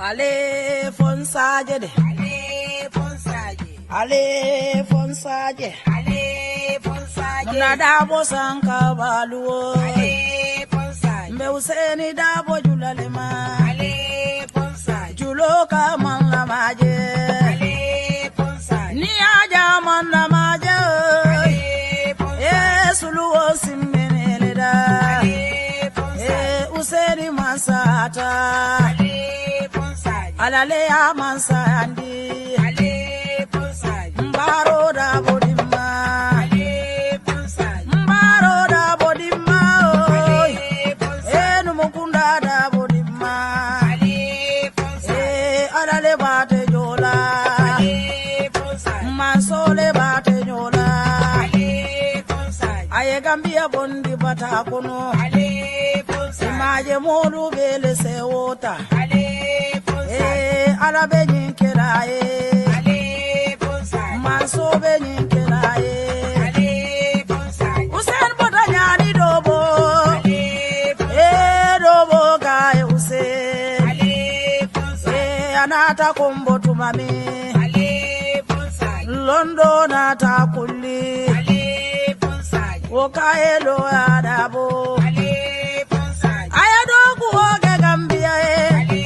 Ale fonsaje de. Ale fonsaje. Ale fonsaje. Ale fonsaje. Muna dabo sanka baluo. Ale fonsaje. Mbe useni dabo julalema. Ale fonsaje. Juloka man la maje. Ale fonsaje. Ni aja man la maje. Ale fonsaje. Suluo simmenele da. Ale fonsaje. Useni masata. Ale fonsaje. Alale ya mansandi. Ale fonsaje. Mbaro da bodima. Ale fonsaje. Mbaro da bodima. Ale fonsaje. Numukunda da bodima. Ale fonsaje. Alale bate jola. Ale fonsaje. Mansole bate jola. Ale fonsaje. Aye Gambia bondi bata kono. Ale fonsaje. Maje modu bele se wota. Ale fonsaje. Alabe nyinkela Ale fonsaje. Manso be nyinkela Ale fonsaje. Usen bota nyani dobo. Ale fonsaje. Dobo gaye usen. Ale fonsaje. Anata kombo tumami. Ale fonsaje. Londo nata kulli. Ale fonsaje. Okaye lo adabo. Ale fonsaje. Ayadoku oge Gambia Ale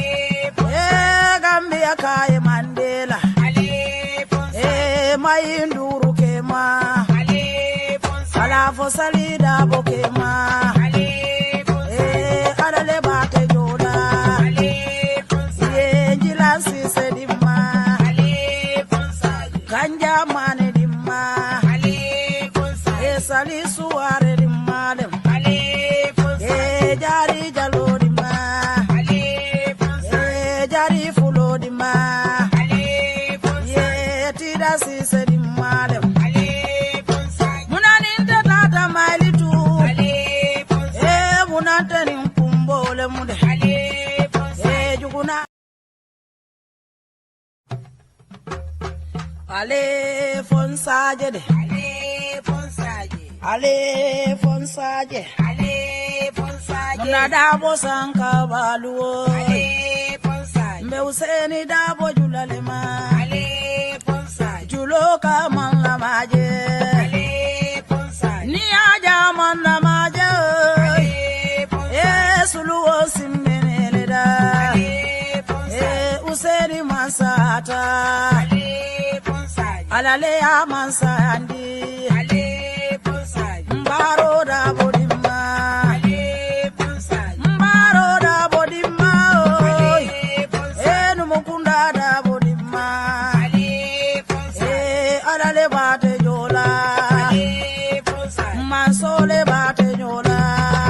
fonsaje. Gambia kaye Mandela. Ale fonsaje. Mayinduru kema. Ale fonsaje. Alafo salida bokema. Ale fonsaje. Alale bate jola. Ale fonsaje. Jilansi sedima. Ale fonsaje. Ganja mane dimma. Ale fonsaje. Salisu are dimmalem. Ale fonsaje. Jari jalo dimma. Ale fonsaje. Jari fulo dimma. Ale fonsaje. Tida si sedimmalem. Ale fonsaje. Munaninte tata mailitu. Ale fonsaje. Munante nimpumbole mude. Ale fonsaje. Juguna. Ale fonsaje de. Ale fonsaje. Ale fonsaje. Ale fonsaje. Muna dabo sanka baluo. Ale fonsaje. Mbe useni dabo julalema. Ale fonsaje. Juloka man la maje. Ale fonsaje. Ni aja man la maje. Ale fonsaje. Suluo simmenele da. Ale fonsaje. Useni masata. Ale fonsaje. Alale ya mansandi. Ale fonsaje. Mbaro da bodima. Ale fonsaje. Mbaro da bodima. Ale fonsaje. Numukunda da bodima. Ale fonsaje. Alale bate jola. Ale fonsaje. Mansole bate jola.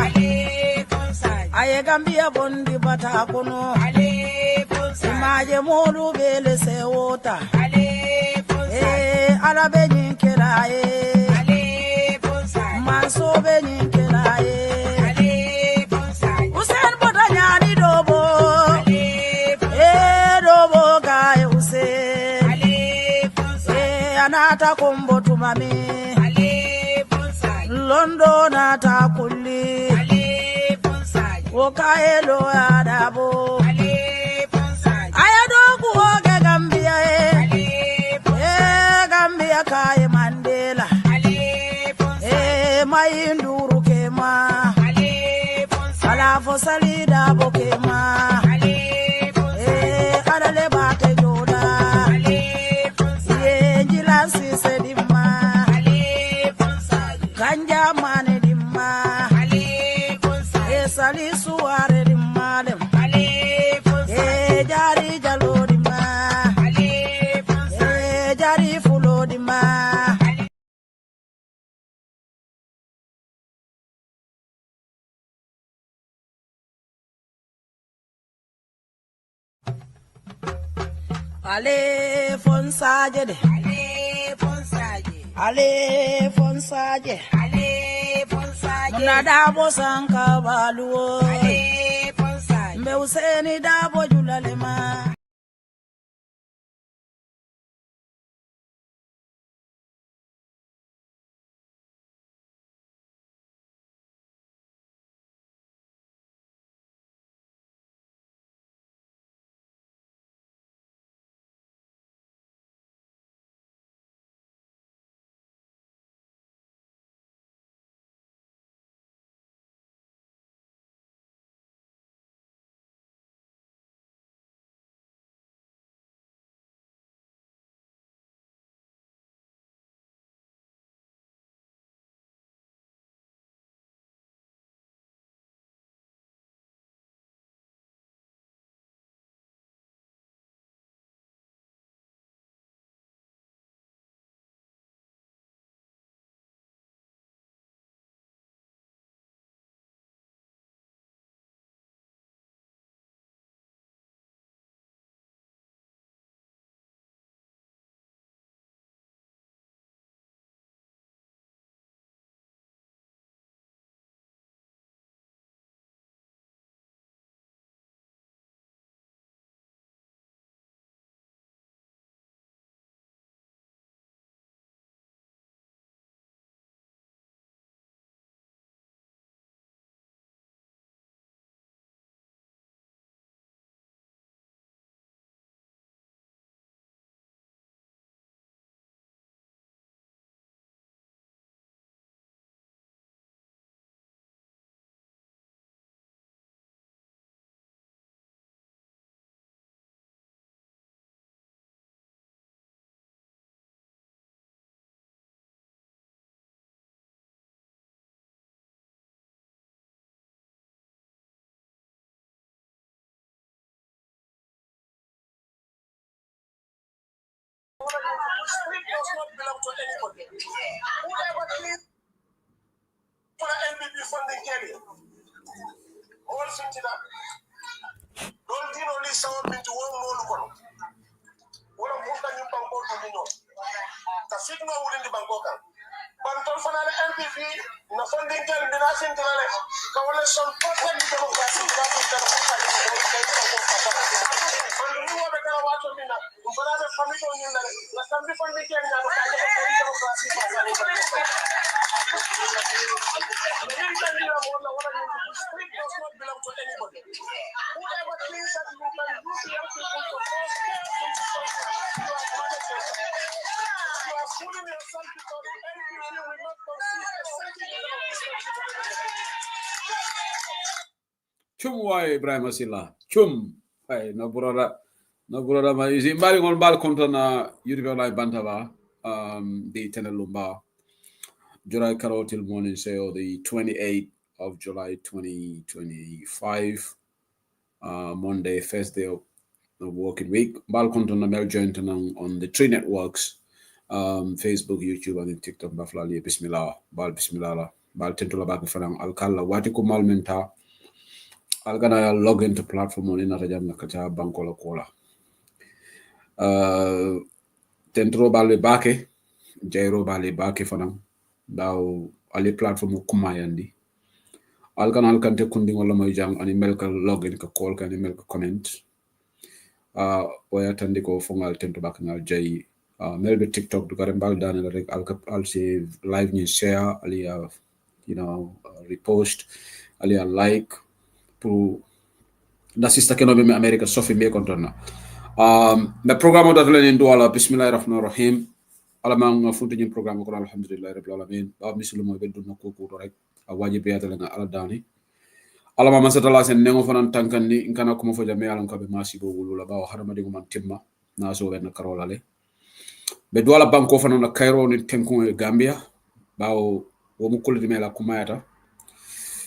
Ale fonsaje. Aye Gambia bondi bata kono. Ale fonsaje. Maje modu bele se wota. Ale fonsaje. Alabe nyinkela Ale fonsaje. Manso be nyinkela Ale fonsaje. Usen bota nyani dobo. Ale fonsaje. Dobo gaye usen. Ale fonsaje. Anata kombo tumami. Ale fonsaje. Londo nata kulli. Ale fonsaje. Okaye lo adabo. Ale fonsaje. Ayadoku oge Gambia Ale fonsaje. Gambia kaye Mandela. Ale fonsaje. Mayinduru kema. Ale fonsaje. Alafo salida bokema. Ale fonsaje. Alale bate jola. Ale fonsaje. Jilansi sedima. Ale fonsaje. Ganja mane dimma. Ale fonsaje. Salisu are dimmalem. Ale fonsaje. Jari jalo dimma. Ale fonsaje. Jari fulo dimma. Ale fonsaje de. Ale fonsaje. Ale fonsaje. Ale fonsaje. Muna dabo sanka baluo. Ale fonsaje. Mbe useni dabo julalema. street does not belong to anybody. Whoever cleans for the NPP funding carrier, all fifty that. Don't you only sound into one more. Wala punta yung bangko dito. Kasi no wala di bangko kan. Bantol fa na MPP na funding kan dinasin tinale. Kawala son total di demokrasi ka punta na punta ni ko. Ando ni wa beta wato mina. Ufana be famito ni na sambi funding kan na ka ni demokrasi pa sa ni. Street does not belong to anybody. Whoever thinks that you can use young people to force chaos in this country, you are managers. You are fooling yourself because NPP will not concede a centimeter of this country. Chum waay Ibrahima Silla chum ay no broda ma isi mbari ngon bal konta na yuri online bantaba the tenelumba July Carotil morning say the 28th of July 2025 Monday first day of the working week bal konta na mel joint on the three networks Facebook, YouTube and TikTok baflali bismillah bal tentula bak fanang alkalla wati ko malmenta algana log into platform on inata jam nakata bankola kola tentro balbe bake jairo bale bake fanam daw ali platform kumayandi algana alkante kundi wala moy jang ani melka login ka call kan melka comment waya tandi ko fongal tentro bak ngal jay melbe TikTok du garam bal dana rek al se live ni share ali repost ali like pour la sista keno be America sofi me kontona the programme dat len do ala bismillahirrahmanirrahim ala ma funti ñin programme ko alhamdulillah rabbil alamin ba muslimu be dum ko ko rek wajibi yatale nga ala dani ala ma masata sen nengo fanan tankandi in kana ko mo fo jame ala ko be masibo wulula ba harama de man timma na so ben karola le be do ala banko fanan na Cairo ni tenkon e Gambia bawo wo mu kulli mela kumayata.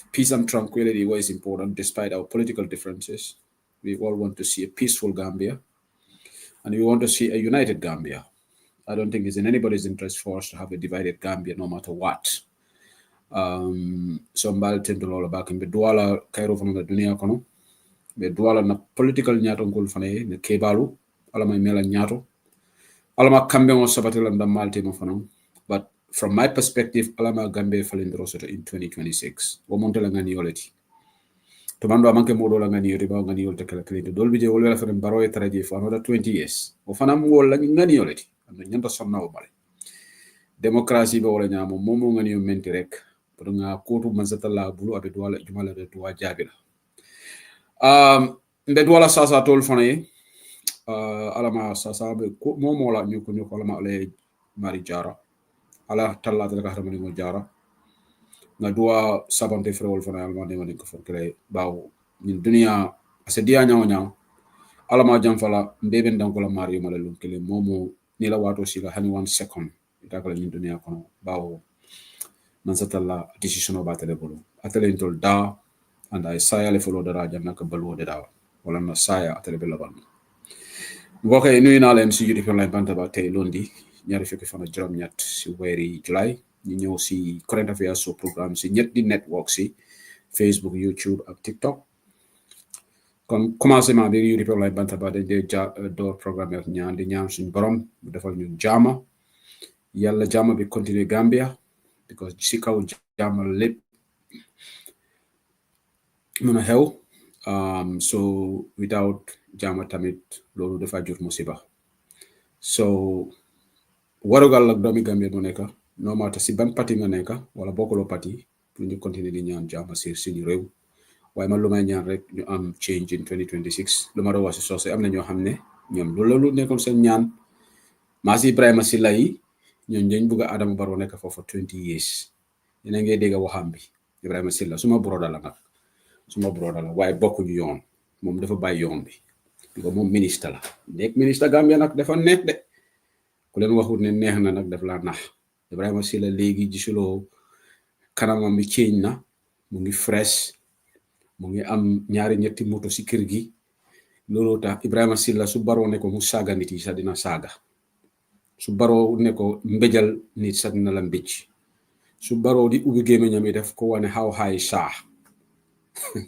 Peace and tranquility was important despite our political differences. We all want to see a peaceful Gambia and we want to see a united Gambia. I don't think it's in anybody's interest for us to have a divided Gambia no matter what. So mbal tento lola back in bedwala Cairo fana na dunia kono. Bedwala na political nyato ngul fana na kebalu ala may mela nyato. Ala ma kambe ngo sabatela ndamalti mo fana. But from my perspective, alama Gambia falindrosoto in 2026. Womontela ngani yoleti. Tomando amanke modo la ngani yori ba ngani yolte kala kala. Dolbi je wolwela fere baro e taraji for another 20 years. O fana mo la ngani yoleti. Ando nyanta sonna o bale. Demokrasi be wala nyamo momo ngani yo menti rek. Pour nga kotu manzata la bulu abe douala jumala de doa jabila. Mbe douala sasa tol fana ye. Alama sasa be momo la nyuko alama ale mari jara. Ala talla tala kahramani mo jara na dua sabante frewol fana almande woni ko fokre bawo min dunia asedia nyaaw ala ma jam fala mbebe ndanko la mario mala lum kele momo ni la wato sila hani 1 second itakala min dunia kono bawo man satalla decision o batale bolo atale intol da and I saya le folo dara janna ka balu de da wala na saya atale bela ban ngoka inu ina len si judi fon lay banta ba tay londi ñaari fekk fana juroom ñett ci wéri July ñu ñëw ci current affairs so programme ci ñett di network ci Facebook, YouTube ak TikTok kon commencement bi yu report lay banta ba dañ door programme ak ñaan di ñaan suñu borom bu defal ñu jaama yalla jaama bi continue Gambia because ci kaw jaama lepp mëna xew so without jaama tamit lolu dafa jur musiba so warugal ak doomi Gambia mo nekk no mata si ban parti nga nekk wala bokkolo parti pour ñu continuer di ñaan jaama ci suñu réew waaye man lu may ñaan rek ñu am change in 2026 lu ma do wax ci soose am na ñoo xam ne ñoom loolu nekkoon seen ñaan Maasi Ibrahima Silla yi ñoom dañ bëgg Adama Barrow nekk foofu 20 years yéen a ngi dégg waxam bi Ibrahima Silla suma broda la nag waaye bokkuñu yoon moom dafa bàyyi yoon bi because moom ministre la nekk ministre Gambia nag dafa neex de ku leen waxut ne neex na nag daf laa nax Ibrahima Silla léegi gisuloo kanamam bi change na mu ngi fresh mu ngi am ñaari ñetti moto ci kër gi loolu tax Ibrahima Silla su Barrow ne ko mu saaga nit yi sax dina saaga su baro ne ko mbejal nit sax na la mbecc su baro di ubi gémmiñam yi def ko wane how high sa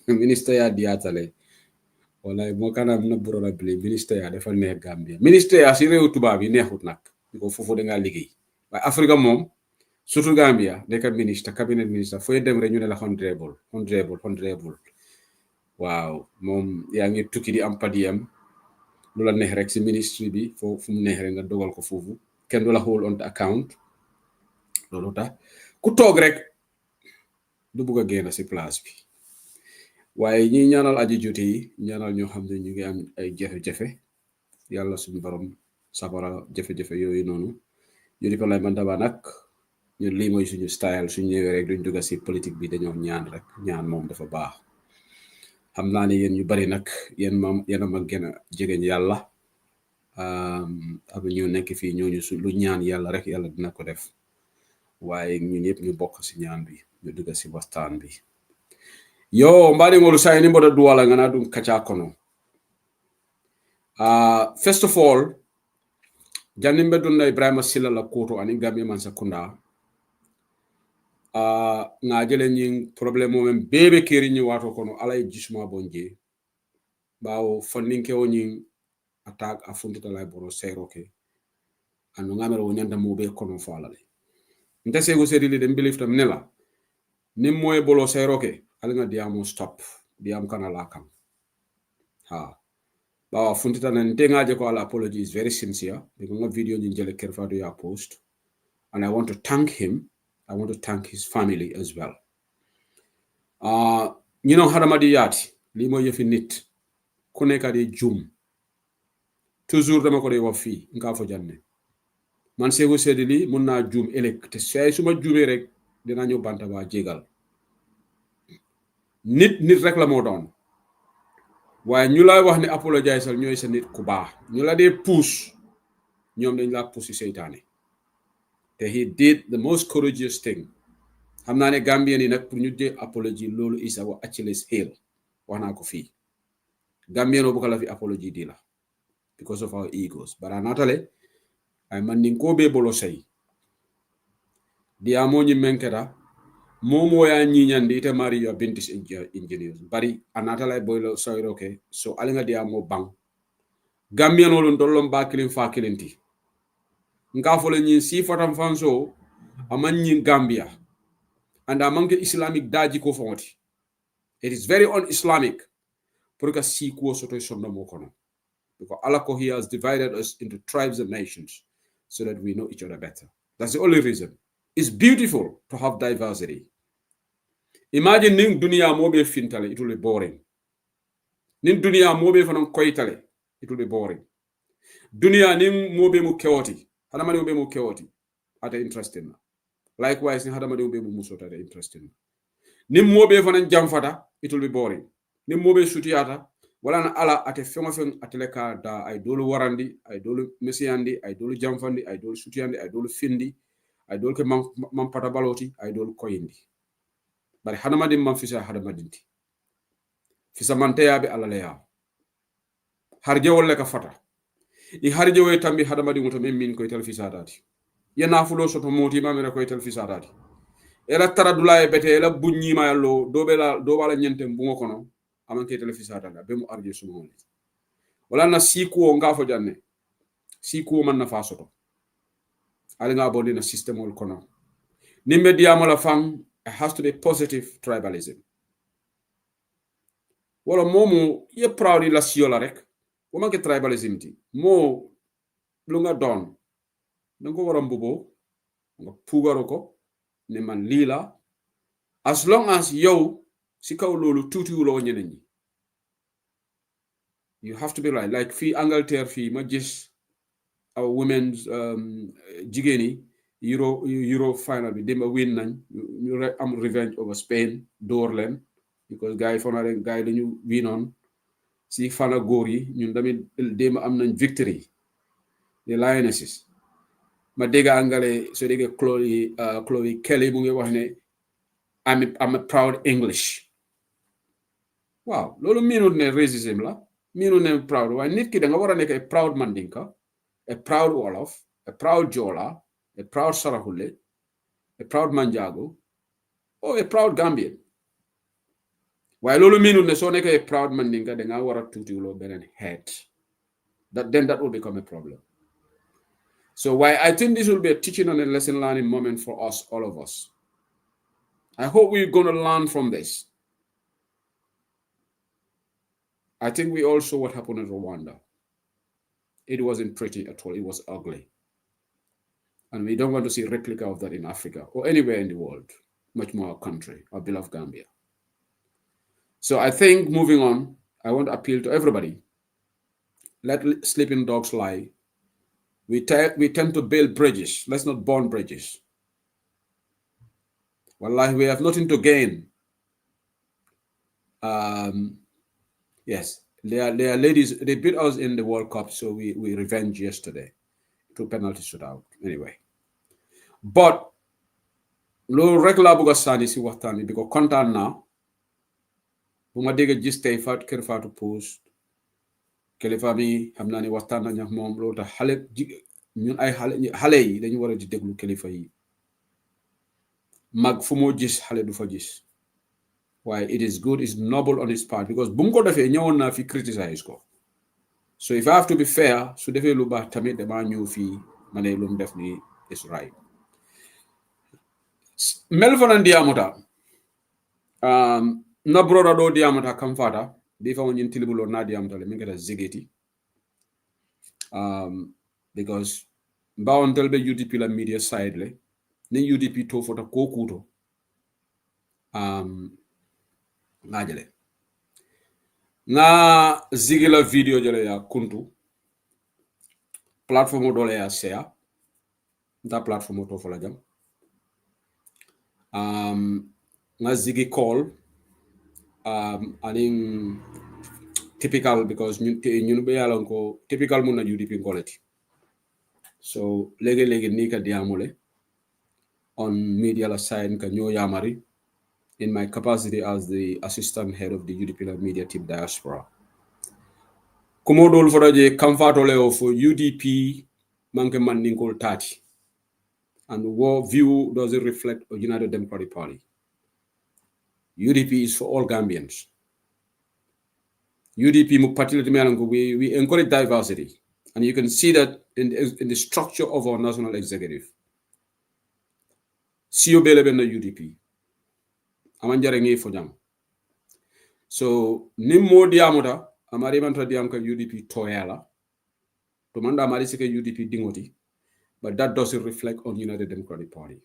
ministre ya diatale wala mo kanam na buro la bli ministre ya dafa neex Gambia ministre ya si rew tuba bi neexut nak ko fofu da nga liggéey waaye Afrique moom surtout Gambia nekk ministre cabinet ministre fooy dem rek ñu ne la honorable waaw moom yaa ngi tukki di am padiyam lu la neex rek si ministre bi fu mu neex rek nga dogal ko foofu kenn du la hold on account loolu tax ku toog rek du bugg a génn si place bi waaye ñi ñaanal aji jote yi ñaanal ñoo xam ne ñu ngi am ay jafe-jafe yàlla suñu borom sabara jafe-jafe yooyu noonu ñu di ko lay mantaba nag ñun lii mooy suñu style suñu ñëwee rek duñ dugg si politique bi dañoo ñaan rek ñaan moom dafa baax xam naa ne yéen ñu bari nag yéen a ma gën a jegeñ yàlla ak ñu nekk fii ñooñu su lu ñaan yàlla rek yàlla dina ko def waaye ñun yëpp ñu bokk si ñaan bi ñu dugg si waxtaan bi yo mbadi ngolu sayni mboda duwala ngana dum kacha kono first of all janimbe dunna Ibrahima Silla la koto ani Gambia man sakunda nga jele ñing problème mo men bebe keri ñi wato kono alay jisma bonje bawo fondinke o ñing attack a funtita lay boro seroke anu ngamere o nyanda mo be kono falale nta sego sedili dem believe tam nela nim moy bolo seroke alga diamo stop diam kana lakam ha bawa funtita nan tengaje ko ala apology is very sincere because nga video ni jele kerfado ya post and I want to thank him. I want to thank his family as well. You know haramadi yati limo yefi nit ku nekk di jum toujours dama ko dey wax fi nga fo janne man sego sedili mun na jum elek te say suma jumé rek dina ñu banta ba jégal nit rek la mo doon waaye ñu lay wax ne apologize ñoy sa nit ku baax ñu la dé pousse ñom dañ la pousse seytaane te he did the most courageous thing xamna ne Gambian yi nak pour ñu dé apology lolu is our Achilles heel wana ko fi Gambian bu kala fi apology di la because of our egos bara natale ay man nin ko be bolo say di amoni menkera momo ya ñiñandi ite mari yo bintis engineers bari anatale boylo soyroke so alinga di amo bang Gambian olun dollom ba kilin fa kilinti nga fole ñi si fatam fanso aman ñi Gambia and among Islamic daji ko fonti it is very un-Islamic pour que si ko soto sonno mo kono because Allah he has divided us into tribes and nations so that we know each other better. That's the only reason. It's beautiful to have diversity. Imagine ning dunia mobe fintale, it will be boring. Ning dunia mobe fanan koitale, it will be boring. Dunia ning mobe mu chaotic. Hadamani mobe mu chaotic. Ate interesting. Likewise, ning hadamani mobe mu musota ate interesting. Ning mobe fanan jamfata, it will be boring. Ning mobe sutiata, wala na ala ate fengo ateleka da ay dolu warandi, ay dolu mesiandi, ay dolu jamfandi, ay dolu sutiandi, ay dolu findi, ay dolu ke mam pata baloti, ay dolu koyindi. Bari hadamadi mam fisa hadamadinti. Fisa manteya be ala leya. Harje wolle ka fata. I harje we tambi hadamadi muto min ko tel fisa dati. Yena fulo soto moti mamira ko tel fisa dati. Ela taradula e bete ela bunyima yallo do bala nyente mbungo kono. Amanke telefisata da bemu arje sumoni wala na siku nga fo janne siku man na fasoto ali nga bodi na system ol kono nimbe diamo la fang it has to be positive tribalism wala momo ye proud la siola rek o manke tribalism ti mo lu nga don dango wara mbubo nga pugaro ko ne man lila as long as yo si kaw lolu tuti wulo ñeneen ñi you have to be right like fi Angleterre fi ma gis our women's jigeni euro final bi dem win nañ ñu am revenge over Spain door len because guy fonare guy dañu winon si fana góor yi ñun tamit dem am nañ victory the Lionesses ma dégg angale so dégg Chloe Kelly mu ngi wax ne I'm a proud English. Wow, lolu minut ne racism la minut ne proud waaye nit ki da nga wara nek a proud Mandinka, a proud Wolof, a proud Jola, a proud Sarahule, a proud Manjago, or a proud Gambian. While all mean ne so a proud Mandinga, then I were to do benen head. Then that will become a problem. So why I think this will be a teaching and a lesson learning moment for us, all of us. I hope we're going to learn from this. I think we all saw what happened in Rwanda. It wasn't pretty at all. It was ugly. And we don't want to see a replica of that in Africa or anywhere in the world, much more our country, our beloved Gambia. So I think moving on, I want to appeal to everybody. Let sleeping dogs lie. We tend to build bridges. Let's not burn bridges. Wallahi, we have nothing to gain. Yes, they are ladies. They beat us in the World Cup, so we revenge yesterday. 2 penalty shootout. Anyway, but lo regular buga sani si waxtani because content now. Buma dega gis tay fat kër fatu post kilifa mi xamna ni waxtaan na ñax mom lo tax xalé ñun ay xalé yi dañu wara di déglu kilifa yi mag fu mo gis xalé du fa gis. Why it is good, it's noble on his part because bu mu ko defee ñëwoon naa fi criticize ko. So if I have to be fair, su defee lu baax tamit dama ñëw fii ma ne lu mu def ni is right. Melfona Ndiamuta na broda do Ndiamuta kam fata bi fa ñin tilibulo na Ndiamuta le mi ngata zigeti because mbawon telbe UDP la media side le ni UDP to fota ko kuto ngajale nga zigila video jale ya kuntu platform dole ya share nda platform to fola jam nga zigi call aning typical because ñun be yalon ko typical mun na UDP quality so lege ni ka diamole on media la side ka ñoo yamari in my capacity as the assistant head of the UDP media team diaspora. Komodol foraje kamfato leo for UDP manke mandingol 30. And what view does it reflect of United Democratic Party? UDP is for all Gambians. UDP we encourage diversity. And you can see that in the structure of our national executive. CEO Belebe na UDP. Amanjare ngi fo jam so nim mo diamuta amari man to diam ka UDP toyala to manda amari sike UDP dingoti but that doesn't reflect on United Democratic Party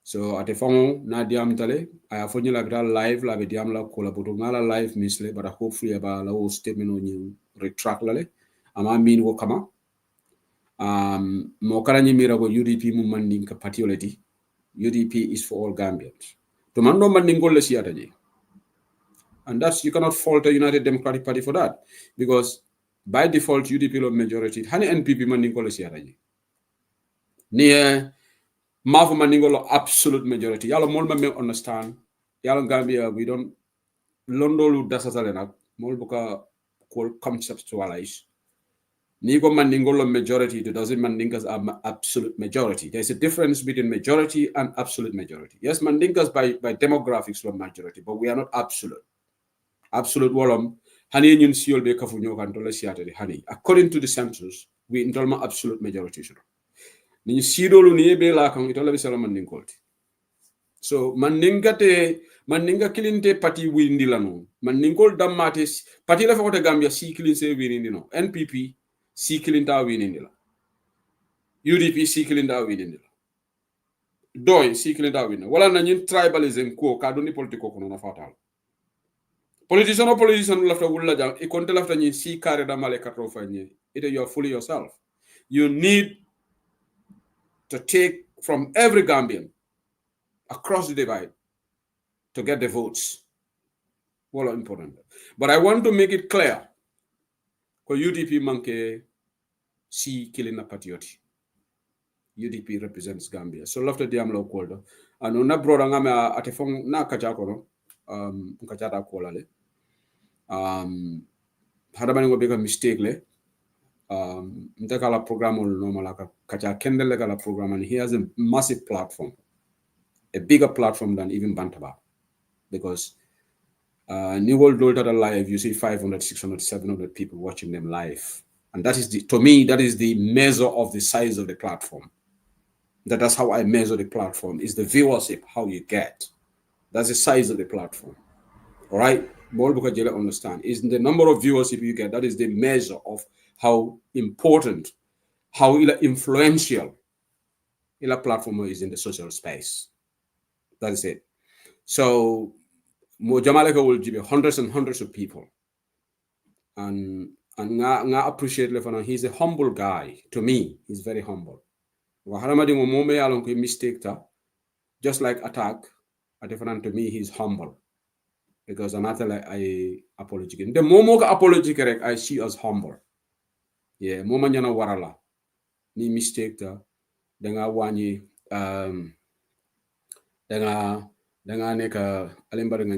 so ate famo na diam tale aya fo nyila gra live la be diam la kola boto ngala live misle but hopefully ba la o statement on retract lale ama min wo kama mo kala ni mira go UDP mu manding ka partiolity UDP is for all Gambians. And that's, you cannot fault the United Democratic Party for that. Because by default, UDP lo majority. Hani NPP mandingole siataji. Niye mafu mandingolo absolute majority. Yalo molma me understand. Yalo Gambia, we don't londolu dasatalenak. Molbuka conceptualize. Nigo mandingolo majority, it doesn't mandingas are absolute majority. There's a difference between majority and absolute majority. Yes, mandingas by demographics are majority, but we are not absolute. Absolute wolom, hani nyun siol be kafu nyo kantola siate hani. According to the census, we intolma absolute majority. Ni sidolu ni be la kan itola bisala mandingolti. So mandinga kilinte party windilano. Mandingol dammatis party la fa Gambia si kilinse winindino. NPP si kilinta winindila. UDP si kilinta winindila. Doy si kilinta winindila. Wala na nyin tribalism ko kadoni politiko kono na fatal. Politician lafta wulla jang e konte lafta nyin si kare da male katro fanye. Either you are fully yourself. You need to take from every Gambian across the divide to get the votes. Well, important. But I want to make it clear. Because UDP manke si killing a patrioti. UDP represents Gambia. So lafta diam lo koldo. Ano na broda ngame atefong na kachako no. Kachata kolale. Hadamani ngo beka mistake le. Ndekala program normal kacha kendele kala program, and he has a massive platform, a bigger platform than even Bantaba, because New World Dollar live, you see 500, 600, 700 people watching them live, and that is to me, that is the measure of the size of the platform. That's how I measure the platform, is the viewership, how you get. That's the size of the platform. All right? More because you understand. Is the number of viewership you get, that is the measure of how important, how influential a platform is in the social space. That is it. So Jamaleka will give you hundreds and hundreds of people. And I appreciate Lefana. He's a humble guy. To me, he's very humble. Mistake just like Attack, to me, he's humble. Because another like I apologize. The momo apology correct, I see as humble. Yeah, moma nyana warala. Ni mistake ta. Denga wani denga neka alimba denga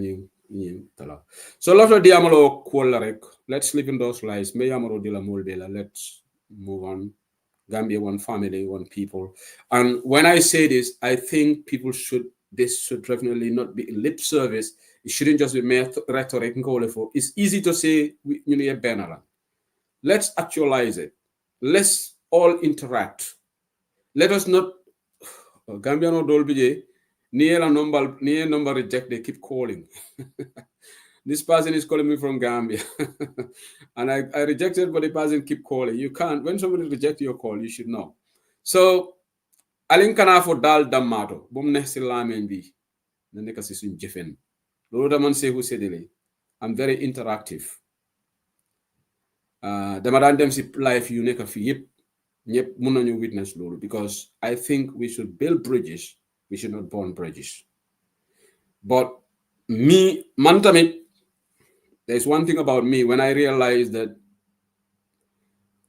ni tala. So after diamalo kuolarek, let's live in those lives. Me yamaro dila mulbela. Let's move on. Gambia, one family, one people. And when I say this, I think this should definitely not be lip service. It shouldn't just be rhetoric. It's easy to say, let's actualize it. Let's all interact. Let us not, Gambiano Dolbije, near number reject, they keep calling. This person is calling me from Gambia. And I rejected, but the person keep calling. You can't. When somebody rejects your call, you should know. So, alin kana for dal damato. Bom nehsi lamen bi. Naneka sisun jefen. Lolo daman se who said I'm very interactive. Damadan dem si life you neka fi yip. Nyep muna ñu witness lolo. Because I think we should build bridges. We should not burn bridges. But me, mantamit, there's one thing about me when I realized that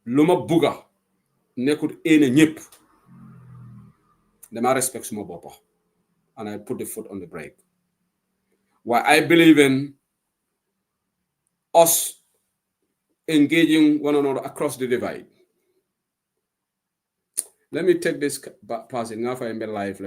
Luma Buga nekut ene nyip. Then I respect my papa. And I put the foot on the brake. Why I believe in us engaging one another across the divide. Let me take this passing after in my life.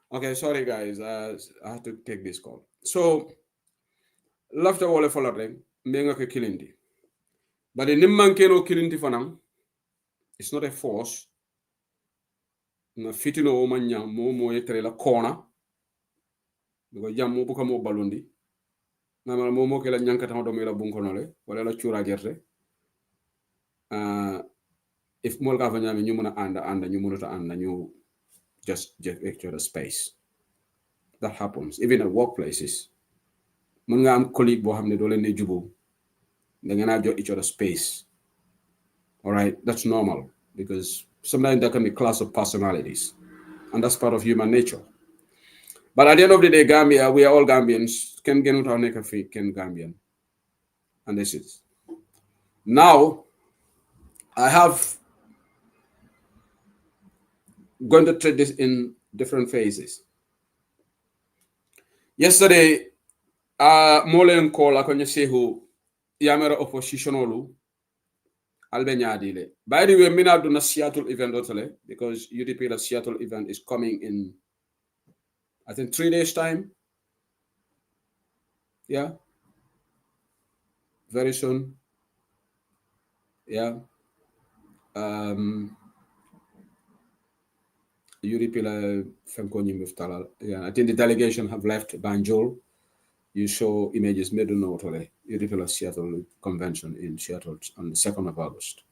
Okay, sorry guys, I have to take this call. So, lafta wole following, mbenga ke kilindi. But the nimmankeno kilindi fanang, it's not a force. Na fitino o manya mo yetere la corner. Because jam mo buka mo balundi. Na mo ke la nyankata ho do me la bunkonole wala la ciura gerte. If mo ka fa nyami ñu mëna anda ñu mëna ta anda ñu just each other space. That happens even at workplaces. Mën nga am colleague bo xamne do leen ne jubo. Da nga na jox each other space. All right, that's normal because sometimes there can be class of personalities, and that's part of human nature. But at the end of the day, Gambia, we are all Gambians. Ken Genut our nekafi Ken Gambian, and this is now. I have going to treat this in different phases. Yesterday, Molen call akonyesehu yamera oppositionolu albenyadile. By the way, mina do na Seattle event totally because UDP the Seattle event is coming in, I think 3 days time. Yeah. Very soon. Yeah. UDP la Fenkoni Muftalal. Yeah. I think the delegation have left Banjul. You saw images made notally. UDP la Seattle convention in Seattle on the 2nd of August.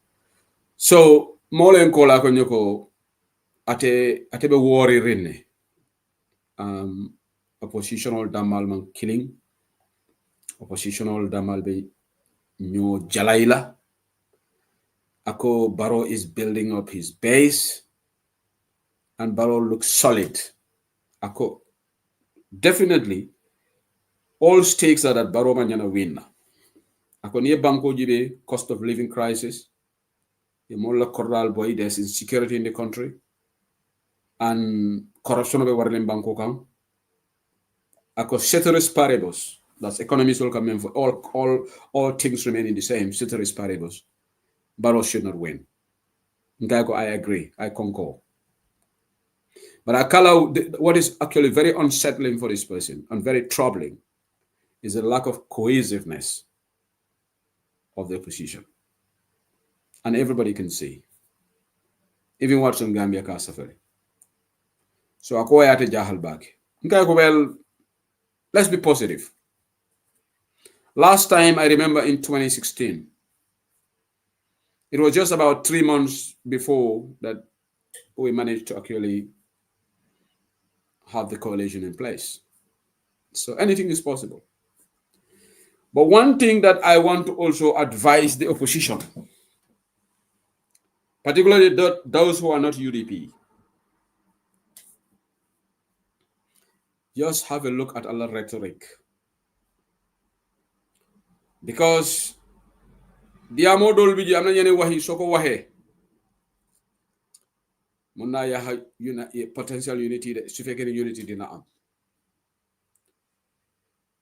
So Molen kola konyoko ate be worry rinne. Oppositional damal man killing. Oppositional damal be nyo jalaila. Ako Barrow is building up his base. and Barrow looks solid. Ako, definitely, all stakes are that Barrow man gonna win. Ako niye banko jibe cost of living crisis. The molla corral boy, there's insecurity in the country, and corruption of warren banko kang. Ako ceteris paribus. That's economists will come in for all things remaining the same. Ceteris paribus. Barrow should not win. Ngago, I agree. I concur. But Akala, what is actually very unsettling for this person and very troubling is the lack of cohesiveness of the opposition. And everybody can see. Even watching Gambia Kasafari. So Akoyate Jahal back. Well, let's be positive. Last time, I remember in 2016, it was just about 3 months before that we managed to actually have the coalition in place. So anything is possible. But one thing that I want to also advise the opposition, particularly those who are not UDP, just have a look at our rhetoric. Because diamo dol biji amna ñene wahi soko wahe mun na ya potential unity de su fekkene unity dina am,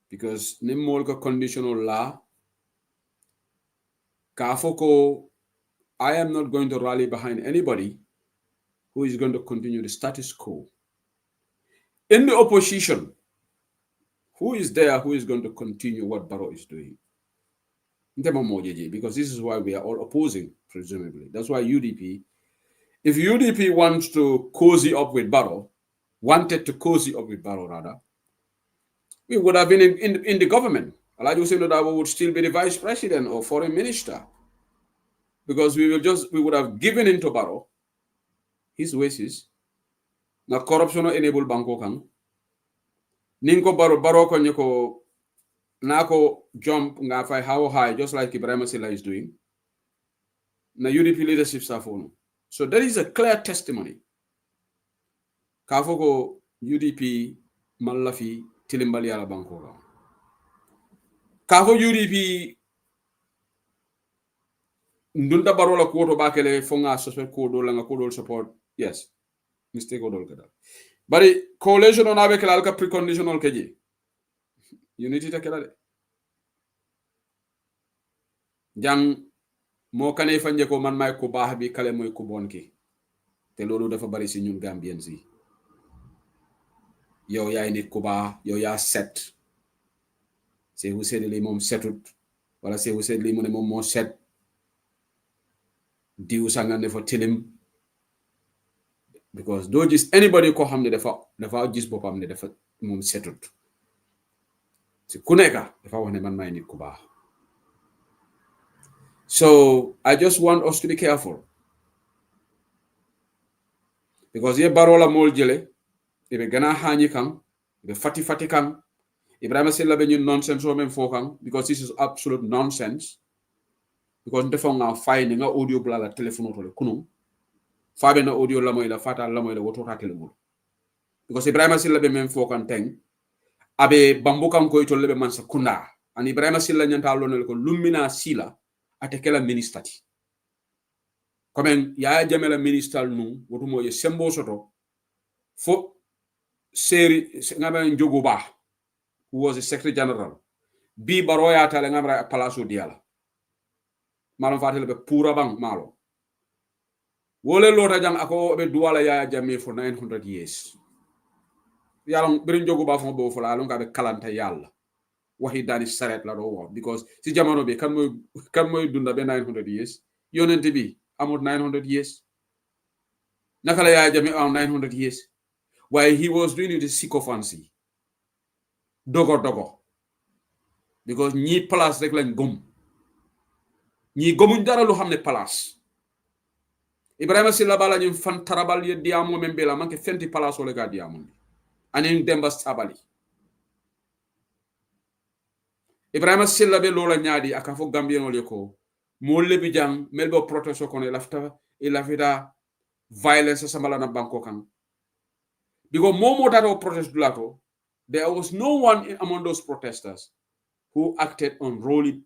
because nim mol ko conditional la ka foko I am not going to rally behind anybody who is going to continue the status quo. In the opposition, who is there who is going to continue what Barrow is doing? Because this is why we are all opposing, presumably. That's why UDP, if UDP wants to cozy up with Barrow, wanted to cozy up with Barrow rather, we would have been in the government. Elijah Hussein Odawa would still be the vice president or foreign minister, because we would have given into Barrow his wishes. Na corruption enable banko kang ninko Barrow ko nyako nako jump nga fay how high, just like Ibrahim Silla is doing. Na UDP leadership staff on. So there is a clear testimony. Kafoko UDP malafi tilimbali ala banko ka. Kafo UDP ndunda Barrow la kuoto bakele fonga suspect kodo la nga kodo support. Yes. Mistake odol kada. Bari coalition on abe kala alka preconditional keji. Unity ta kala de. Jang mo kané fanje ko man may ko baax bi kale moy ko bon ki. Te lolu dafa bari ci ñun Gambien si. Yow yaay nit ko baax, yow ya set. C'est vous c'est li mom setut. Wala c'est vous c'est li mo ne mom mo set. Diu sanga ne fo tilim. Because do just anybody ko xamne dafa gis bopam ne dafa mom setut. Ci ku nekka dafa wax ne man may nit ku baax. So I just want us to be careful. Because ye barola mol jele ibe gana hani kan ibe fati kan Ibrahim Silla be ñun nonsense o men fo kan, because this is absolute nonsense. Because defo nga fayni nga audio blala telephone to le kunum fabe na audio la moy la fata la moy la woto ta telebul, because Ibrahim Silla be men fo kan teng abe bambu kan ko to lebe man sa kunda an Ibrahim Silla nyanta lonel ko lumina sila atekela ministati comme ya jamela ministal nu woto moye sembo soto fo seri ngaba njogo ba, who was the secretary general bi baroya tale ngabra palaso diala malon fatele be pura bang malo wole lota jang ako be duwala ya jamme for 900 years yalla birin jogo ba fo bo fo la lon ka be kalanta yalla wahi dani saret la do wo, because si jamono be kan moy dunda be 900 years yonenti bi amot 900 years nakala ya jamme 900 years, while he was doing the sycophancy dogo because ñi place rek lañ gom ñi gomuñ dara lu xamne place. Ibrahima Silla bala ñu fan tarabal ye diamo membe la manke fenti place o le ga diamo ani Demba Sabali. Ibrahima Silla be lola ñaadi aka fo Gambien ole ko mo lebi jang melbo protection kono lafta violence samala na banko kan because momo tato protest dulato, there was no one among those protesters who acted unruly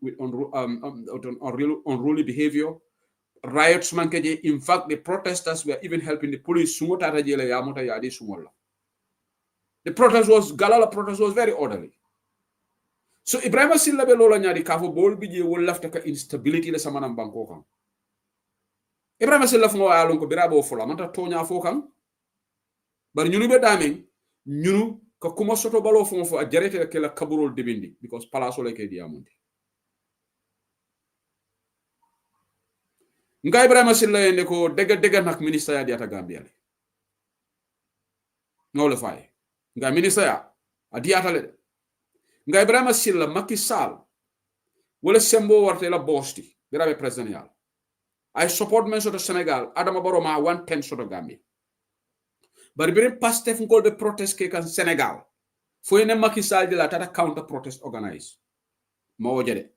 behavior. Riots mankeje. In fact, the protesters were even helping the police. The protest was very orderly. So Ibrahim Silla be lola nyadi kafo bol bije wol lafta ka instability le samanam banko kan. Ibrahim Silla fo alon ko birabo fola manta tonya fo kan. Bar ñunu be damen ñunu ka kuma soto balo fo a jarete ke la kaburol debindi because palaso le ke diamundi. Nga Ibrahim Silla yende ko dega nak ministre ya diata Gambia le. Ngawle fay. Nga ministre ya a diata le. Nga Ibrahim Silla Macky Sall wala sembo warte la bosti birabe president yal. I support men soto Senegal Adama Barrow ma 110 soto Gambia. But birin Pastef ngol be protest ke kan Senegal. Fo ene Macky Sall de la tata counter protest organize. Ma wojede.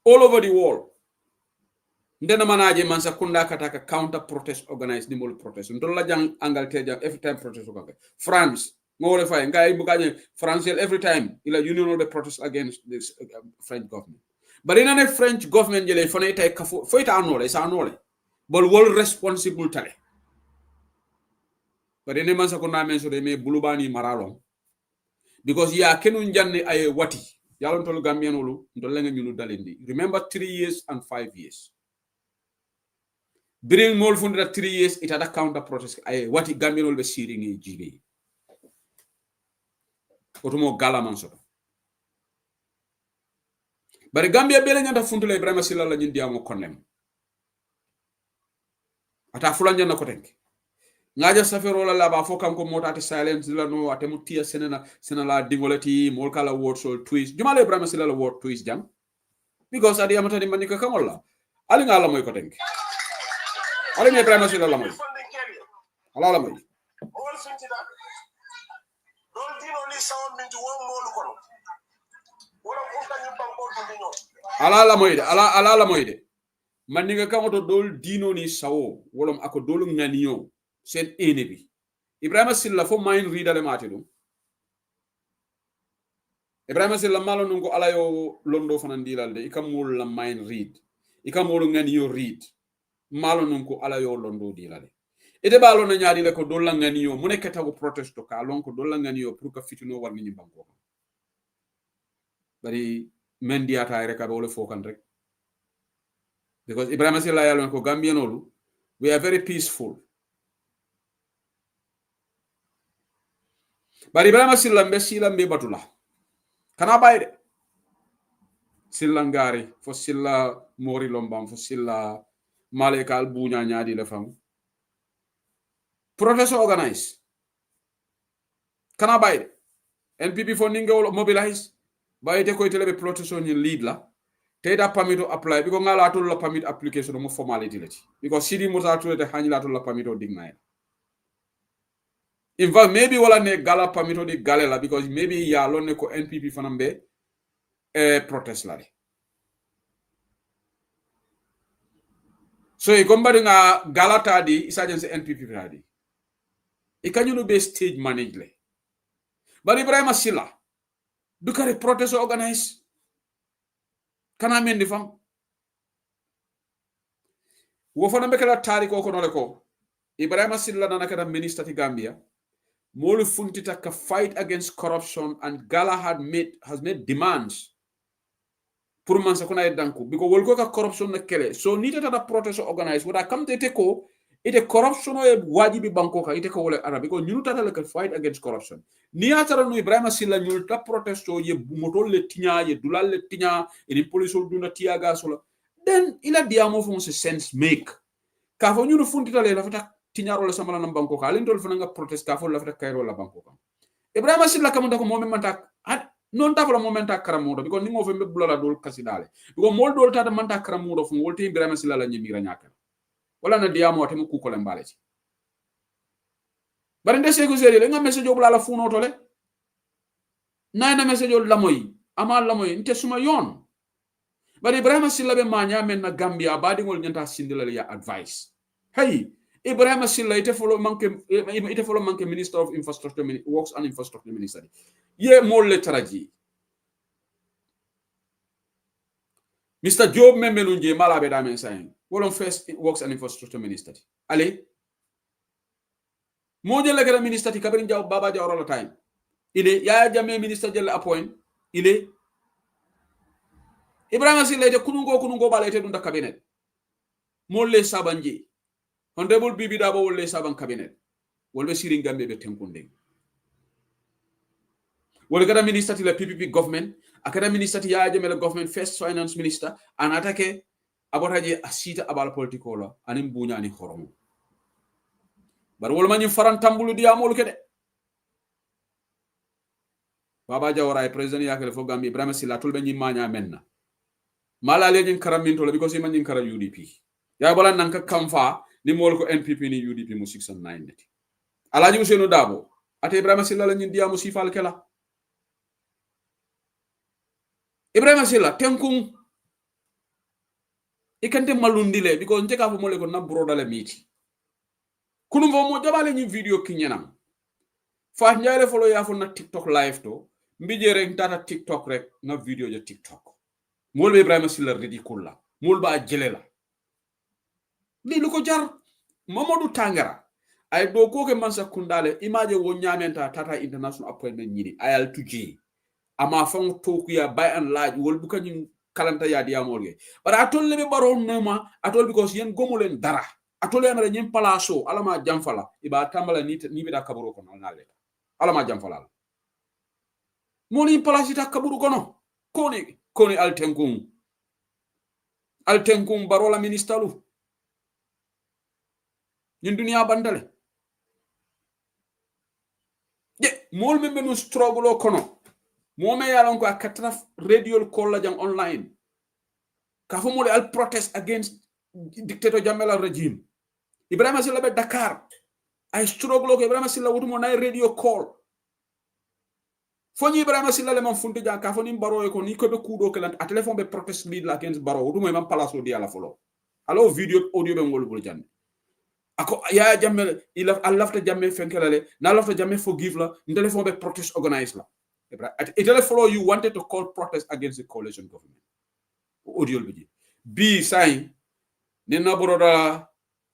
All over the world. Ndena manaje mansa kunda kataka counter protest organize nimol protest. Ndola jang Angleterre every time protest organize. France More if I France every time ila union will be protest against this French government. But in a French government jele fone tay kafo fo ita anole sa anole. But wol responsible tale. But in a mansa kunda men so de me bulubani maralong. Because ya kenun janne ay wati. Yalon tol Gambian olu ndolenga ñunu dalendi. Remember 3 years and 5 years. Bring more funded 3 years it had a counter protest ay wati Gambian olu be searing e jibe. Otomo gala manso. Bari Gambia bele nyanta funtule Ibrahim Silla la ñindi amo konnem. Ata fulanja na ko tenki. Ngaja safero la laba fo kanko motati silence la no atemu tia sena la dingolati mol kala word so twist. Jumale Ibrahim Silla la word twist jang. Because adi amata ni manika kamolla. Ali ngala moy ko tenki. Ali ni Ibrahim Silla la moy. Ala la moy. Ala la moyde maniga kamoto dol dino ni sawo wolom ako dol nganiyo sen enebi Ibrahim Silla fo main ridale matidum Ibrahim Silla malo nungo ala yo londo fanandilal de ikamul la main read ikamul nganiyo read malo nungo ala yo londo dilale ede balo na nyaari le ko dol la nganiyo mu nekata ko protesto ka lon ko dol la nganiyo pour ka fituno war ni banko bari men diata rek abe wole fokan rek because Ibrahim Silla yalon ko Gambianolu we are very peaceful bari Ibrahim Silla mbe batula kana bayde Silla ngari fo Silla mori lombam fo Silla malekal buña nyaadi le fam protest organize kana bayde NPP fo ninge mobilize bayite ko itele be protection ni lead la teda permit to apply because ngala to la permit application mo formality lati because sidi musa to de hanila to la permit to digna in fact maybe wala ne gala permit to di galela because maybe ya lonne ko NPP fanambe protest la so e gombadi nga galata di isajense NPP radi e kanyuno be stage manage le bari Ibrahim Silla dukare protest organize kana mendi fam wo fana be kala tariko ko nole ko Ibrahim Silla nana kada minister ti Gambia molu funtita ka fight against corruption and Gala has made demands pour man sakuna danko because wol ko ka corruption na kele so nita ta protest organize wada kam te ko ite corruption o wajibi banko ka ite ko wala arab because ñunu tata le ka fight against corruption ni atara no Ibrahim Silla ñul ta protesto ye motol le tinya ye dulal le tinya e police duna tiaga solo then ila diamo fon se sense make ka fo ñunu funtita le la fata tinyaro le samala nam banko ka lindol fana nga protest ka fo la fata kayro la banko ka Ibrahim Silla kam ndako mo manta non ta fo momenta karamodo because ni mo fe mbula dol kasidale because mol dol tata manta karamodo fo wolti Ibrahim Silla la ñimira ñaka wala na diamo atemu ku ko le mbale ci bari nde sego seri le nga message obula la funo tole na message la moy amal la moy nte suma yon bari Ibrahim Silla be manya men na Gambia badi ngol nyanta sindila ya advice hey Ibrahim Silla ite follow manke Minister of Infrastructure Works and Infrastructure Minister ye molle taraji Mr. Job Memelunje malabe da men saying wolon first Works and Infrastructure Minister ale mo jelle kala minister ti kabrin jaw baba jaw rola time ile ya jamme minister jelle appoint ile Ibrahim Silla ite kunungo bala ite dunda cabinet molle sabanje honorable bibi dabo wolle saban cabinet wolbe sirin gambe be tenkunde wol gada minister ti la PPP government akada minister ti ya jamela government first finance minister an atake abotaje asita abal politiko la anim bunya ni horomo bar wol mani faran tambulu di amol kede baba jawara e president yakale fo gambi Ibrahim Silla tolbe nyi manya menna mala legin karaminto la because man nyin kara UDP ya bolan nan ka kamfa ni mol ko NPP ni UDP mu 609 neti alaji Ousseynou Dabo ate Ibrahima Silla la ñin diamu sifal kela Ibrahima Silla tenkun ikante malundile because njeka fo mole ko na broda la miti kunu mo jabale ñi video kinyenam fa ñaare folo ya fo na TikTok live to mbije rek tata TikTok rek na video je TikTok mol be Ibrahima Silla ridicule la mol ba jelela li lu ko jar Mamadou Tangara ay do ko ke mansa kundale image wo nyamenta tata international appointment nyini ayal tuji ama fon to ku ya by and large wol bu kany kalanta ya diamolge bara atol lebe baron nama atol because yen gomulen dara atol en re nyim palaso alama jamfala iba tambala ni be da kaburo kono nale alama jamfala moni palasita kaburo kono koni altenkun barola ministalu ñun dunia bandale de mol membe no struggle kono mo me yalon ko akatra radio call la jang online ka fo mo al protest against dictator Jamela regime Ibrahima Silla be Dakar ay struggle ko Ibrahima Silla wutu mo nay radio call fo ni Ibrahima Silla le man funti jang ka fo ni baro ko ni ko be kudo kelant a telephone be protest lead la against baro wutu mo man palaso di ala folo alo video audio be ngol bul jande ako ya jamme I lafta jamme fenkelale na lafta jamme forgive la ndele fo be protest organize la itele follow you wanted to call protest against the coalition government audio bi sai ne na broda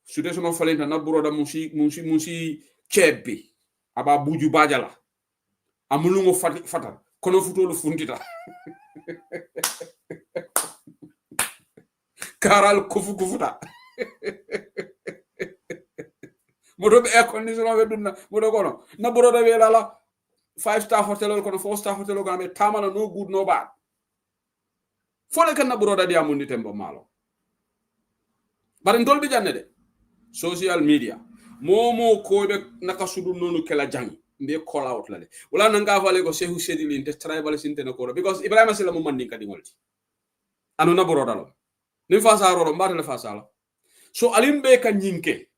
situation of falenta na broda musi chebbi aba buju bajala amulungo fatal kono futolu funtita karal kufuta modo be air conditioner be dunna modo kono na broda be la 5-star hotel kono 4-star hotel ko ambe tamala no good no bad fole kan na broda dia mundi tembo malo bare ndol bi janne de social media momo ko be naka sudu nonu kala jang mbe call out la de wala nanga fale ko Sheikh Sedili inte tribalism te ko because Ibrahima Silla mo mandi kadi ngolti anu na broda lo ni fa sa ro mbata le fa sala so alimbe kan nyinke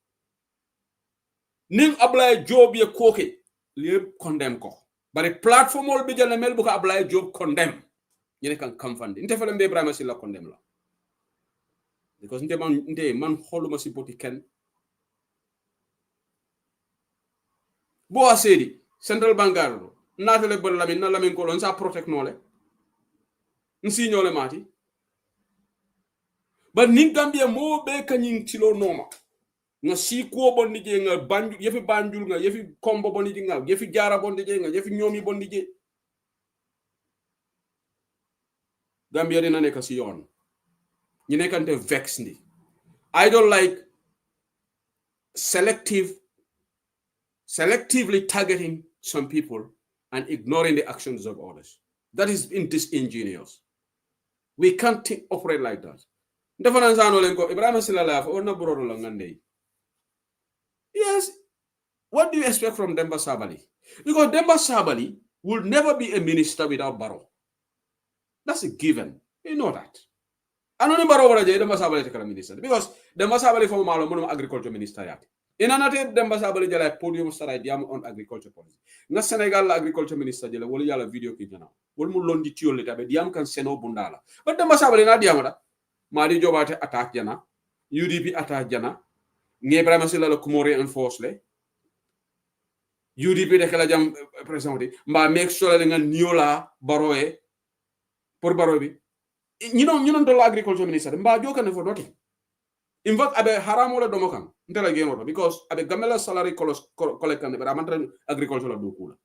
ning Ablaye Job ye koke li condemn ko bare platform ol be jale mel bu ko Ablaye Job condemn ñene kan kamfande inte fele mbe Ibrahima Silla condemn la because nte man holuma si boti ken bo asedi central bank natale bol lamin na lamin ko lon sa protect nole nsi ñole mati ba ning Gambia mo be kanyin tilo noma nga si ko bondi je nga banjul yefi banjul nga yefi kombo bondi je nga yefi jara bondi je nga yefi ñomi bondi je Gambia dina nek ci yoon ñi nekante vex ndi I don't like selectively targeting some people and ignoring the actions of others. That is disingenuous. We can't operate like that. Ibrahima Silla yes. What do you expect from Demba Sabali? Because Demba Sabali will never be a minister without Barrow. That's a given. You know that. Anoni Barrow wala je Demba Sabali tekala minister because Demba Sabali for malo monum agriculture minister yati. Inanate Demba Sabali jala podium stara diam on agriculture policy. Na Senegal agriculture minister jala wala yala video ki jana. Wol mu londi tiol tabe diam kan seno bundala. But Demba Sabali na diam da. Madi jobate attack jana. UDP attack jana. nge Ibrahima Silla la kumori enforce le UDP de kala jam president mba make sure le ngan niola baroe pour baroe bi ñu non do agriculture minister mba joka ne fo doti in fact abe haramo la domo kan ntela geno because abe gamela salary collect kan be amanta agriculture la do kula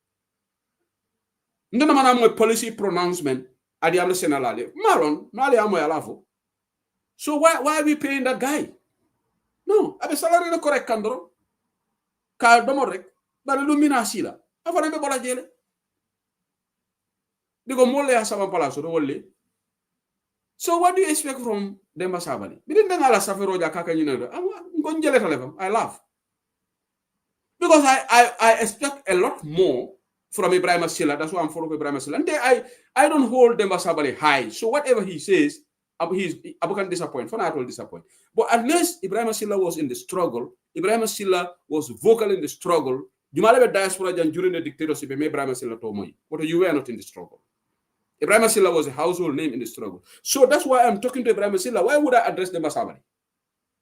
ndona mana mo policy pronouncement adi am senalale malon mali amo ya lafo so why are we paying that guy no abe salary la correct kandro ka domo rek bari lu mina sila afana be bola jele digo molle ya sama palaso do wolle. So what do you expect from Demba Sabali? We didn't ala safero ja kaka nyina. I laugh. Because I expect a lot more from Ibrahim Silla. That's why I'm following Ibrahim Silla. And I don't hold Demba Sabali high. So whatever he says, Abu can disappoint. For now, I will disappoint. But at least Ibrahim Silla was in the struggle. Ibrahim Silla was vocal in the struggle. You might have a diaspora during the dictatorship. Ibrahim Silla told me, but you were not in the struggle. Ibrahim Silla was a household name in the struggle. So that's why I'm talking to Ibrahim Silla. Why would I address Demba Sabali?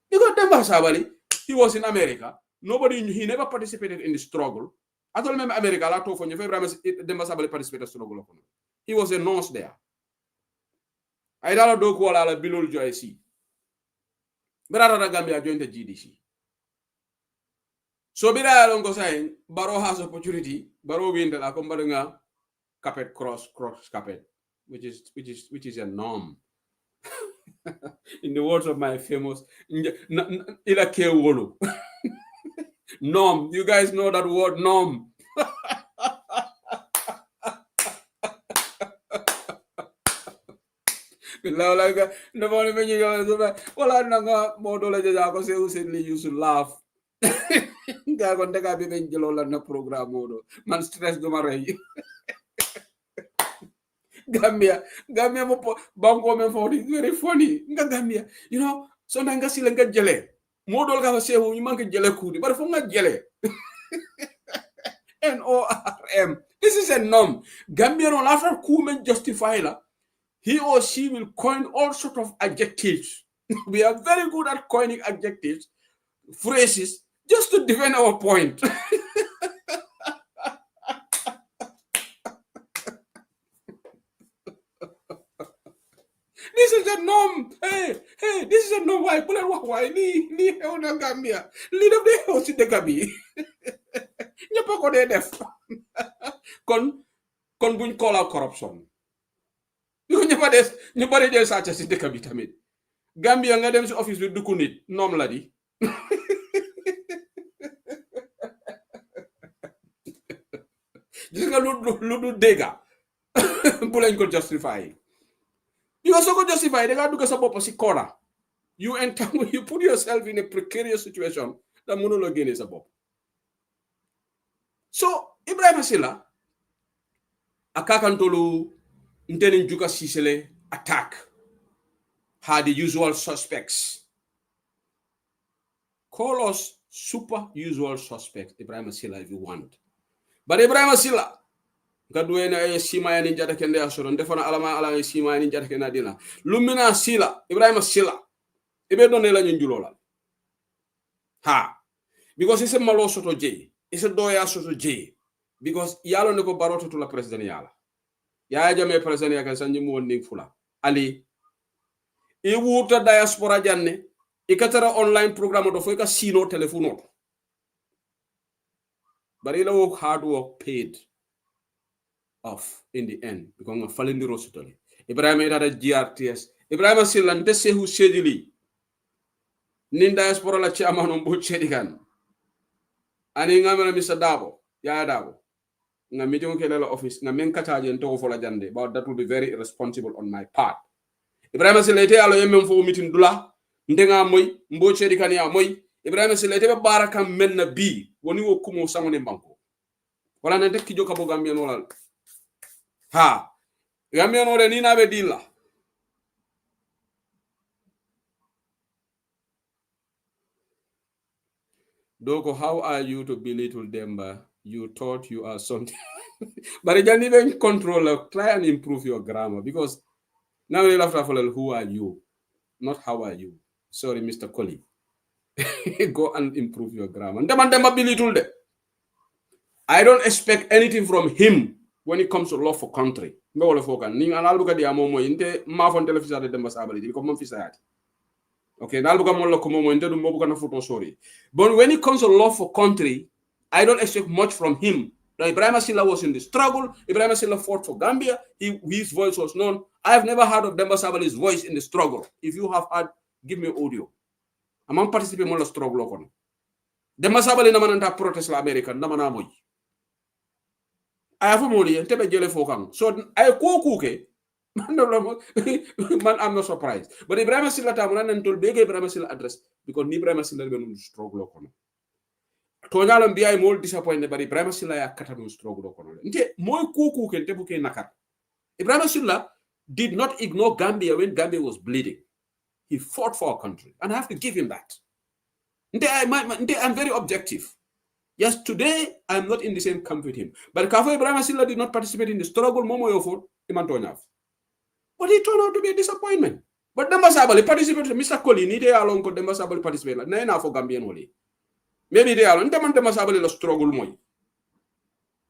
Because Demba Sabali, he was in America. He never participated in the struggle. I told him America, I told him Demba Sabali participated in the struggle. He was a nurse there. I don't know who I below JC. But I Gambia joined the GDC. So Bira Longo saying, Baro has opportunity, Baro win the Lakombaringa. Carpet cross carpet, which is a norm. In the words of my famous Ilake Wolo. Norm. You guys know that word norm. You should laugh. Man stress Gambia mo banko men for is very funny Gambia so nga sila nga jele modol ga sewu ñu manke jele kudi bar fo nga jele NORM. This is a norm. Gambia no after Kumen justify la he or she will coin all sort of adjectives. We are very good at coining adjectives, phrases, just to defend our point. This is a norm. Hey, this is a norm. Why? Why? Ni na Gambia. Lead of the house in the Gambia. Nyapa ko de def. Kon buñ call out corruption. Ñu ñapa des ñu bari del sa ci dëkk bi tamit. Gambia nga dem ci office bi dukku nit norm la di. Gis nga lu du dega. Bu lañ ko justify. You also go justify they got to get up a corner. You put yourself in a precarious situation that monologue is about. So Ibrahim Silla akakantolu intending Juga Sisele attack had the usual suspects. Call us super usual suspects, Ibrahim Silla, if you want. But Ibrahim Silla Gadwena sima ya ninja kende asoro ndefona ala sima ya ninja kende dina lumina sila Ibrahim Silla ibe donne la njulolal ha because it's a malo soto je it's a doya soto je because yalo ne ko baroto to la president yala ya jame president ya kan sanji mo wonni fula ali e wuta diaspora janne e katara online programme do fo ka sino telephone bari la work hard work paid off in the end because nga falindi rosutoli Ibrahim ida GRTS Ibrahim Silla nte sehu sedili nin diaspora la chairman on bo chedigan ani ngamela Mr. Dabo ya Dabo nga meeting ke la office nga men kataje nto fo la jande but that will be very irresponsible on my part Ibrahim Silla ite alo yemem fo meeting dula ndenga moy mbo chedikan ya moy Ibrahim Silla ite be baraka menna bi woni wo kumo sangone banko wala na tek ki joka bo Gambia no la ha Gambia no re ni na be dilla Doko, how are you to belittle Demba? You thought you are something. But you can even control, try and improve your grammar because now you'll have to follow who are you, not how are you. Sorry, Mr. Coley. Go and improve your grammar. I don't expect anything from him when it comes to love for country. Okay, but when it comes to love for country, I don't expect much from him. Now, Ibrahim Silla was in the struggle. Ibrahim Silla fought for Gambia. His voice was known. I've never heard of Demba Sabali's voice in the struggle. If you have heard, give me audio. I'm participating in the struggle. Demba Sabali namananta protest la American namana moy. I have a money and tebe jele fokang. So I kuke. Man, I'm not surprised. But Ibrahim Silla tamunan and told big Ibrahim Silla address because Ibrahim Silla been struggle. Tonyalam be I more disappointed, but Ibrahim Silla ya katanu struggle. Nte moy kuku ken tebuke nakar. Ibrahim Silla did not ignore Gambia when Gambia was bleeding. He fought for our country, and I have to give him that. I'm very objective. Yes, today I'm not in the same camp with him. But Kafo Ibrahim Silla did not participate in the struggle. Momo Yofo, but he turned out to be a disappointment. But Demba Sabali participated. Mr. Colin, they along could Demba Sabali participate. Naina for Gambian Woli. Maybe they are on Demba Sabali the struggle moy.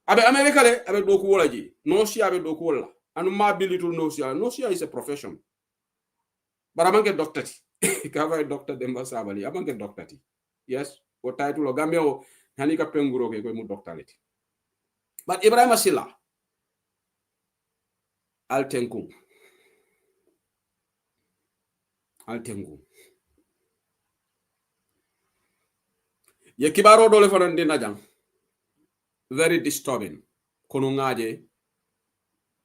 Abe America le abe dokuola ji. No si abe dokuola. And my ability to know sia is a profession. But I'm get doctor. Cover Dr. Demba Sabali. I'm get doctor. Yes. What title of Gambia o Hanika Penguro ke mu doctorate. But Ibrahim Silla I'll tenku. Ye kibaro dole fanan dina jang. Very disturbing. Kono ngaje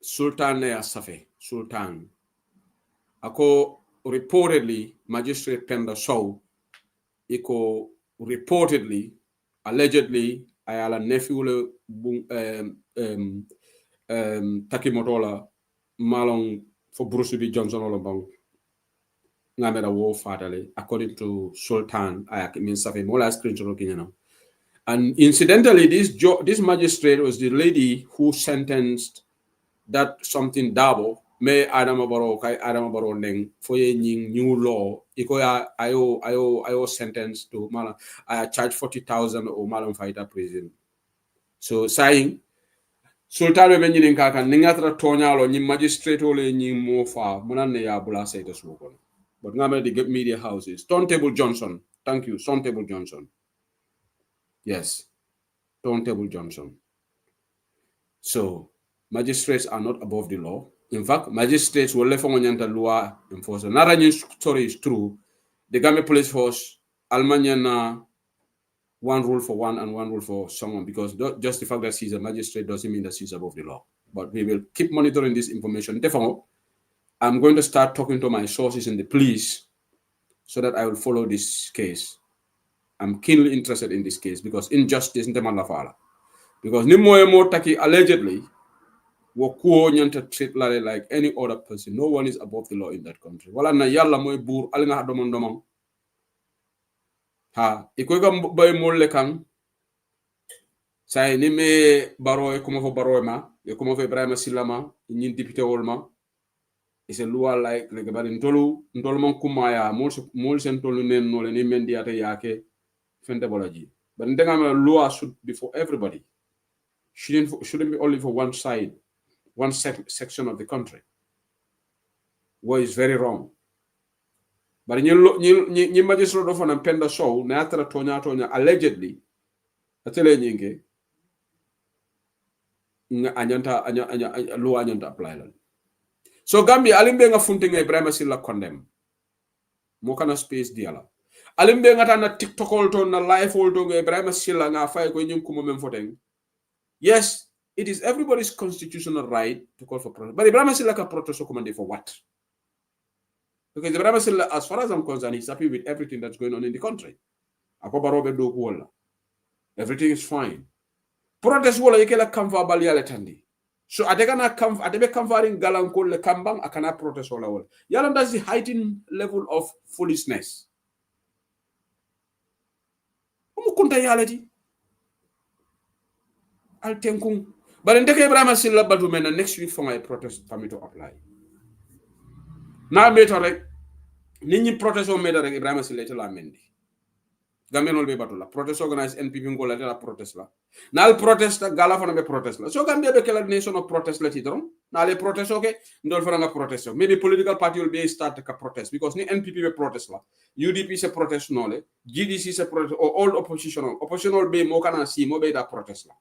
Sultan ne asafe. Sultan. Ako reportedly Magistrate Penda Sow iko reportedly allegedly ayala nephew Takimotola malong for Bruce B. Johnson olobang ngamera wo fatally according to Sultan ayak means safe mola screenshot kinana. And incidentally this magistrate was the lady who sentenced that something Dabo me Adama Baro neng for a new law iko ayo sentenced to mala I charge 40,000 or malum fighter prison. So saying Sultan be nyinin kaka ningatra tonyalo ni magistrate ole ni mofa munane ya bula say to smoke. But ngame the media houses. Turntable Johnson. Thank you. Turntable Johnson. Yes. Turntable Johnson. So magistrates are not above the law. In fact, magistrates will left on the law enforcement. Another news story is true. The Gambia Police Force, Almanyana, one rule for one and one rule for someone, because just the fact that she's a magistrate doesn't mean that she's above the law. But we will keep monitoring this information. Therefore, I'm going to start talking to my sources in the police so that I will follow this case. I'm keenly interested in this case because injustice in the Malafala. Because Nimoemo Taki allegedly Wokuo Nyanta treat like any other person. No one is above the law in that country. Wala na yalla moy bur alinga domon ha ikoga bay molle kan say ni me baro e kuma fo baro ma e kuma fo Ibrahim Silama ñin député wolma is a loi like bari ndolu man kumaya mol sen tolu nen no le ni mendi ata yake fende bolaji but ndengam loi should be for everybody shouldn't be only for one side, one section of the country. What is very wrong. But ni magistrate of an Penda Sow na atra tonya allegedly atele nyinge anyanta law anyanta apply lan. So Gambia alimbe nga funtinga Ibrahim Silla condemn mo kana space diala alimbe nga tan TikTok olto na live olto nga Ibrahim Silla nga fay ko nyum kuma mem foteng. Yes, it is everybody's constitutional right to call for protest. But Ibrahim Silla can protest recommended for what? Because Ibrahim Silla, as far as I'm concerned, he's happy with everything that's going on in the country. Everything is fine. Protest wala yekela kamfa bali ale tandi. So ategana kamfa atebe kamfaring galang ko le kambang akana protest wala wala. Yalam that's the heightened level of foolishness. Umukunta yalati. I'll tenkung. But in the Ibrahim Silla Badumena next week for my protest for me to apply. Now, Metorek, Nini protest on Metorek Ibrahim Silla Mendi. Gambia nol be batula protest organize NPP ngola la protest la nal protest gala fana be protest la so Gambia be kala nation of protest la tidron nale protest okay ndol fana nga protest maybe political party will be start ka protest because ni NPP be protest la UDP se protest nole GDC se protest or all oppositional be mo kana si mo be da protest la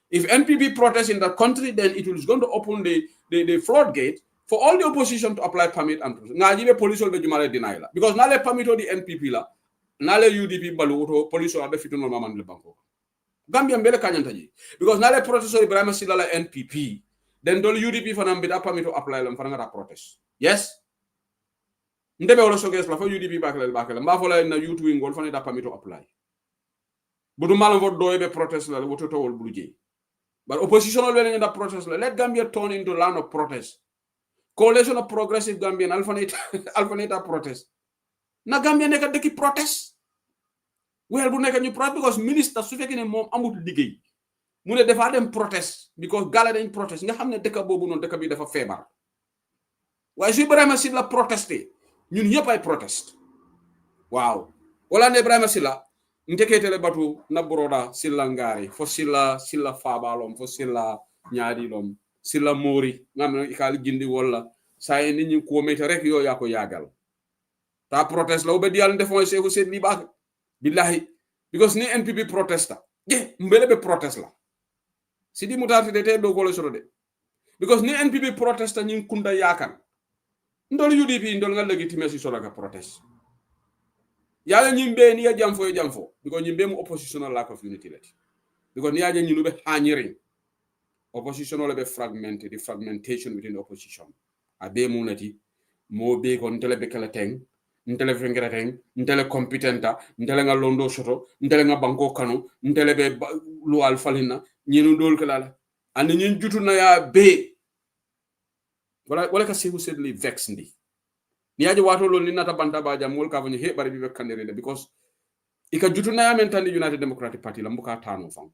if NPP protest in the country then it is going to open the floodgate for all the opposition to apply permit and nga jibe police will be jumale deny la because nale permit the NPP la nale UDP balu to police will be fitu no maman le banko Gambia mbele kanyanta ji because nale protest Ibrahim Silla la NPP then dol UDP fana mbida permit to apply lam fana ngata protest yes ndebe wala soges la fa UDP bakale mba fola na YouTube ngol fana da permit to apply budu malam vote do be protest la woto to wol bulu but opposition will be in the protest let Gambia turn into land of protest coalition of progressive Gambian alphaneta protest na Gambia neka deki protest well bu neka ñu protest because minister su fekkene mom amut liggéey mu ne dafa dem protest because gala dañ protest nga xamne deka bobu non deka bi dafa febar waaye su Ibrahima Silla protesté ñun yépp ay protest waaw wala ne Ibrahima Silla nteketele batu na broda Silla ngari fo Silla fabalom fo Silla ñaadi lom Silla mori ngam ikal gindi wala say nit ñi ko mete rek yo ya ko yagal ta protest la be dial defon Cheikh Seydi li baax billahi because ni NPP protesta mbele be protest la sidi mutati de te do golo soro de because ni NPP protesta ñi kunda yakan ndol UDP ndol nga legitimacy soro ka protest yalla ñimbe ni ya jamfo because ñimbe mu oppositional lack of unity let because ni ya ñi lu be hanyiri oppositional be fragmented the fragmentation within the opposition abe mu nati mo be ko ntele be kala teng ntele fengere teng ntele competenta ntele nga londo soto ntele nga banko kanu ntele be lu alfalina ñinu dol kala and ñin jutu na ya be wala ka Cheikh Seydi li vex ndi ni aje wato lol ni nata banta ba jam wol ka fani he bari be kandere because ika jutu na ya mentally United Democratic Party la mbuka tano fam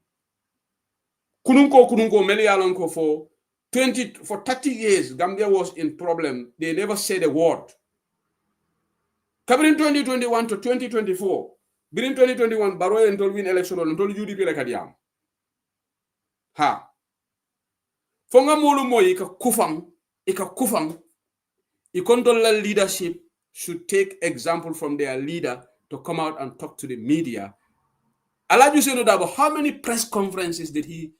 kununko meli yalon ko for 30 years Gambia was in problem. They never said a word. Covering 2021 to 2024 Birin 2021 Baroye and win election on UDP like adiam ha fonga molu moy ika kufang ikondola leadership should take example from their leader to come out and talk to the media. Alaju Seno Dabo, how many press conferences did he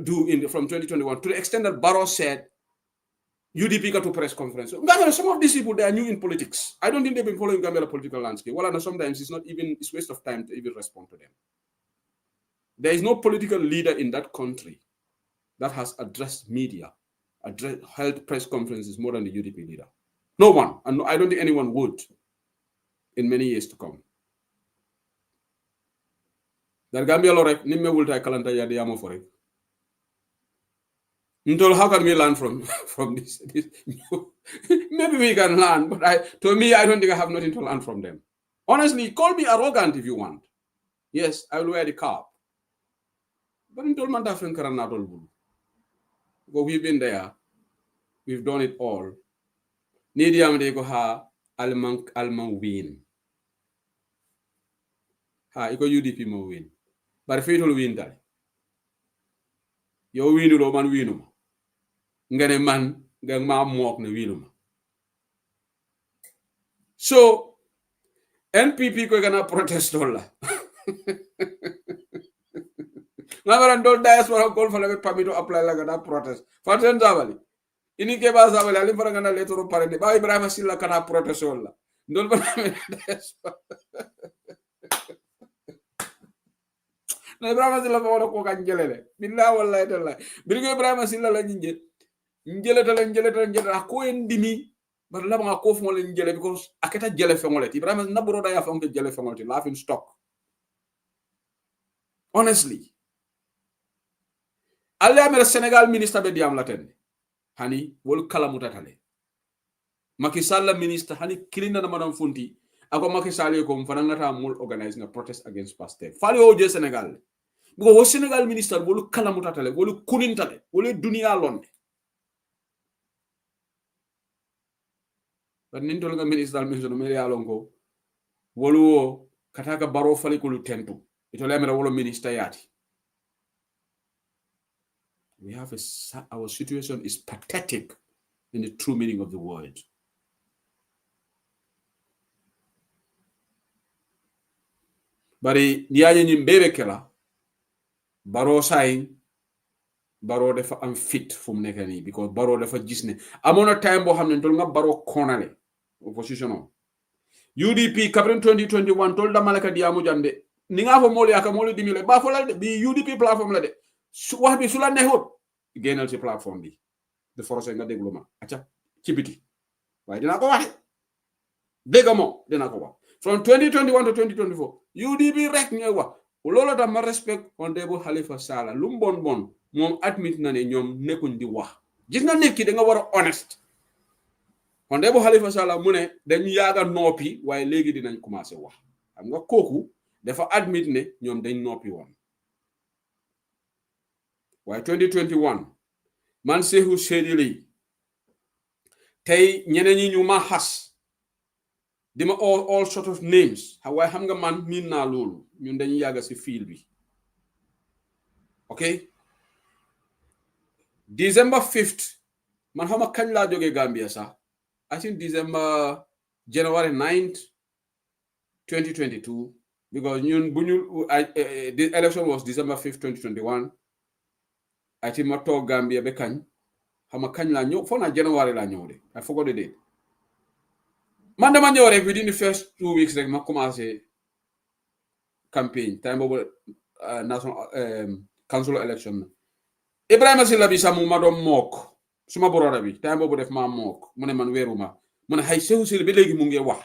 do from 2021 to the extent that Barrow said UDP got to press conference? Some of these people, they are new in politics. I don't think they've been following Gambia political landscape. Well, sometimes it's waste of time to even respond to them. There is no political leader in that country that has addressed media, held press conferences more than the UDP leader. No one, and I don't think anyone would in many years to come. That Gambia lorek nimme wulta kalanta yadi yamo forek. How can we learn from this? Maybe we can learn, but to me, I don't think I have nothing to learn from them. Honestly, call me arrogant if you want. Yes, I will wear the cap. But we've been there. We've done it all. Nidiam de go ha alman win. Ha, iko UDP mo win. But fatal win that. Yo winu lo man winu. Ngane man gang ma mok ne winu. So NPP ko gana protest dolla. Ngamaran dol diaspora call for a permit to apply la gana protest. Faten Zabali. Ini ke ba Zabali ali fara gana letoro parende. Ba Ibrahim Silla kana protest dolla. Ndol ba diaspora. Na Ibrahim Silla fa wala ko kan jelele. Billahi wallahi taala. Birgo Ibrahim Silla la njel. Njele ko en dimi. But la nga ko fon len jele because aketa jele fengoleti Ibrahim na bro da ya fon jele fengoleti laughing stock. Honestly. Alle amere Senegal minister be diam laten. Hani wol kala mutatale. Macky Sall minister hani kilinda na madam funti. Ako Macky Sall ko mfana ngata mul organizing a protest against Pastef. Fali o je Senegal. Because wo Senegal minister wol kala mutatale, wol kunintale, wol dunia londe. But nintol nga minister mention me ya longo wolu kataka baro fali ko tentu ito lemera wolo minister yati. We have our situation is pathetic in the true meaning of the word. Bari niyaye ñi mbebe kela baro say baro dafa am fit fu mu nekk nii because baro dafa gis ne amoon na time boo xam ne tol nga baro konale opposition on UDP Cameroon 2021 tol da malaka diamu jande ni nga fa moli aka moli dimile ba fo la de bi UDP platform la de wax bi su la neexut génnal ci platform bi de forcer nga déglu ma acca ci biti waaye dina ko waxe dégamo dina ko wax from 2021 to 2024 UDP rek ñoy wax loolu da ma respect honorable Halifa Sallah lu bon bon mom admit na ne ñom nekkuñ di wax gis nga nit ki da nga wara honest honorable Halifa Sallah mu ne dañu yaaga nopi waaye léegi dinañ commencé wax xam nga koku dafa admit ne ñom dañ nopi won waaye 2021 man Sehu Sedili tay ñeneen ñi ñu ma xass dima all sort of names waaye xam nga man min na loolu ñun dañu yaaga ci fil bi okay December 5th man xama kañ la joge Gambia sax I think January 9th 2022 because ñun buñu the election was December 5th 2021 I think ma toog Gambia be kañ xama kañ la ñëw fo na January la ñëw de I forgot the date man dama ñëw rek within the first 2 weeks rek ma commencé campaign time boobu national council election Ibrahima Silla bi samu ma doon mook suma borora bi time boobu def ma mook mu ne man weeruma mu ne xay Sehu Silla bi léegi mu ngi wax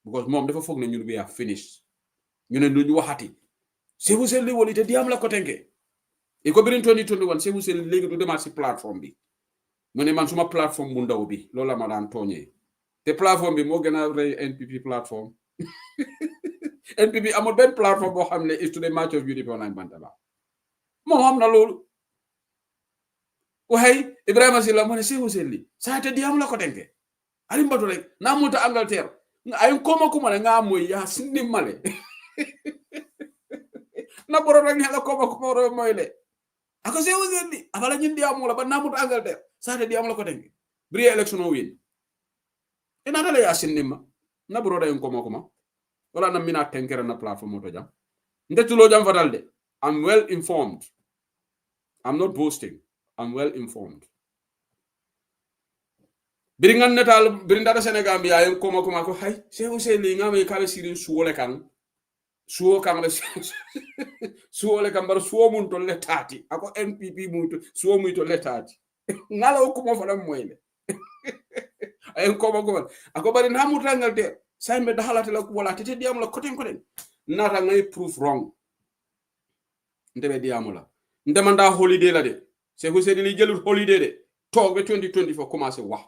because moom dafa foog ne ñun we are finished ñu ne duñu waxati Sehu Silla woli te diam la ko tenke e ko birin 2021 Sehu Silla léegi du demaat si plateforme bi mu ne man suma plateforme bu ndaw bi loolu la ma daan tooñee te plateforme bi moo gën a rëy NPP plateforme NPP amul benn plateforme boo xam ne is to the match of UDP online bantaba moom xam na loolu waxay Ibrahima Silla mu ne Sehu Silla saa te diam la ko tenke ali mbatu rek na muta Angleterre ay koma kuma nga moy ya sindi male na boro rek la koma kuma ro moy le ako Sehu Silla abala ñindi amula ba na muta Angleterre saa te diam la ko tenke bri election o win ina dala ya sindi ma na boro day koma kuma wala na mina tenkere na platform to jam ndetulo jam fatal de I'm well informed. I'm not boasting. I'm well informed. Biringan natal birindara Senegal bi ay koma ko hay Sehu Silla nga may kala sirin suwole kan le suwole kan bar suwo mun to letati ako NPP mun to suwo mun to letati ngala ko mo fala moyle ay koma ako bari na mu tangal de saybe da halata la ko wala tete diam la koten nata ngay proof wrong ndebe diamula ndemanda holiday la de Sehu Silla li jëlul holiday de tok be 2024 commencé wax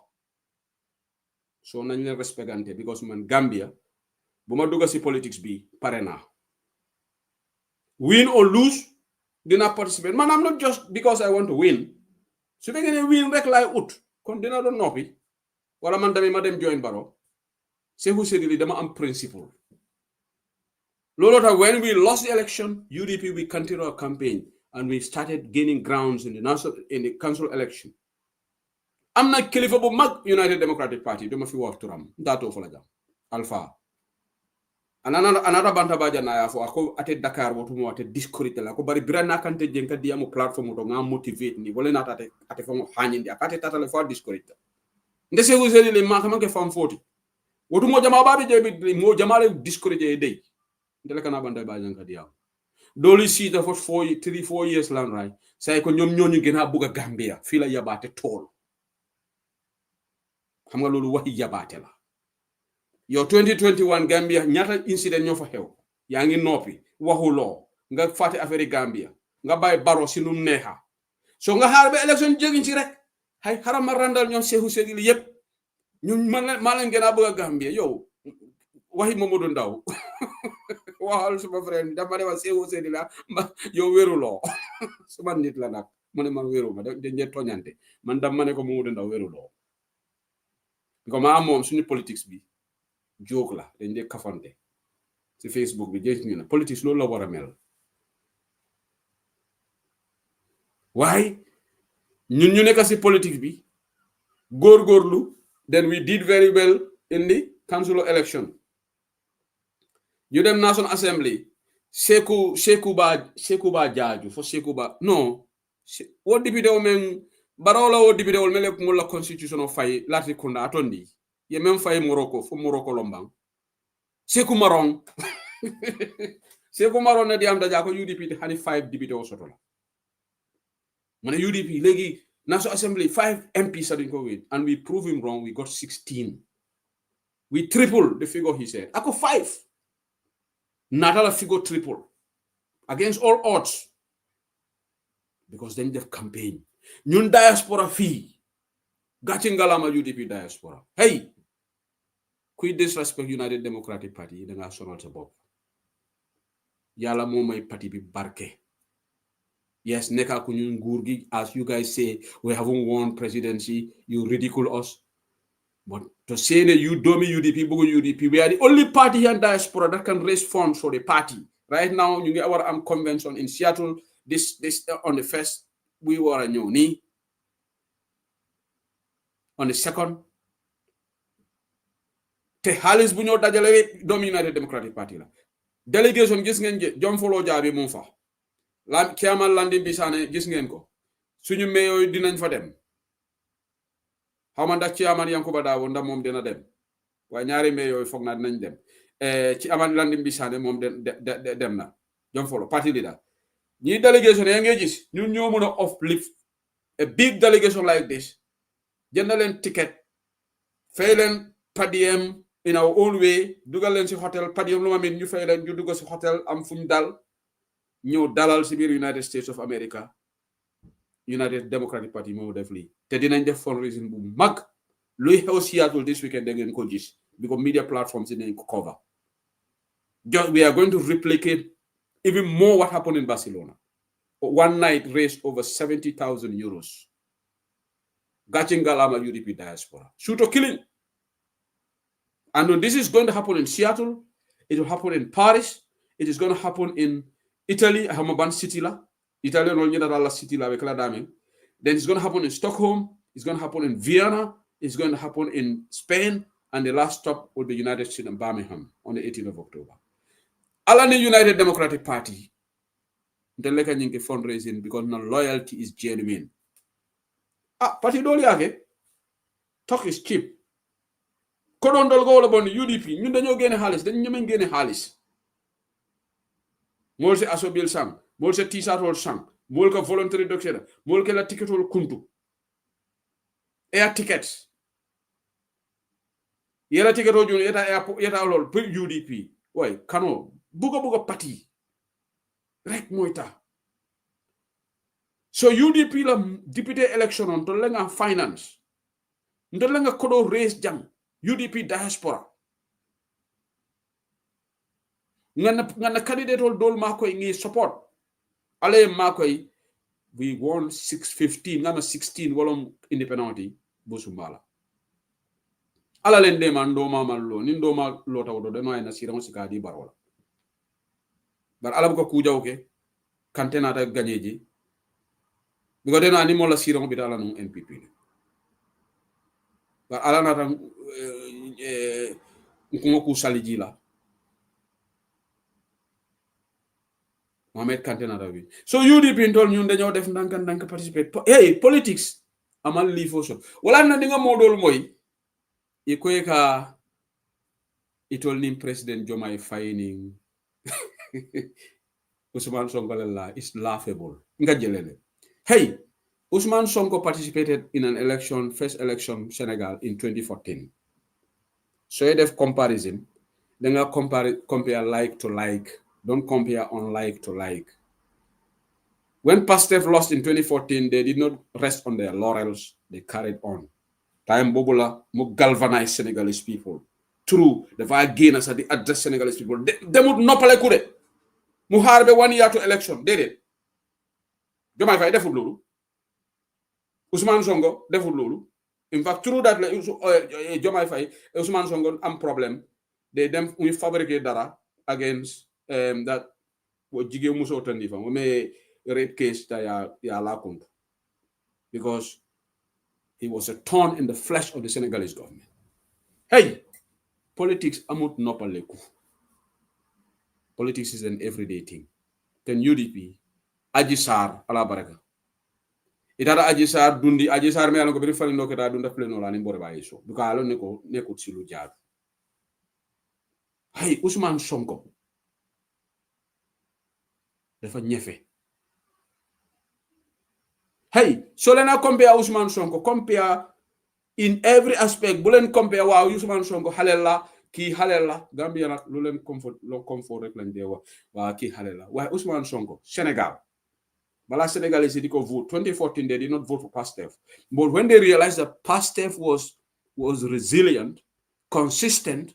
so nañ leen respectante because man Gambia buma dugga ci politics bi parena win or lose dina participate man I'm not just because I want to win su fekkene win rek lay ut kon dina do nopi wala man dami ma dem join baro Sehu Silla dama am principle lolo ta when we lost the election UDP we continued our campaign and we started gaining grounds in the council election amna kilifa bu mag United Democratic Party dama fi wax turam dato fa la jam Alpha another banta baja na ya fo ako ate Dakar wotu mo ate discourite la ko bari birana kante jenka diamu platform to nga motivate ni wala na ate fo hanyindi akate tatale fo discourite nde Sehu Silla le ma ke fam foti wotu mo jama babe jebi mo jama le discourite dey ndele kana banta baja nga diamu doli si da for 3-4 years lan right say ko ñom ñoñu gëna bëgga Gambia fi la yabaté tol xam nga lolu waxi yabaté la yow 2021 Gambia ñaata incident ñoo fa xew yaa ngi noppi waxuloo nga fàtte affaire Gambia nga bàyyi baro si nu neexa so nga xaar ba election jégiñ ci rek hay xaram ma randal ñoom Sehu Silla yépp ñun ma leen gën a bëgg a Gambia yow waxi Mamadou Ndaw waxal suma friend dama ne wa Sehu Silla yow wéruloo suma nit la nag mu ne ma wéru ma dañ toñante man dama ne ko Mamadou Ndaw wéruloo ko ma moom suñu politics bi jóg la dañ dee kafante ci Facebook bi gis ñu ne politique loolu la war a mel waaye ñun ñu nekk ci politique bi góorgóorlu then we did very well in the council election you dem National Assembly Seku ba jaaju fo Seku ba no wo député o men barola wo député o mele ko la constitution of fay lati kunda atondi ye même fay Morocco fo Morocco lombang Seku Maron Seku Maron ne di am daja ko UDP hani 5 député o soto la mané UDP legi National Assembly 5 MPs are go with and we prove him wrong we got 16 we triple the figure he said ako 5 Natala figure triple against all odds because then they've campaign ñun diaspora fee gàcce ngalama UDP diaspora hey kuy disrespect United Democratic Party da nga sonal sa bopp yàlla moo may parti bi barke yes neka ku ñun nguur gi as you guys say we haven't won presidency you ridicule us but to say that you domi UDP bugu UDP we are the only party here in diaspora that can raise funds for the party right now ñu ngi war am convention in Seattle this on the first we war a ñëw ni on the second te xaalis bu ñoo dajale domi United Democratic Party la delegation gis ngeen jom folo jaabi mu fa la kiamal landi bisane gis ngeen ko suñu meyo dinañ fa dem xawma ndax ci aman Yankuba Daawo ndax moom dina dem waaye ñaari meyo foog naa dinañ dem ci aman landi bisane moom dem na jom folo party leader ñi delegation ya ngay gis ñun ñoo mëna uplift a big delegation like this jënd leen ticket fay leen per diem in our own way dugal leen ci hotel per diem lu ma min ñu fay leen ñu duggal ci hotel am fuñ dal ñëw dalal ci biir United States of America United Democratic Party moo def lii te dinañ def fundraising bu mag luy xew Seattle this weekend da ngeen ko gis because media platforms dinañ ko cover just we are going to replicate even more what happened in Barcelona one night raised over 70,000 euros gàcce ngalama UDP diaspora shoot or killing and when this is going to happen in Seattle it will happen in Paris it is going to happen in Italy Hamaban city la Italy no nyida la city la avec la dame then it's going to happen in Stockholm it's going to happen in Vienna it's going to happen in Spain and the last stop will be United States in Birmingham on the 18th of October Alani United Democratic Party the leka nyingi fundraising because no loyalty is genuine party doli ake talk is cheap ko don dol go wala bon UDP ñun dañoo gëné xaliss dañu ñëmé gëné xaliss mol se asobil sang mol se t-shirt sang mol ko voluntary doction mol ke la ticket hol kuntu air tickets yela ticket o joni eta lol pour UDP way kano buga parti rek moy ta so UDP la député election on to la nga finance ndo la nga kodo raise jang UDP diaspora ngana candidate ol dol makoy ngi support ale makoy we won 615 ngana 16 wolom independent bosumbala ala len de man do mamallo nin do ma lo tawdo de no ay nasira mo sikadi barola bar ala ko ku jawke kantena ta gagneji bi ko dena ni mo la sira mo bi dala no NPP bar ala na tan ko ku saliji la Mohamed Kante na rawi so UDP ntol ñun dañoo def ndank participate hey politics amal li fo so wala na dinga modol moy e ko ka itol nim president Jomai fining Ousmane Sonko la is laughable nga jelene hey Ousmane Sonko participated in an election first election Senegal in 2014 so you def comparison denga compare like to like. Don't compare unlike to like. When Pastef lost in 2014, they did not rest on their laurels. They carried on. Time Bobola mo galvanize Senegalese people. True, the gainers at the address Senegalese people. They would not play kude. Mu harbe 1 year to election. Did it? Jomai Faye deful lolu. Ousmane Sonko deful lolu. In fact, true that Jomai Faye Ousmane Sonko am problem. They dem we fabricate dara. against that what jige muso tandi fa me rape case that ya la kuntu, because he was a thorn in the flesh of the Senegalese government. Hey, politics amut nopaleku. Politics is an everyday thing. Then UDP, Ajisar, ala baraka. Itara Ajisar dundi, Ajisar me alon ko biri fali no keta dunda pleno la ni mbore ba yeso. Because alon neko silu jaadu. Hey, Usman Sonko. Dafa ñefe. Hey, so lena compare Usman Sonko, compare in every aspect. Bulen compare wow Usman Sonko halela ki halela Gambia nak lu len comfort rek lañ dewa wa ki halela. Why Usman Sonko Senegal. Bala Senegalese did vote 2014 they did not vote for Pastef. But when they realized that Pastef was resilient, consistent,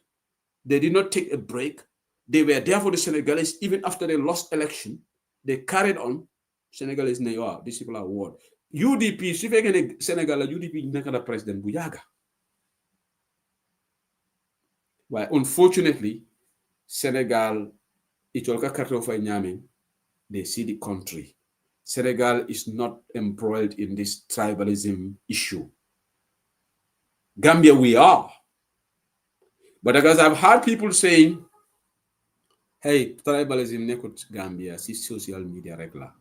they did not take a break. They were there for the Senegalese even after they lost election. They carried on. Senegalese ne wow, these people are won. UDP, si fekkene Senegal la UDP nekk na president bu yaga. Why unfortunately Senegal itolka karto fay ñame, they see the country. Senegal is not embroiled in this tribalism issue. Gambia we are. But because I've heard people saying, hey, tribalism nekut Gambia, si social media regular.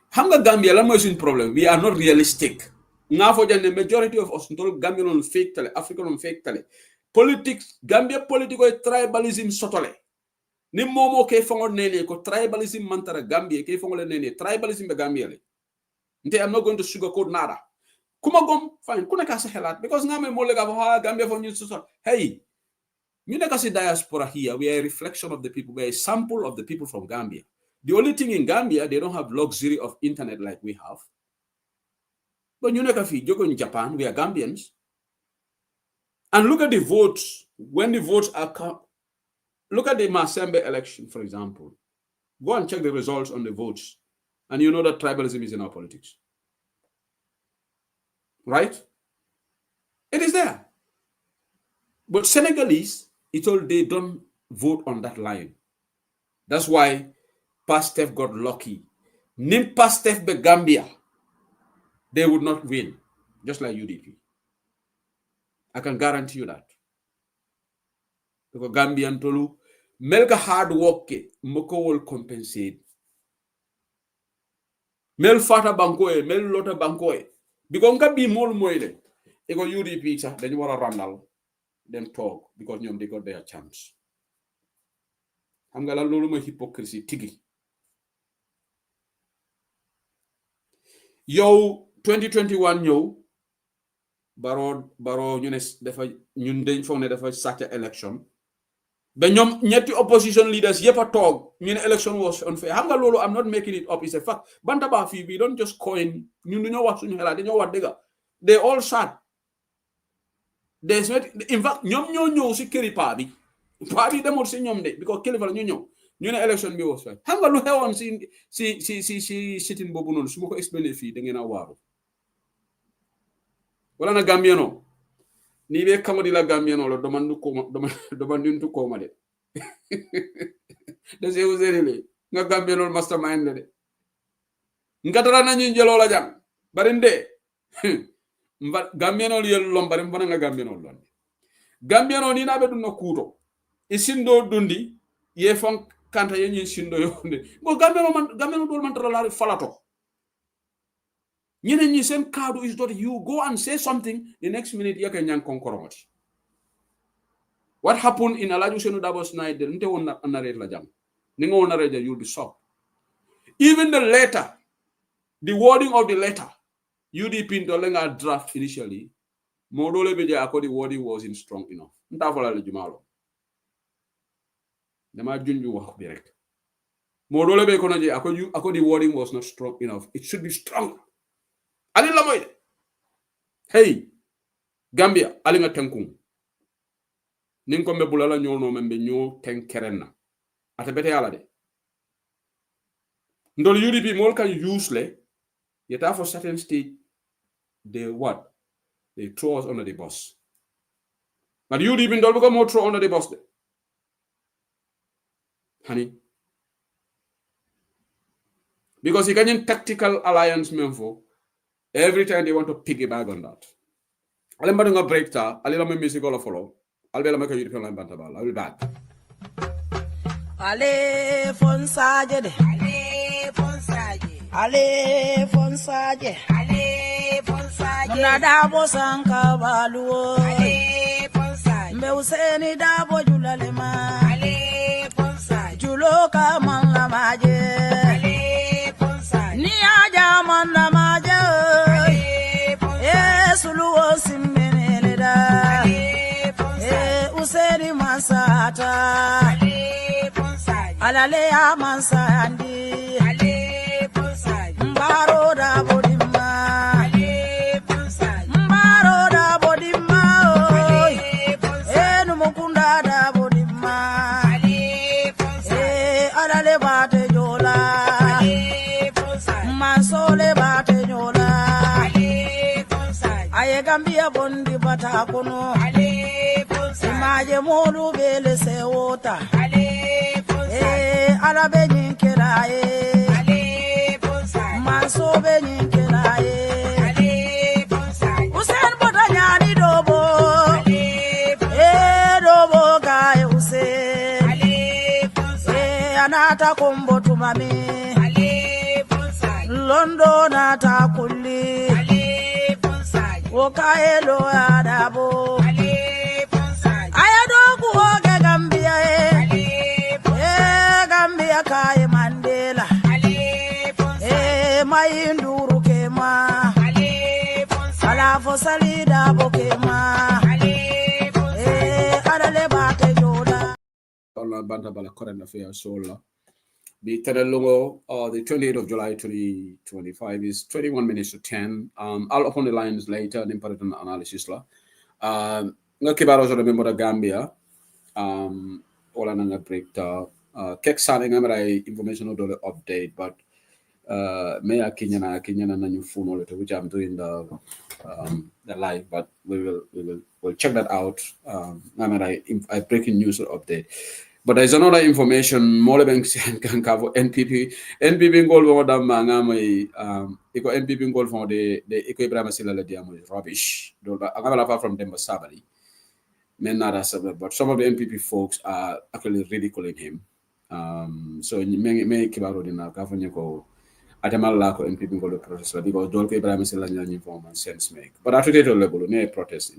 Hanga Gambia la moy suñ problem. We are not realistic. Nga fo jande majority of us ndol Gambia non fake tale, Africa non fake tale. Politics, Gambia political tribalism sotole. Ni momo ke fongo nene ko tribalism mantara Gambia ke fongo nene tribalism be Gambia le. Nte I'm not going to sugarcoat nada. Kuma gom fine, kuna ka sa helat because ngame mo lega ha Gambia for news so. Hey, you know, diaspora here, we are a reflection of the people. We are a sample of the people from Gambia. The only thing in Gambia, they don't have luxury of internet like we have. But you know, you go in Japan, we are Gambians. And look at the votes. When the votes are come, look at the Masembe election, for example. Go and check the results on the votes. And you know that tribalism is in our politics. Right? It is there. But Senegalese, it's all they don't vote on that line. That's why Pastef got lucky. Nim Pastef be Gambia, they would not win, just like UDP. I can guarantee you that. Because Gambian tolu, melka hard work ke, moko will compensate. Mel fata bankoe, mel lota bankoe. Because nka bi mol moile, ego UDP sa, then you want to randall. Then talk because they got their chance. I'm gonna lose hypocrisy tigi. Yo 2021 yo baro ñu ne dafa ñun dañ foog ne dafa sàcc election ba ñoom ñetti opposition leaders yépp a toog ñu ne election was unfair. Xam nga loolu I'm not making it up, it's a fact. Banta ba fii we don't just coin ñun dañoo wax suñu xalaat dañoo wax dëgga. They all sat. In fact, ñoom ñoo ñëw si këri paa bi demul si ñoom de because kilifa la ñu ñëw ñu ne election bi was fine. Xam nga lu xewoon si sitin boobu noonu su ma ko expliqué fii da ngeen a waaru wala na Gambiano ni be kamo di la Gambiano lo domandintu koma de de se uzerele nga Gambiano mastermind le de ngatara na ñu jelo la jam barinde Gambiano yel lombare mbana nga Gambiano lon Gambiano ni na be dunno kuto e sindo dundi ye fon kanta ye ñi sindo yonde bo Gambiano dol man tara falato ñeneen ñi seen kaddu is that you go and say something the next minute yake ñang konkoromati. What happened in Alaju Senu Dabos night nte won narrate la jam ni nga won narrate you'll be shocked. Even the letter, the wording of the letter UDP ndolenga draft initially modole beje ako the wording wasn't strong enough. Nta fola le jumalo dama junju wax bi rek modole be ko naje ako the wording was not strong enough. It should be strong. Ali la moy hey Gambia ali nga tenkung ning ko mebula la ñoo no membe ñoo tenkerenna ata bete yala de ndol UDP mol kan useless yeta for certain stage they throw us under the bus but UDP ndol ko mo throw under the bus de honey. Because you can tactical alliance member every time they want to piggyback on that. I'll be break that. I'll be music all follow. I'll be make a European line bantabal. I'll be back. Ale fonsaje de. Ale fonsaje. Ale fonsaje. Ale fonsaje. Na dabo sanka baluo. Ale fonsaje. Mbe useni dabo julalema. Ale fonsaje. Juloka man la maje. Ale fonsaje. Ni aja man la maje. Ale fonsaje. Suluo simbene da. Ale fonsaje. Useni masata. Ale fonsaje. Alale amansa andi. Ale fonsaje. Mbaro da bodima. Ale fonsaje. Mbaro da bodima. Ale fonsaje. Numukunda da bodima. Ale fonsaje. Alale bate jola. Ale fonsaje. Masole bate jola. Ale fonsaje. Aye Gambia bondi bata kono. Ale fonsaje. Maje molu bele se wota. Ale fonsaje. Alabe nyinkiraye. Ale fonsaje. Maso be nyinkiraye. Ale fonsaje. Usen bota nyani dobo. Ale fonsaje. Dobo gaye usen. Ale fonsaje. Anata kombo tumami. Ale fonsaje. Londo nata kulli. Ale fonsaje. Okaye lo adabo. Ale fonsaje. Ayadogu hoge Gambia Ale fonsaje. Gambia kaye Mandela. Ale fonsaje. Mayinduru kema. Ale fonsaje. Alafo salida bokema. Ale fonsaje. Adale bate jola. Allah bantabala current affairs solar. The Tedalungo, the 28th of July 2025 is 21 minutes to 10. I'll open the lines later and important analysis la. Ngakibaro so remember Gambia. All another break kek sane ngamrai information do the update, but me a Kenyan na new phone which I'm doing the live, but we'll check that out. I breaking news or update. But there's another information more than can cover NPP goal for them ngamai iko NPP goal for the iko Ibrahim Sila la diamo is rubbish. Apart from them Sabali. But some of the NPP folks are actually ridiculing him. So may kibaro dina kafanya ko atamala ko NPP goal protest because dolko Ibrahim Sila nyani form sense make. But at the level no protest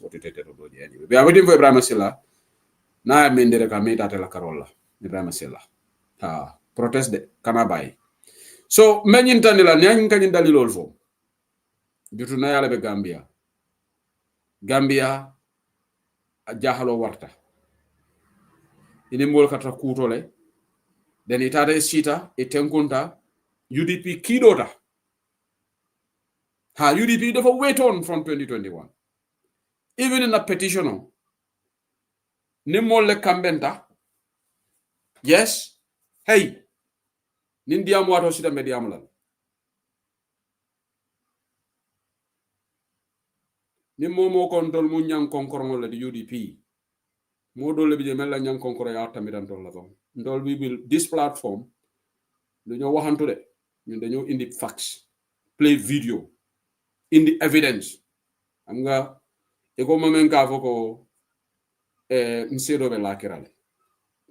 what it anyway. We are waiting for Ibrahim Sila. Na mendere ka meta tela karola Ibrahim Sila. Protest de kanabai. So menyin tanila nyan kanyin dalil olfo. Jutu na yala be Gambia. Gambia jahalo warta. Ini mbol kata kutole. Den itada sita itenkunta UDP kidota. UDP dafa wait on from 2021. Even in a petition Nimole kambenta. Yes. Hey. Nindiam wato sida mediamlan. Nimmo kontol mu nyang konkorong le di UDP. Modo le bi mel nyang konkoro ya tamiran tol la ko. Ndol we will this platform dañu waxantu de ñun dañu indi facts, play video, indi evidence. Am nga ego momen ka foko nsedo be lakirale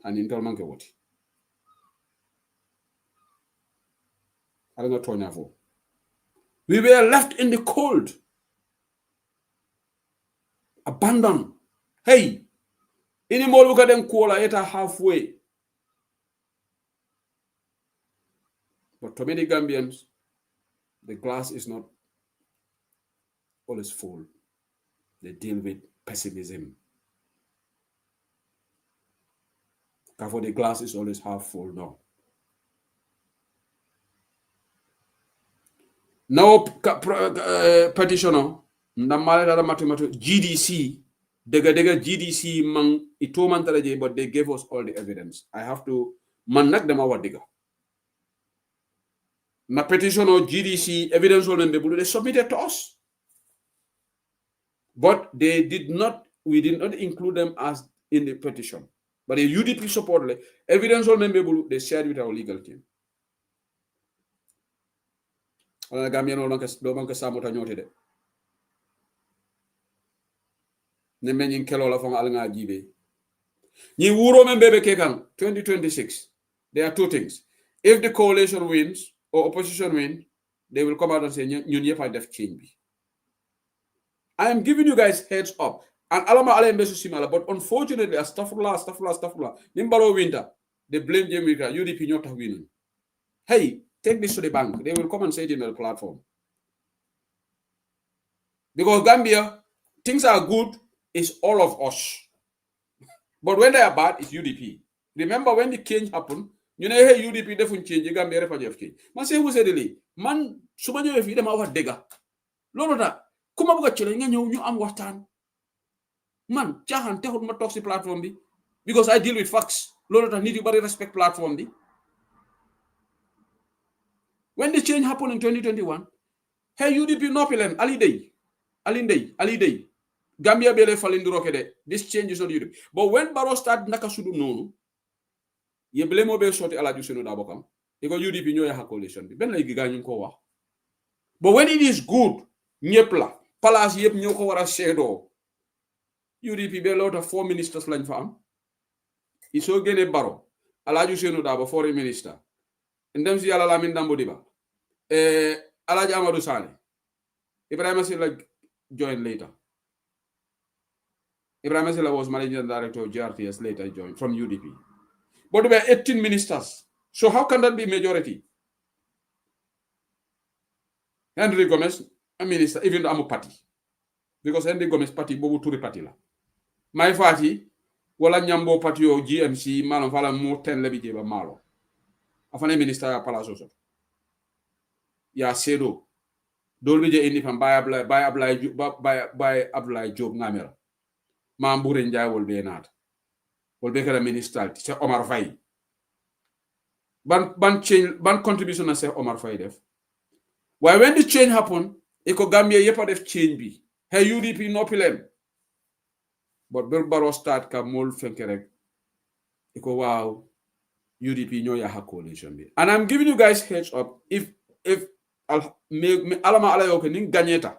ani intol manke woti ala tonya fo we were left in the cold, abandoned. Hey, any more look at them kola eta halfway. But to many Gambians, the glass is not always full. They deal with pessimism. For the glass is always half full now. Now, petitioner, GDC, GDC man ito man talaje, but they gave us all the evidence. I have to manak them our digger. Na petitioner GDC evidence all they submitted to us, but they did not. We did not include them as in the petition. But the UDP support le evidence all member they shared with our legal team. Ala Gambia no do man ka samota nyoti de. Ne men kelo la fon al nga jibe. Ni wuro men bebe kekan 2026. There are two things. If the coalition wins or opposition wins, they will come out and say ñun yepa def change. I am giving you guys heads up. And alama ala mbesu simala, but unfortunately, astaghfirullah. Nimbaro winter, they blame Jamaica, UDP not winning. Hey, take this to the bank. They will come and say it in the platform. Because Gambia, things are good, it's all of us. But when they are bad, it's UDP. Remember when the change happened, you know, hey, UDP defun change, Gambia refa def change. Man say who said the man, suma ñëwé fi dama wax dega. Lolu da, kuma bëgg ci la nga ñëw ñu am waxtaan. Man, caaxaan taxul ma toog si platform bi because I deal with facts. Loolu tax nit yu bari respect platform bi. When the change happened in 2021, hey UDP noppi leen Ali Dey. Gambia bele falindi roke de. This change is not UDP. But when Barrow start naka sudu nonu, ye bele mo be soti ala juseno da bokam. Iko UDP ñoy ha coalition bi. Ben lay giga ñu ko wax. But when it is good, ñepp la. Palace yep ñoo ko wara seedo. UDP be lot of 4 ministers lañ fa am. Iso gene Barrow. Alaju Senu Dabo foreign minister. Ndem si Yalla Lamin Dambo Diba. Alaji Amadou Sane. Ibrahima Silla joined later. Ibrahima Silla was managing director of GRTS, later joined from UDP. But there were 18 ministers. So how can that be majority? Henry Gomez, a minister, even though I'm a party. Because Henry Gomez party, Bobu Turi party la. My party, wala nyambo party o GMC, malon fala mo 10 lebiti ba malo. Afane minister palaso so. Ya sedo. Dolbi je indi fam bay Abdoulaye Job ngamela. Ma mbure njay wol be nat. Wol be kala minister ci Omar Faye. Ban contribution na Cheikh Omar Faye def. Why when the change happened, eko Gambia yepa def change bi. Hey UDP no pilem. But Barrow start ka mol fenkerek. Eko wow. UDP ñoo ya coalition bi. And I'm giving you guys heads up if alama ala yo ke ni gagneta.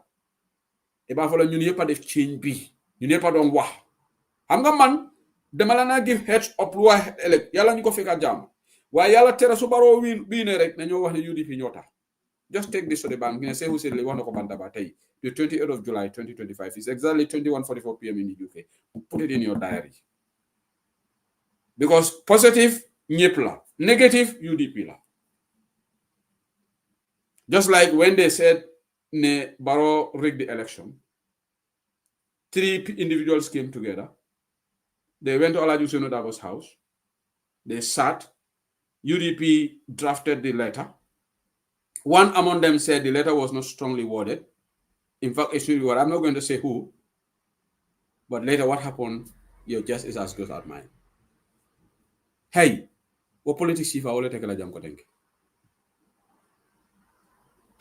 E ba fa la ñun yepa def change bi. Ñun yepa don wax. Xam nga man dama la na give heads up lu wax elek yalla ñu ko fekk jam. Waaye yalla tere su Barrow wi ne rek dañoo wax ne UDP ñoo tax. Just take this to the bank. Say who said one of Bantaba Tay. The 28th of July 2025 is exactly 21:44 p.m. in the UK. Put it in your diary. Because positive, Nyepla. Negative, UDP la. Just like when they said ne Barrow rigged the election, 3 individuals came together. They went to Alhaji Ousainou Darboe's house. They sat. UDP drafted the letter. One among them said the letter was not strongly worded. In fact, I'm not going to say who, but later what happened, your guess is as good as mine. Hey, what politics if I will take a jam kotenke?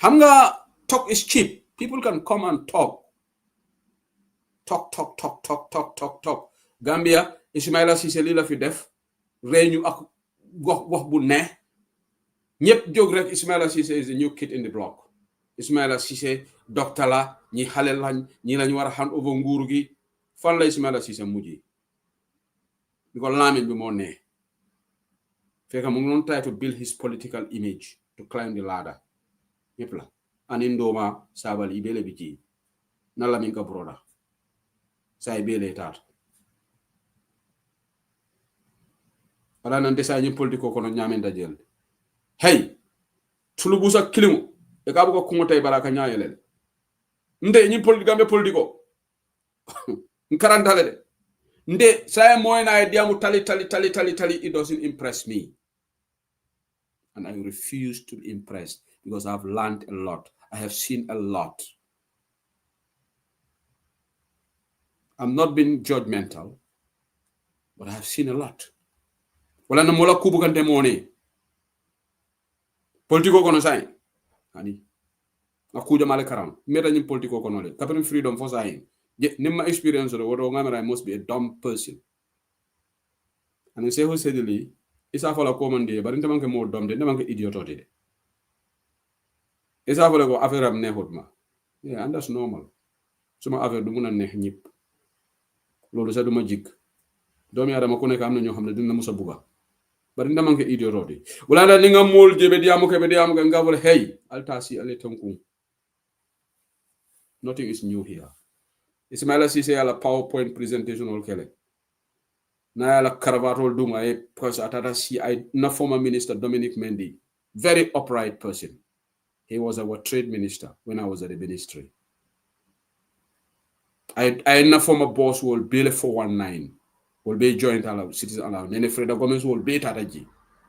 Hamga talk is cheap. People can come and talk. Talk. Gambia, Ismaila Cissé li la fi def, reñu ak wax bu ne. Ñepp jog rek Ismaila Cissé is the new kid in the block. Ismaila Cissé docteur la ñi xalé lañ ñi lañ wara hand over nguur gi fan la Ismaila Cissé mujji because Lamin bi mo ne fekk mo ngi try to build his political image to climb the ladder yep la anin doma sabal ibele bi ci na Lamin ka broda say bele tat ala nan desa ñu politiko ko no ñamen dajel hey tulu busa kilimu e ka bugo ko tay baraka ñaayelel nde ñi Gambia politiko nkarantale de nde say moy na diamu tali it doesn't impress me and I refuse to be impressed because I've learned a lot. I have seen a lot. I'm not being judgmental, but I have seen a lot. Wala na mola kubu kante mone politiko kono say ani akuja male karam meta ñim politiko kono le kaprim freedom for say nimma experience do wodo ngamara I must be a dumb person and say who said li isa fola commande bari ntamanke mo dom de ntamanke idiot oti de isa fola ko affaire am neexut ma yeah and that's normal suma affaire du mun a neex ñëpp loolu sax duma jik doomi adama ku nekk am na ñoo xam ne dina musa buga bari ntamanke idiot oti wala la ni nga mool jebe diamu ke be diamu nga wala hey altasi ale tonku nothing is new here Ismaila Cissé ala PowerPoint presentation ol kele na ala cravatol duma e because atata si I na former minister Dominic Mendy very upright person. He was our trade minister when I was at the ministry. I na former boss will be 419 will be joint allowed citizen allowed and Freda Gomez will be tataji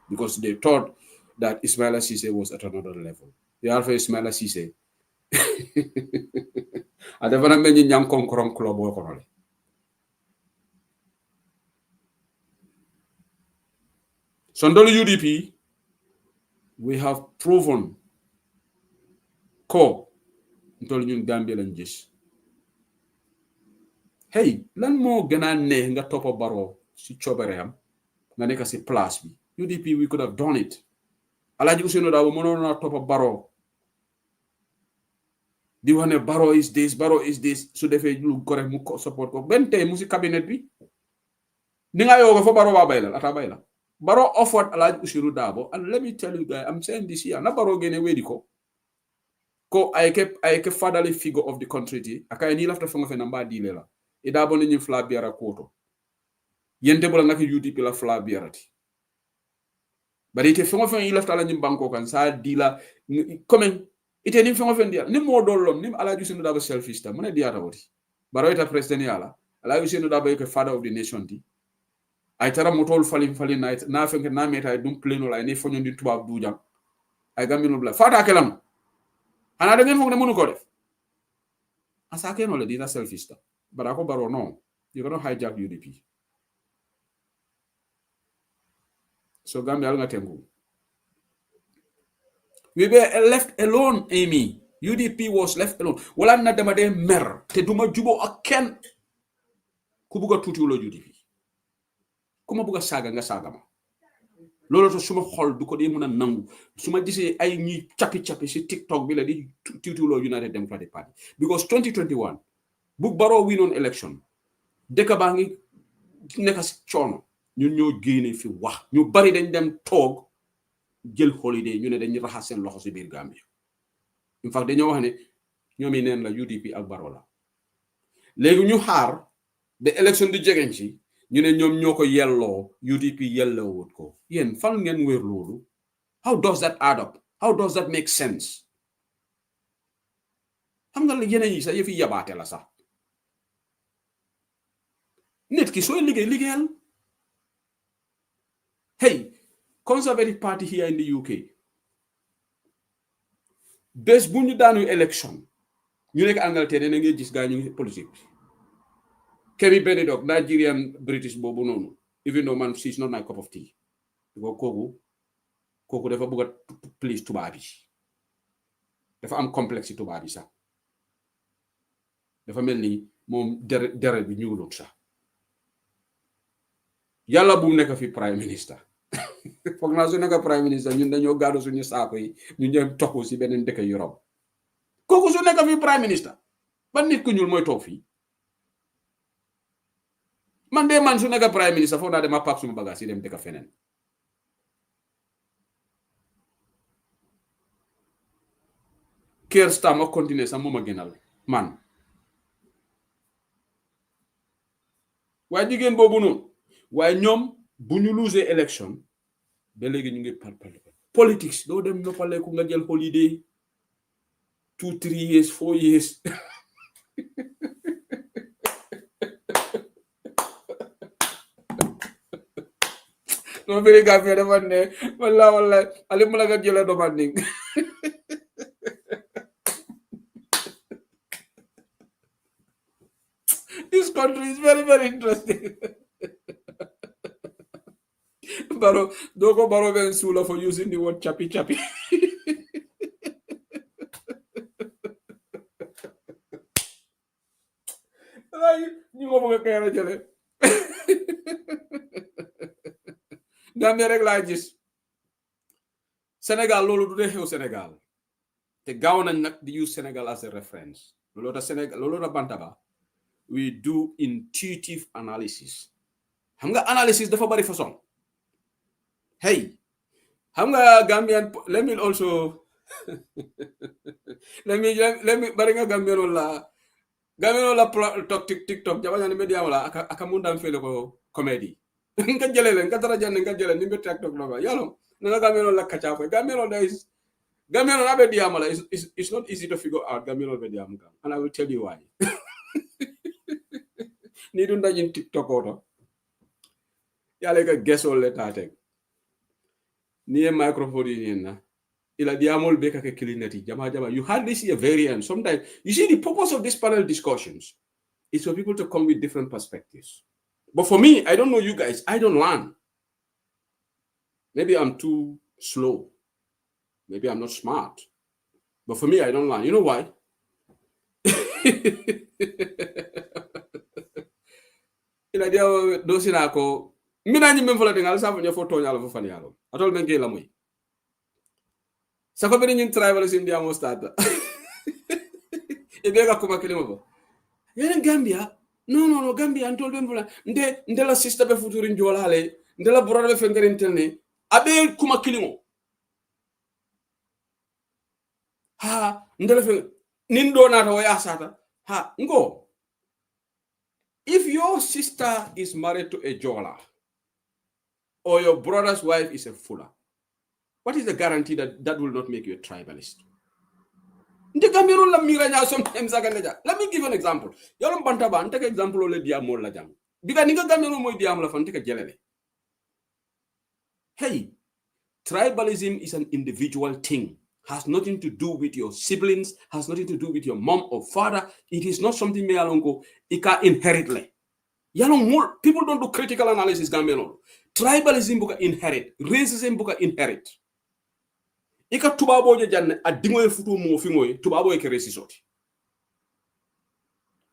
because they thought that Ismaila Cissé was at another level. The alpha Ismaila Cissé adevana meni nyam konkoron club wo konole sondolo UDP we have proven ko ntol ñun Gambia lañ gis hey lan mo gëna ne nga topa baro ci ciobaream nga nekk ci place bi UDP we could have done it Alhaji Ousainou Darboe mënoon na topa baro di wane baro is this su defee lu correct mu ko support ko ben tay mu ci cabinet bi ni nga yoga fo baro ba bayla ata bayla baro offered Alhaji Ousainou Darboe and let me tell you guys I'm saying this here na baro gene wedi ko I kept fatherly figure of the country ti akay ni lafta fonga fe namba dile la e Darboe ni fla biara koto yente bola ngaki UDP la fla biarati bari te fonga fe lafta la nyim banko kan sa dila comme ite nim fengo fendia nim mo dollom nim Alhaji Ousainou Darboe selfish ta mune diata woti baro ita president yala Alhaji Ousainou Darboe ke father of the nation ti ay tara motol falin night na fenke na meta dum pleno la ni fonyo ndi tubab du jam ay gamino bla fata kelam ana de ngeen fo ne munu ko def asa ke no le dita selfish ta bara ko baro no you gonna hijack UDP so Gambia nga tengu we were left alone, Amy. UDP was left alone. Wala na dama de mer te duma jubo ak ken ku buga tuti lo UDP. Kuma buga saga nga saga ma. Lolo to suma xol du ko di mëna nangu. Suma gisé ay ñi chapi ci TikTok bi la di tuti lo United Democratic Party because 2021 bu Barrow win on election deka bangi nekk ci choono ñun ñoo gëné fi wax ñu bari dañ dem tok jël holiday ñu ne dañuy raxas seen loxo ci biir Gambia in fact dañoo wax ne ñoomi neen la UDP ak Barrow la léegi ñu xaar de élection di jegeñ ci ñu ne ñoom ñoo ko yelloo UDP yelloo wut ko yéen fan ngeen wér loolu how does that add up how does that make sense xam nga la yeneen yi sax yëfi yabaate la sax nit ki sooy liggéeyal hey Conservative Party here in the UK. Bes bu ñu daanu election ñu nekk Angleterre ne ngay gis gaa ñu politique bi Kemi Benedok Nigerian British boobu noonu even though man she's not my cup of tea kooku dafa bëgg a please tubaab bi dafa am complexe ci tubaab bi sax dafa mel ni moom dere bi ñuulut sax yàlla bu mu nekk fi prime minister foog naa su nekk prime minister ñun dañoo gàddu suñu saako yi ñu ñëm toxu ci beneen dëkk Europe kooku su nekk fi prime minister ban nit ku ñuul mooy toog fii man de man su nekk prime minister foog naa dema paak suma bagage yi dem dëkk feneen Keir Starmer continuer sax moom a gënal man waaye jigéen boobu noonu waaye ñoom bu ñu lose election ba léegi ñu ngi politics doo dem noppaleku nga jël holiday 2-3 years 4 years no biri Gambia dafa ne walla ali mu la nga jëlee demanding this country is very very interesting Barrow, Doko Barrow Ben Sula for using the word chappy. You go kaya jale. Gambia rek laa gis Sénégal loolu du dee xew Sénégal te gaaw nañ nag di use Sénégal as a reference loolu tax Sénégal loolu tax Bantaba we do intuitive analysis xam nga analysis dafa bari façon hey xam nga Gambian let me also let me bari nga Gambian la talk TikTok jabanya ni media wala aka mundam fele ko comedy nga jëlele nga dara janne nga jëlele ni be TikTok lo yalo na Gambian la kacha ko Gambian da is Gambian na be diamala it's not easy to figure out Gambian be diam kan and I will tell you why ni dun dajin TikTok oto yale ka guess all letate ni microphone ni na ila diamol be ka kilinati jama you hardly see a variant. Sometimes you see the purpose of this panel discussions is for people to come with different perspectives. But for me, I don't know you guys, I don't learn. Maybe I'm too slow. Maybe I'm not smart. But for me, I don't learn. You know why? Ila dia dosina ko mina nyi memfola dengal sa fanya foto nyalo fo fani yalo atol mengi la moy sako be ñin tribalism dia mo start e be ga kuma kelimo bo yenen Gambia no Gambia antol be mfola nde la sister be futurin jolale nde la brother be fengerin telne abe kuma kelimo ha nde la fe nin do nata o ya sata ha ngo. If your sister is married to a Jola or your brother's wife is a Fuller, what is the guarantee that that will not make you a tribalist? Let me give an example. Yolom Bantaba, take example ole diamol la jam. Because nigga gamero moy diam la fan take jelele. Hey, tribalism is an individual thing. Has nothing to do with your siblings, has nothing to do with your mom or father. It is not something me alongo ika inheritly. Yalong more people don't do critical analysis gamelo. Tribalism buka inherit, racism buka inherit. Ika tubabo je janne adingo e futu mo fi moy tubabo e ke resisoti.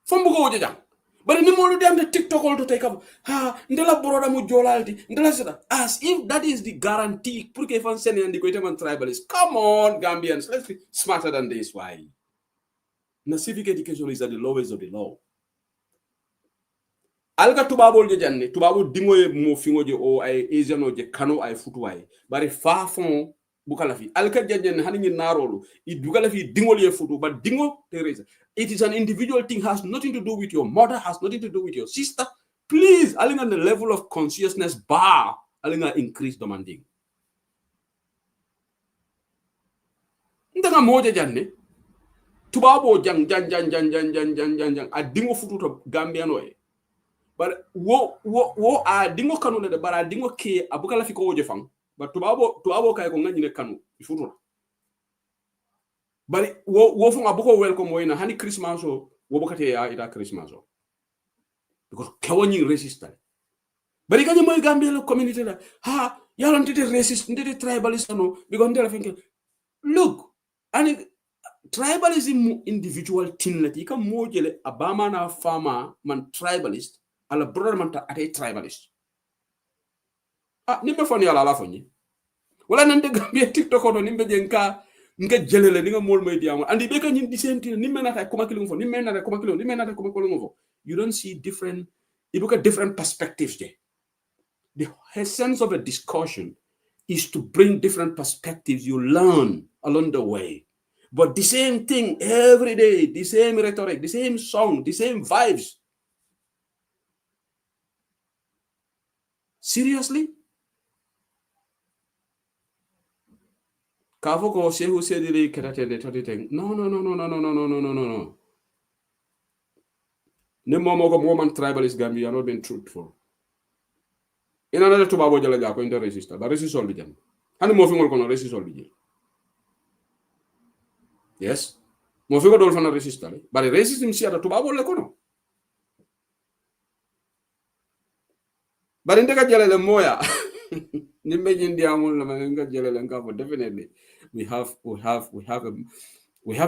Fom buka woje jang. But ni mo dem de TikTok all to take up. Ha, ndela broda mu jolalti, ndela seda. As if that is the guarantee pour que fan sene and the man tribalist. Come on, Gambians, let's be smarter than this. Why? Na civic education is at the lowest of the low. Alga tubabo je janne, tubabo dingo e mo fingo je o ay Asian o je kano ay futu ay. Bari fa fon bukala fi. Alka janne hani ni narolu. I dugala fi dingo le futu, but dingo teresa. It is an individual thing, has nothing to do with your mother, has nothing to do with your sister. Please, alinga the level of consciousness bar, alinga increase demanding. Ndanga moja janne, tubabo jang, adingo futu to Gambiano e. But wo adingo kanu ne bara adingo ke abukala fiko oje fang. But tubabo kay ko ngani ne kanu futu. But wo funga buko welcome woina hani Christmas o wo bokate ya ita Christmas o because kawani resistant. But ikanye moy Gambia community la ha yalo ndite resist ndite tribalist no because ndela fenke look and tribalism individual thing lati ka mojele abama na fama man tribalist ala brother man ta ate tribalist nimbe foni ala la foni wala nande Gambia TikTok no nimbe jenka nga jelele nga mol may diamo andi be ka ñin di senti ni menata kuma kilum fo ni menata kuma kilum fo you don't see different different perspectives there. The essence of a discussion is to bring different perspectives you learn along the way, but the same thing every day, the same rhetoric, the same song, the same vibes. Seriously? Kavo ko sehu sediri ketatende totiteng. No. Ne momo ko woman tribalist Gambia not been truthful. In another tubabo jala jako inter resista, but resistol bijan. Hani mo fingol kono resistol bijil. Yes. Mo fingo dol fana resista, but resist mi siata tubabo le kono. But indeka jala le moya. Nimbe jindi amul na nga jala le ngafo definitely. We have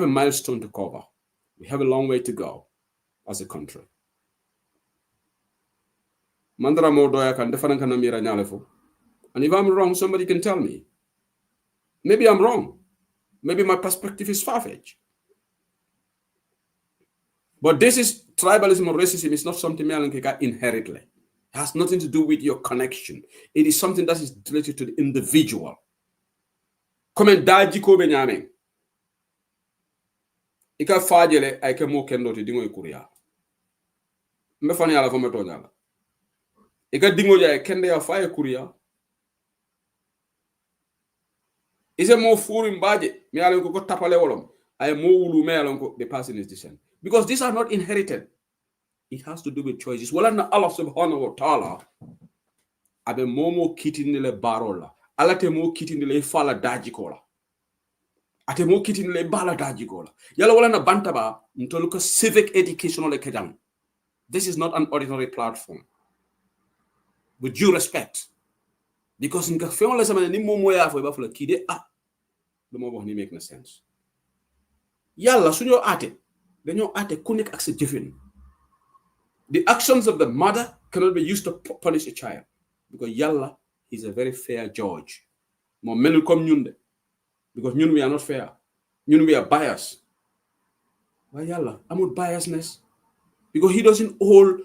a milestone to cover. We have a long way to go as a country. Mandara mo doya kan defana kan mira nyale fo. And if I'm wrong, somebody can tell me. Maybe I'm wrong. Maybe my perspective is far-fetched. But this is tribalism or racism is not something you got inherently. It has nothing to do with your connection. It is something that is related to the individual. Come daji ko be nyame. Ika fajele ay ke mo kendo ti dingo kuria. Mbe fani ala fo to nyala. Ika dingo ya kende ya fa kuria. Ise mo furi mbaje mi ala ko tapale wolom ay mo wulu me ala ko the person is descent. Because these are not inherited. It has to do with choices. Wala na Allah subhanahu wa ta'ala abe momo kitinile barola. Ala te mo kitinile fala daji kola. Ate mo kitinile bala daji kola. Yala wala na bantaba ntoluka civic educational ekejang. This is not an ordinary platform. With due respect. Because in kafeon la samane ni momo ya fo ba fula kide the mo wax ni make no sense. Yalla suñu ate dañu ate ku nek ak sa jëfin. The actions of the mother cannot be used to punish a child. Because Yalla is a very fair judge. Mo melul comme ñun de. Because ñun we are not fair. Ñun we are biased. Why Yalla? Amul biasness. Because he doesn't owe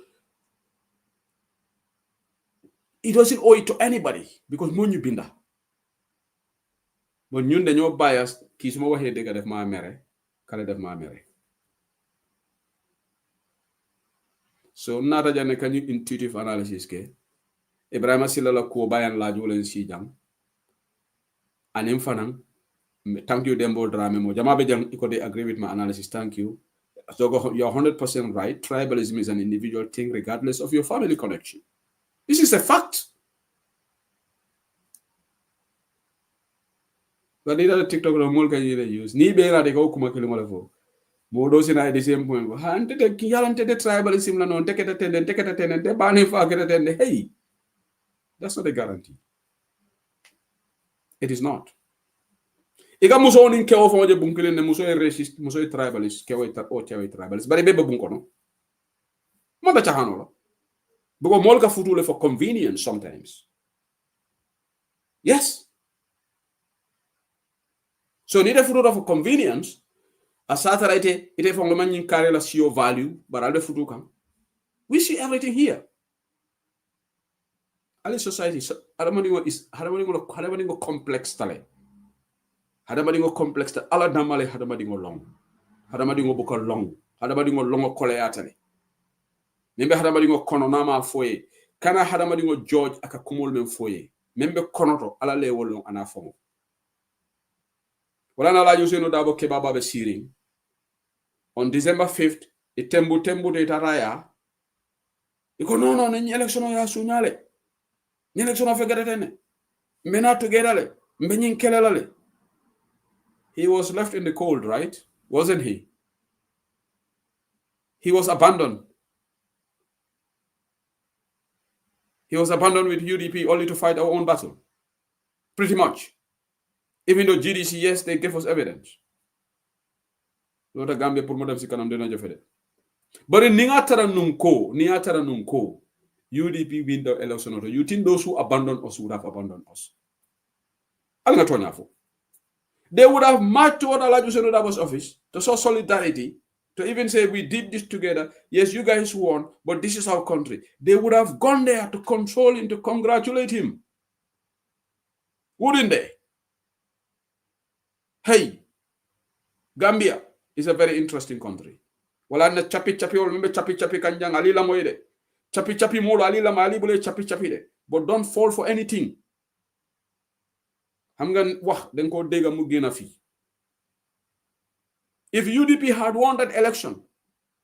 it to anybody. Because mo ñu binda. But ñun dañoo biased. Ki suma waxe dega def ma mere. Kala def ma mere. So nata jane kanyu intuitive analysis ke Ibrahima Silla la ko bayan laaju len si jang anim fanan thank you Dembo Drame mo jama be jang iko they agree with my analysis, thank you. So you're 100% right. Tribalism is an individual thing regardless of your family connection. This is a fact. But the TikTok no more can you use ni be na de ko kuma kelimo la fo Modo sina the same point. Hante de kiyalante de tribalism la non teketa tenden de bani fa keta tende. Hey, that's not a guarantee. It is not. Ika muso nin kewo fo je bunkele ne muso e racist, muso e tribalist, kewo o tewo tribalist. Bari bebe bunko no. Mo da chahano la. Because mol ka futule for convenience sometimes. Yes. So need a futule for convenience. A satellite, it is from the man carry la CEO value, but all the futu come. We see everything here. All society, hadamadingo is hadamadingo complex tale. Hadamadingo complex tale. Alla damale hadamadingo long. Hadamadingo boka long. Hadamadingo longo koleatale. Membe hadamadingo kononama foye. Kana hadamadingo George akakumol men foye. Membe konoto ala le wolong anafomo. Wala na la yuseno dabo kebaba be siring. On December 5th, tembu de taraya. Iko no, ni election ya sunyale. Ni election fegatene. Mena together. Mbenyin kelelale. He was left in the cold, right? Wasn't he? He was abandoned. He was abandoned with UDP only to fight our own battle. Pretty much. Even though GDC, yes, they gave us evidence. Lota Gambia pour modem si kanam dena jofede. But in Ningatara Nunko, UDP win the election. You think those who abandoned us would have abandoned us? They would have marched toward Alajusenudabo's office to show solidarity, to even say we did this together. Yes, you guys won, but this is our country. They would have gone there to console him, to congratulate him. Wouldn't they? Hey, Gambia is a very interesting country. Wala na chapi wala membe chapi kanjang alila moide. Chapi molo alila ma ali bule chapi de. But don't fall for anything. Hamgan wah den ko dega mu gena fi. If UDP had won that election,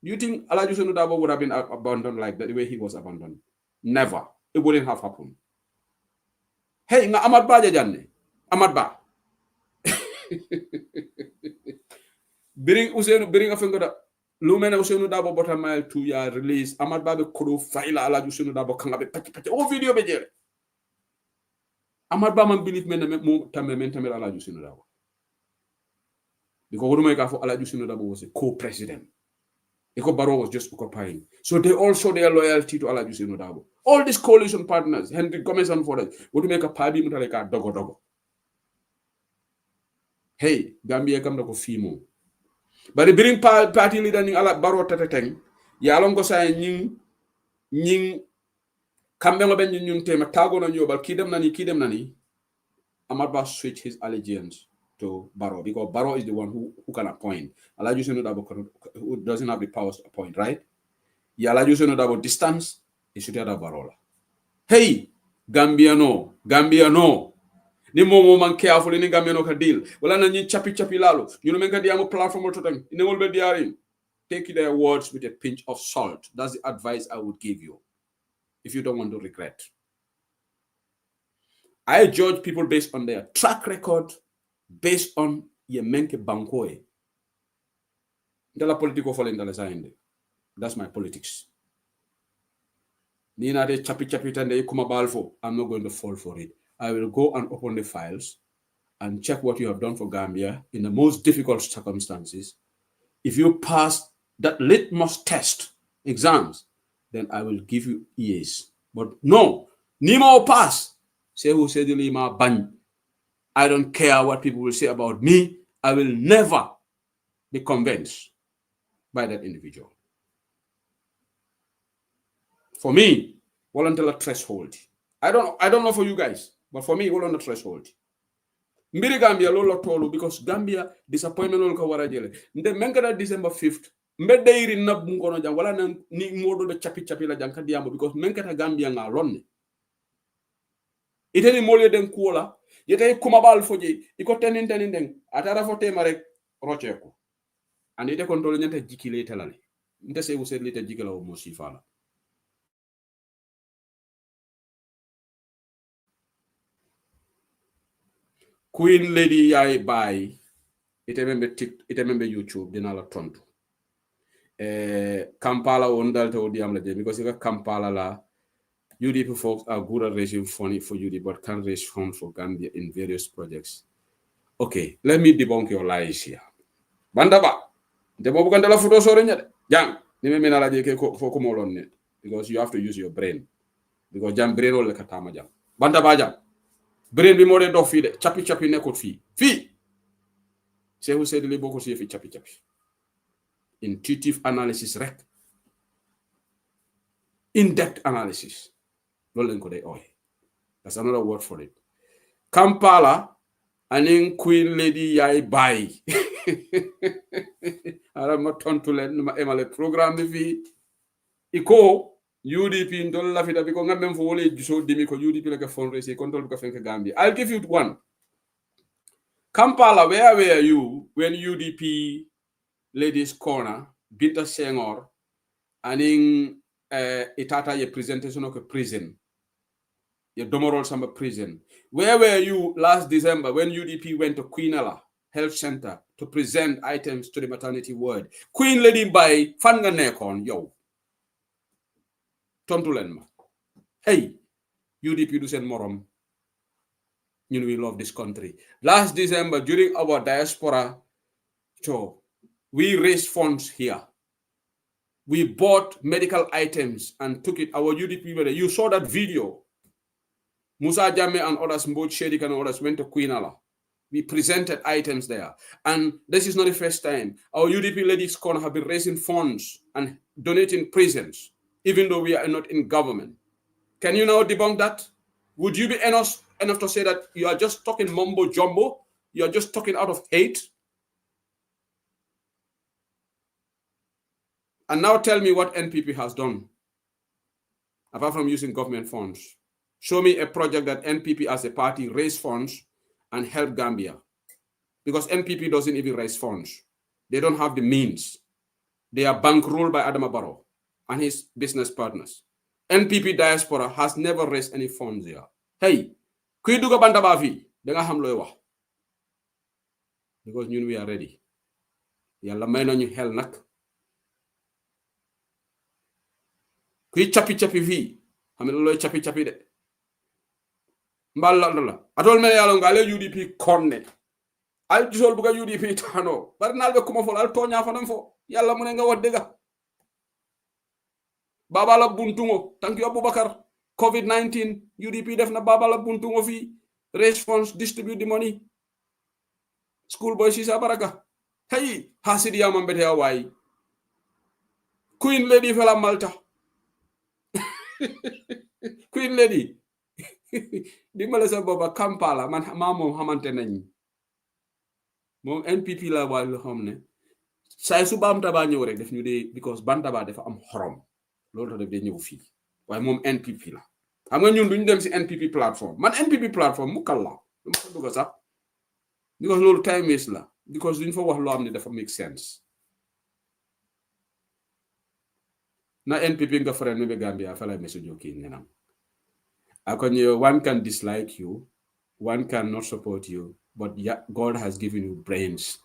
you think Alhaji Dabo would have been abandoned like that, the way he was abandoned? Never. It wouldn't have happened. Hey, nga Ahmad Ba janne. Ahmad Ba. Bring a finger that Lumena Usenu Dabo bottom mile 2 year release. Ahmad Ba be kodo faila Alhaji Usenu Dabo kanga be pati. Oh video be jere. Ahmad Ba man believe men mo tambe Alhaji Usenu Dabo. Because Alhaji Usenu Dabo was a co-president. Eko Barrow was just occupying. So they all show their loyalty to Alhaji Ousainou Darboe. All these coalition partners, Henry Gomez and Forrest, would make a pabi mutaleka dogo. Hey, Gambia kam dako fimo. But the bring party leader ni ala Barrow tateteng, ya longo sa nying kambe ngo ben nyun tema tago na nyobal kidem nani. Amadba switch his allegiance to Barrow because Barrow is the one who can appoint. Alhaji Ousainou Darboe who doesn't have the powers to appoint, right? Ya Alhaji Ousainou Darboe distance, he should have Barrow. Hey, Gambia no. Ni momo man careful ni Gambia no ka deal. Wala na nyi chapi lalo. You know menga diamo platform to them. Ni ngol be diaring. Take their words with a pinch of salt. That's the advice I would give you if you don't want to regret. I judge people based on their track record, based on ye menke bankoe. Ndala politiko fole ndala zaende. That's my politics. Nina de chapi tande kuma balfo. I'm not going to fall for it. I will go and open the files and check what you have done for Gambia in the most difficult circumstances. If you pass that litmus test exams, then I will give you EAs. But no, Nima will pass. Say who said the Lima ban. I don't care what people will say about me. I will never be convinced by that individual. For me, volunteer threshold. I don't know for you guys, but for me, volunteer threshold. Mbiri Gambia lolo tolu because Gambia disappointment lolo ko wara jele. Nde menkada December 5th. Mbe deiri nab ngono jang wala nan ni modo be chapi la jang kadiamo because menkata Gambia nga lonne. Iteni molye den kuola yete kumabal foje iko tenin den atara fo tema rek rocheko and ite kontrol nyanta jikile telale nte se vous lite jikela o mosifala Queen Lady Yai Bai ite membe YouTube dina la tontu Kampala on dalta o diam la je because Kampala la UDP folks are good at raising money for UDP, but can't raise funds for Gambia in various projects. Okay, let me debunk your lies here. Bandaba, the Bobu Kandala photo sorenya. Jang, because you have to use your brain. Because jam brain all the katama jam. Bandaba jam. Brain be more than do feed. Chapi nekot fee. Fee. Say who said the Boko see fi chapi. Intuitive analysis rec. In-depth analysis. That's another word for it. Kampala and Queen Lady Yai Bai. I'm not turn to let my program the Iko UDP don't laugh it because I'm for only so dimico UDP like a fundraising control Gambia. I'll give you one. Kampala, where were you when UDP Ladies Corner, Binta Senghor, and in itata ye presentation of a prison? Your Domorol Samba prison. Where were you last December when UDP went to Queen Ella Health Center to present items to the maternity ward? Queen Lady by Fanga Nekon, yo. Tontulenma. Hey, UDP do send morom. You know we love this country. Last December, during our diaspora show, we raised funds here. We bought medical items and took it. Our UDP, you saw that video. Musa Jame and others, Mbod Shedik and others went to Queen Allah. We presented items there. And this is not the first time. Our UDP Ladies Corner have been raising funds and donating prisons, even though we are not in government. Can you now debunk that? Would you be enough to say that you are just talking mumbo jumbo? You are just talking out of hate? And now tell me what NPP has done, apart from using government funds. Show me a project that NPP as a party raised funds and help Gambia. Because NPP doesn't even raise funds. They don't have the means. They are bankrolled by Adama Barrow and his business partners. NPP diaspora has never raised any funds here. Hey, kui duga banda bafi, denga ham loy wax. Because ñun we are ready. Yalla may nañu hel nak. Kui chapi fi, xam loy chapi de. Mballa atol mele yalo ngale UDP konne al gisol buga UDP tano bar nalbe kuma fol al tonya fanam fo yalla mu ne nga wax dega Baba la buntungo. Thank you, Abubakar. COVID-19, UDP def na Baba la buntungo fi. Raise funds, distribute the money. School boy Sisa Baraka. Hey, hasidi ya mambete Hawaii. Queen Lady fela Malta. Queen Lady. Dimbale sa boba Kampala man mamo xamante nañ. Mom NPP la wa lo xamne. Say su bam taba ñew rek def ñu dé because bantaba dafa am xorom. Lolu tax def dé ñew fi. Waye mom NPP la. Xam nga ñun duñ dem ci NPP platform. Man NPP platform mu kala. Dama ko dugg sax. Because lolu time waste la. Because duñ fa wax lo xamne dafa make sense. Na NPP nga friend me Gambia fa lay message okay ñenam. One can dislike you, one can not support you, but yeah, God has given you brains.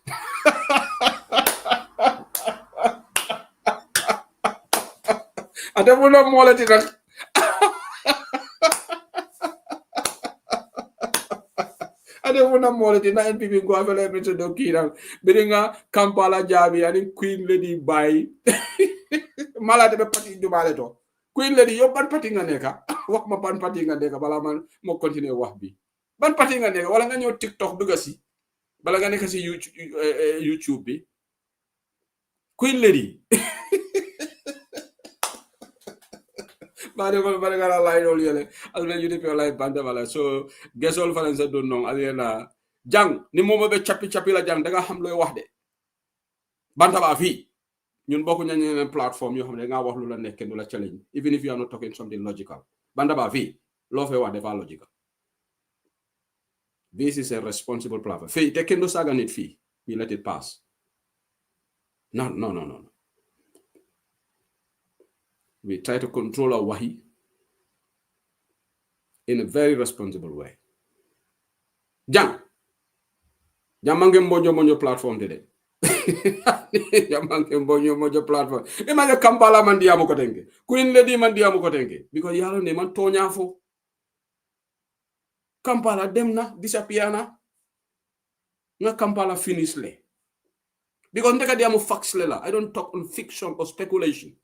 I don't want more than that. I don't want more than that. NPP go have a message okay now. Biringa Kampala Jabi and Queen Lady by Malade be pati du maleto. Queen Lady yo ban pati nga neka wax ma ban pati nga neka bala man mo continuer wax bi ban pati nga neka wala nga ñew TikTok duga si bala nga neka si YouTube bi Queen Lady bade ko bade nga lay dol yele alme UDP lay bande bala so gesol faransa do non alena jang ni momo be chapi la jang da nga xam loy wax de banta ba fi ñun bokku ñañ platform yo xamne nga wax lu la nekk du la challenge even if you are not talking something logical banda ba fi lo fe wax defa logical. This is a responsible platform fi te kendo saga nit fi we let it pass. No. We try to control our wahi in a very responsible way. Jamange mojo platform today. Yamanke mbonyo mojo platform image Kampala man diamu ko tenke Queen Lady man diamu ko tenke because yalo ne man tonya fo Kampala demna disappear na nga Kampala finish le because ndeka diamu facts le la. I don't talk on fiction or speculation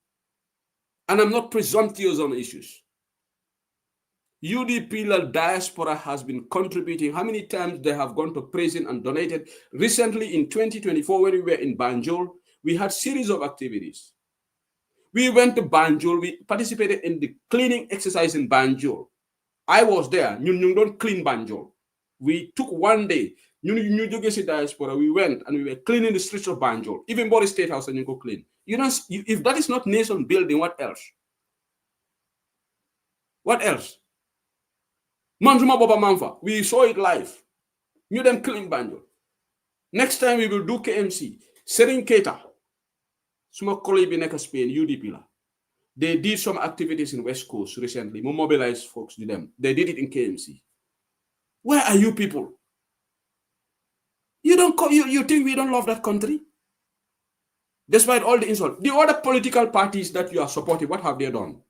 and I'm not presumptuous on issues. UDP diaspora has been contributing. How many times they have gone to prison and donated? Recently in 2024, when we were in Banjul, we had series of activities. We went to Banjul. We participated in the cleaning exercise in Banjul. I was there. You don't clean Banjul. We took one day. New diaspora. We went and we were cleaning the streets of Banjul. Even Body State House and you go clean. If that is not nation building, what else? What else? Manjuma Baba Manfa, we saw it live. New them clean Banjul. Next time we will do KMC. Serin Keita, Suma colleague in Spain, UDP la. They did some activities in West Coast recently. We mobilized folks to them. They did it in KMC. Where are you people? You think we don't love that country? Despite all the insults. The other political parties that you are supporting, what have they done?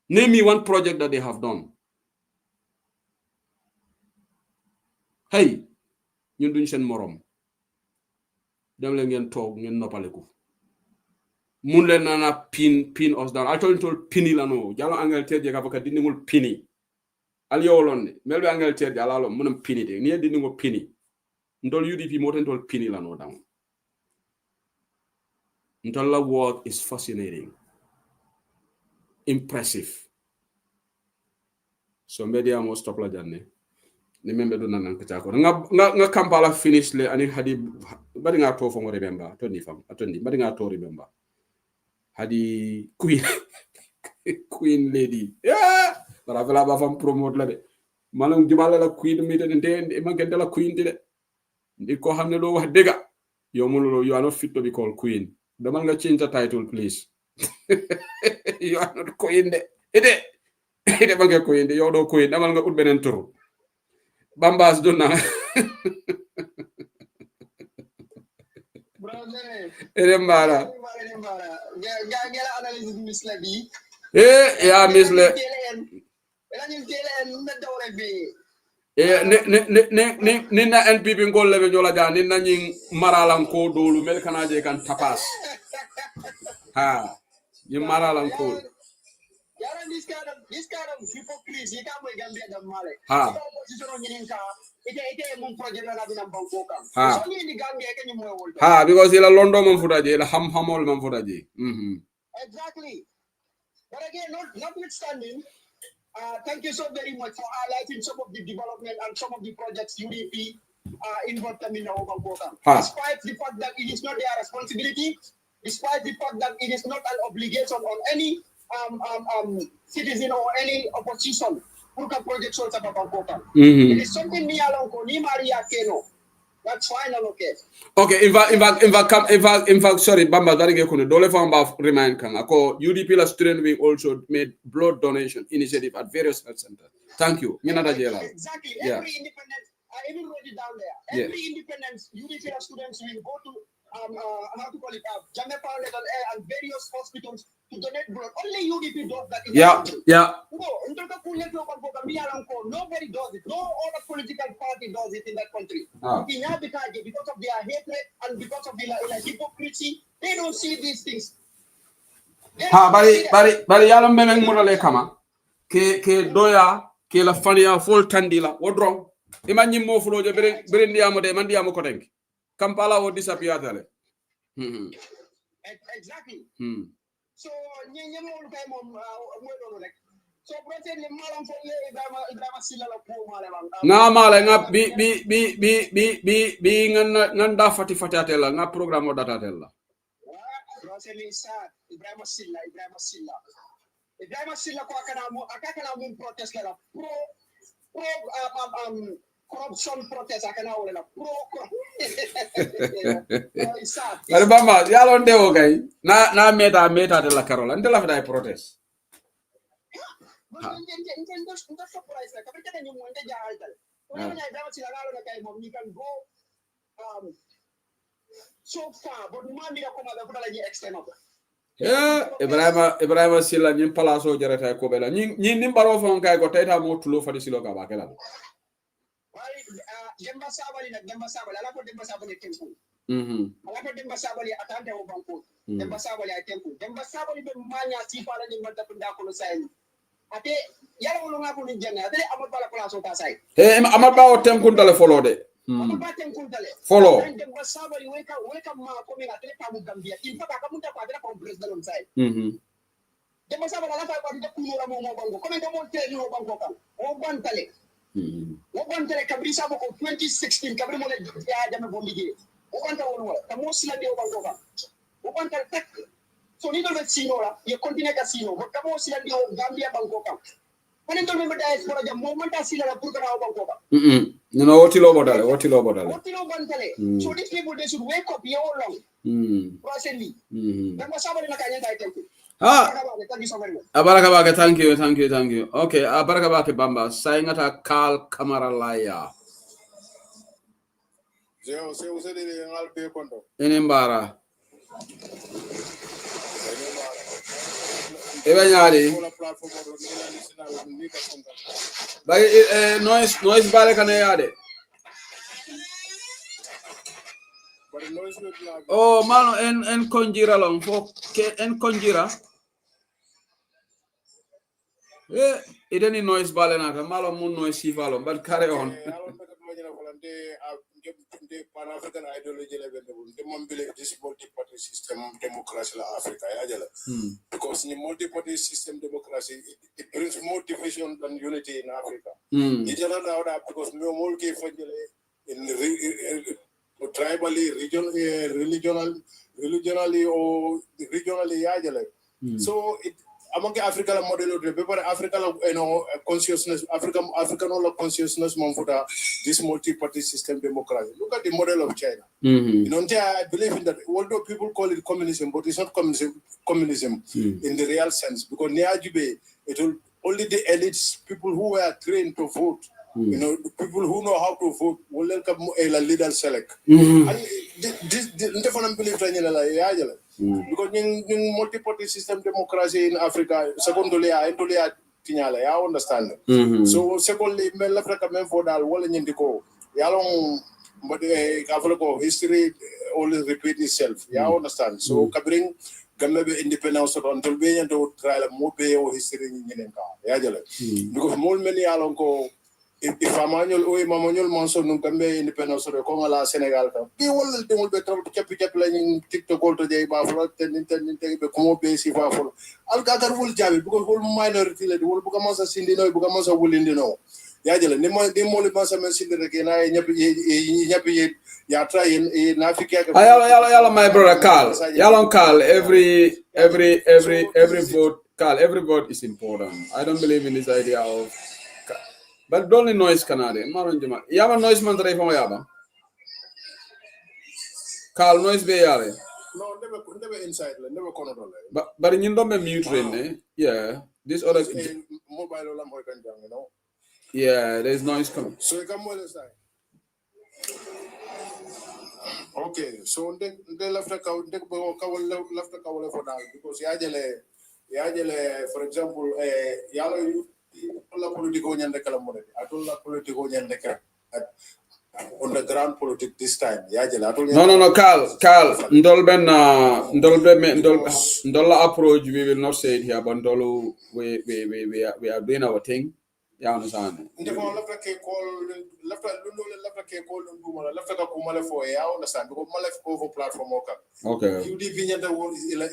Name me one project that they have done. Hey, ñun duñ sen morom dem leen ngeen toog ngeen noppaleku mun leen nana pin os down altol tol pini lano jalo Angleterre je ka faka diningul pini al yowlon melbe Angleterre jala lo munam pini de ni diningo pini ndol UDP moten tol pini lano down ndol la work is fascinating, impressive, so media mo stop la janne ni membe do nanan ka ko nga Kampala finish le ani hadi bari nga to fo mo remember to ni fam atondi bari nga to remember hadi Queen Lady bara vela ba fam promote la de manam jumala la Queen mi de ndé man gende la Queen de ndi ko xamne lo wax dega yo munulo you are not fit to be called Queen damal nga change the title please. You are not Queen de ide ba nga Queen de yo do Queen damal nga ut benen tour Bambas dona. Brother. Erembara. Gela analysis misle bi. Ya misle. Ne na NPP ngol lebe jola ja ni na ñing maralam ko dolu mel kana je kan tapas. Ha. You maralang cool. This kind of hypocrisy, you can't make Gambia the Male. Ha. Opposition on Yininka, it a project and having a Bangkok. Ha. Only in the Gambia can you move. Ha, because ila London man futaje, ila hamol man futaje. Exactly. But again, notwithstanding, thank you so very much for highlighting some of the development and some of the projects UDP involved in our Bangkok. Despite the fact that it is not their responsibility, despite the fact that it is not an obligation on any citizen or any opposition who can project source about Bangkok. It is something me alone, ni Maria Keno. That's fine and okay. Okay, in fact, sorry, Bamba, that again, dole famba remind kang. Ako UDP la student wing also made blood donation initiative at various health centers. Thank you. Exactly. Yeah. Every independent, I even wrote it down there. Every independent UDP la students will go to how to call it, Jamaica Level Air and various hospitals to donate blood. Only UDP does that in the country. Nobody does it. No other political party does it in that country. Because of their hatred and because of their hypocrisy, they don't see these things. Bari yalo memeng murale kama ke doya ke la fania full tandila wodrong imanyi mo fulo je bere ndiamo de man ndiamo ko tenki Kampala will disappear tale. Exactly. So so nga male nga bi nganda fati atela nga program data atela. Ibrahim Silla ko akana mo protest la pro corruption protest akana wala pro. Ari bamba yalo ndewo kay na meta de la Carola ndela fa dai protest. So far, but man dira koma da fala ni extend up. Ibrahim Silla ñim palaso jarata ko bela ñi nimbaro fon kay ko tayta mo tulo fadi silo ka ba kala. Demba Sabali ala ko Demba Sabali tempo. Ala ko Demba Sabali atante o banko. Demba Sabali ay tempo. Demba Sabali be manya si fala ni mata punda ko say. Ate yalla wolo ngako ni jenne ate amot bala place ta say. Amot ba o tempo ndale follow de. Amot ba tempo ndale. Follow. Demba Sabali weka ma ko mi ate pa mu Gambia. Il faut ka munta ko ate ko president on say. Demba Sabali ala fa ko de kuno la mo banko. Comme de mon tele no banko kan. O bantale. Wabantale kabri sabo ko 2016 kabri mo le ya jame bo liggéey wabanta won wala ta mo sila de wabanto ka wabantale tek so ni do sino la ye continue ka sino ko ta mo sila de Gambia banko ka panen do me da espora jam mo manta sila la pour ka wabanto ka no woti lo bodale bantale so these people they should wake up ye all long recently dama sabale na kanya dai tempo Abaraka bake, thank you. Okay, abaraka bake Bamba. Saingata Kal Kamaralaya. Inimbara. Ebenyali. But noise bale kane yade. Oh, mano en konjira long fo en konjira. Ideni noise balenata malo mun noise sifalo but carry on. The Pan-African ideology level, the believe this multi-party system democracy in Africa. Because in the multi-party system democracy, it brings more division than unity in Africa. It doesn't allow that because we are more in tribally, religionally, or regionally. So it among African model, African consciousness, African consciousness, this multi-party system democracy. Look at the model of China. I believe in that. Although people call it communism, but it's not communism in the real sense. Because it will only the elites, people who were trained to vote. People who know how to vote will welcome a leader select. And this believe because in multi-party system democracy in Africa, secondly, I understand. So secondly, Africa for that but history always repeat itself. I understand. So Gambe be independence on tol be nyando trial mo be o history ni nyenen ka ya jale because mol men ya lon ko if amanyol o mamanyol manso num Gambe independence ko ngala Senegal ka bi wol de mol be tam capi la ni TikTok ko to jey ba fo ten be ko be si ba fo al gagar wol jabi because wol minority la wol bu ka mansa sindi no bu ka mansa wulindi no ya jale ni mo mansa men sindi rek na ñepp ya try in Africa. Yalla, my brother Carl. Yalla, Carl. Every vote, Carl. Every vote is important. I don't believe in this idea of. But only noise Canadian. Yaba noise man try from Yaba. Carl noise be yare. No, never inside. Never corner. But you don't be mute right. Yeah. This other mobile lamp you know. Yeah, there's noise coming. So you come on the side. Okay, so they left the cow for now because yajele for example yalo la politico nyande kala mo atol la politico nyande ka on the ground politics this time yajele atol no Carl ndol approach we will not say it here but ndolo we are doing our thing. Yeah, understand. Left ka kumale for ya understand because male over platform okay. UDP nyanda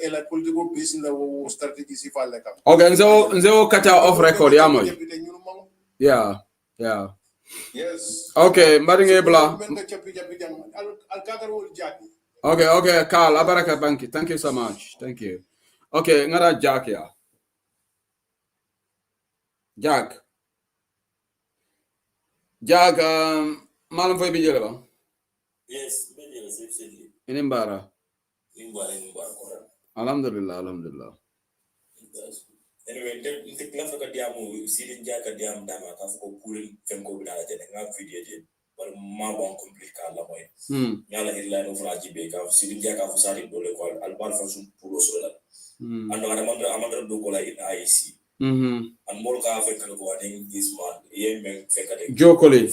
is a political piece in the strategy si fale kam. Okay, nzo kata off record ya moy. Yeah. Yes. Okay, mbari ngebla. Okay, Carl, abaraka banki. Thank you so much. Thank you. Okay, ngara Jack ya. Jack, malam foy bijele ba? Yes, bijele sefseli. Inimbara. Inimbara ko. Alhamdulillah. Anyway, the class ka diamu sidin jaka diam dama ka ko pulin fen ko bidala jene nga video je wal ma bon complete ka la moy. Yalla illa no fraji be ka sidin jaka fu sari dole ko al bar fa sum pulo so la. Ando amandra do ko la in IC. And more ka ko wani this man men fekade Jokoli.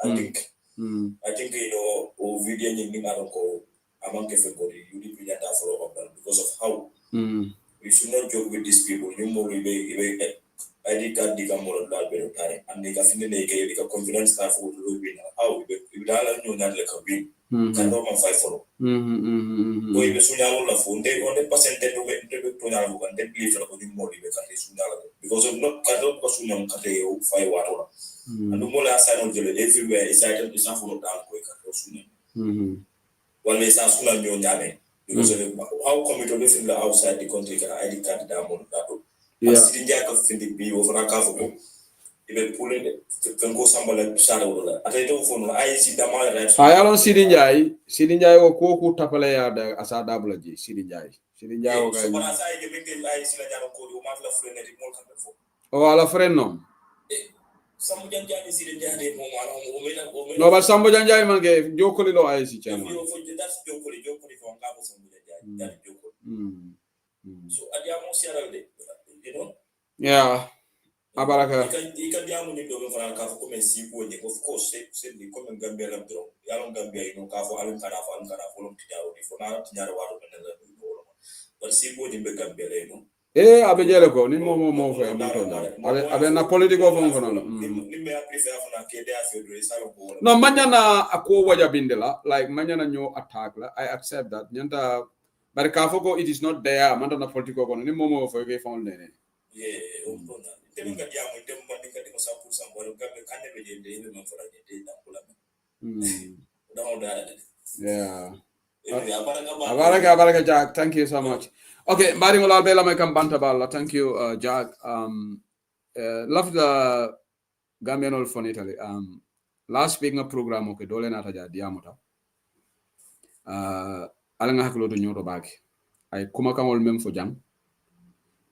I think you know o video ni ngaro ko amanke fekode UDP data follow up because of how we should not joke with these people. You more ID card di kamoro dal be tare and they ka finde ne ke ka confidence ka for do win how we dala nyu na le ka win kan do man fight for boy be sunya la funde on the percentage do be to na ko kan de believe la ko ni mo di be ka sunya la because of not ka do ko sunya ka te o fight water and mo la sa no jele everywhere is item is not for down ko ka sunya wala sa sunya nyo nyame because of how come to live in the outside the country can ID card down that yeah sidin jaka finde bi o fana ka fo ibe pulling kan ko sambala sara wala ate to fo no ay si dama right ayalon sidin jay o ko ku tapale ya da asa dabla ji sidin jay o ga so bana sa ide mekte ay si la jaro ko do mat la frene di mol kan fo o ala freno sambu janjani sidin jade mo wala o mena no ba sambu janjay man ge jokoli lo ay si chama yo fo that's jokoli fo ngabo sambu janjay jokoli so adia mo siaral de you know yeah abaraka ikan dia mun do fara ka ko men si ko ni of course c'est ni comme Gambia lam dro yalon Gambia ino ka fo alun kana fo lum tijaaro di fo na tijaaro wato men la do but si ko ni be Gambia le no abe jele ko ni mo fa mo to abe na politico fo ngono ni me prefer fo na ke dia fo do salo ko no manyana ako waja bindela like manyana nyo attack la I accept that nyanta but kafoko it is not there manda na politico kono ni momo fo ke fon nene umpona temu ka diamu temu mandi ka dimo 100% wala gambe kanne be de ile no fora de da kula yeah abaraka Jack, thank you so much. Okay, mari ngolal bela may kambanta balla, thank you Jack. Love the Gambian all fun Italy. Last week nga program okay dole na taja diamota ala nga haklo to nyoto baki ay kuma kangol mem fo jam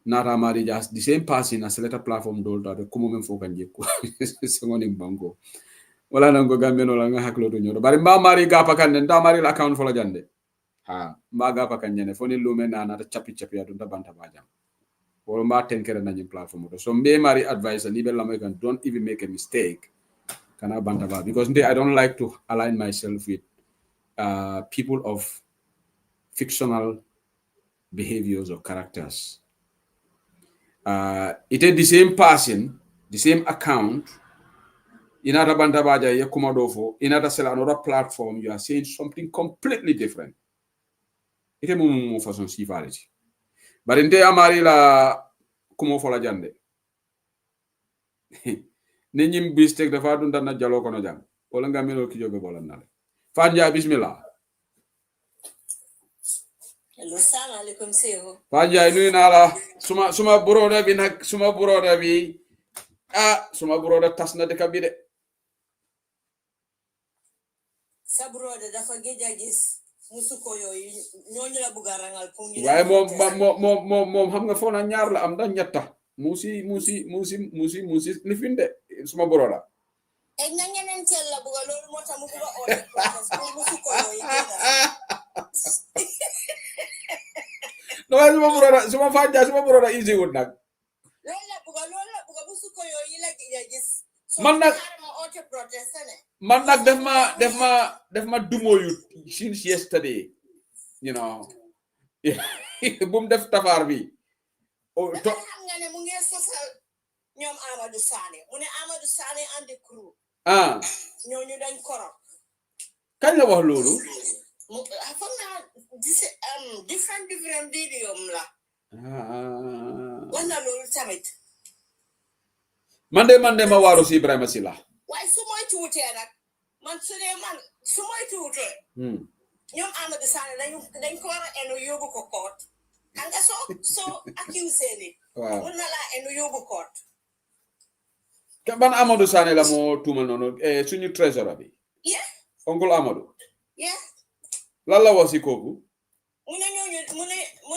nata mari just the same person as letter platform dol ta kuma mem fo kan jekko songoni banko wala nango Gambian wala nga haklo to nyoto bari mba mari gapa kan nda mari account fo la jande mba gapa kan nyene fo ni lume na nata chapi adu banta bajam wala mba tenkere na nyim platform to so mbe mari advice ni be lamay kan don't even make a mistake kana banta ba because I don't like to align myself with people of fictional behaviors or characters. It is the same person, the same account. In other bandabaja, Yakumadofo, in other sell another platform, you are saying something completely different. It is more for some civility. But in the Amari la kumo fola jande. Ninyim bistek dafa dunda na jalo kono jang. Wala nga melo ki jobe bolan na. Fanja bismillah. Hello, assalamu alaikum seho. Fanja nuyu na la suma broda bi nak suma broda bi suma broda tasna de kabide. Sa broda dafa geja gis musuko yoy ñoñu la buga rangal pour ngi waye mom xam nga fona ñaar la am da ñetta musi lifinde suma broda e ñangen tel la buga lolu mota mu buga o pour musuko yoy no suma fanja suma broda easy would nak loolu la buga musuko yoy la geja gis man nak def ma dumo yu since yesterday, you know. Bum def tafar bi o to xam nga ne mu ngi sosal ñom Amadou Sané mu ne Amadou Sané and the crew ñooñu dañ korop kañ la wax lolu xam nga different video la wala lolu tamit man de ma waru si Ibrahima Silla waaye su moy tuute nak man su moy tuute ñoom Amadou Sané dañ ko war a enu yóbbu ko court xam nga soo accusé ni mun na laa enu yóbbu court ban Amadou Sané la moo tuumal noonu suñu trésorier bi oncle Amadou lan la wax si kooku mu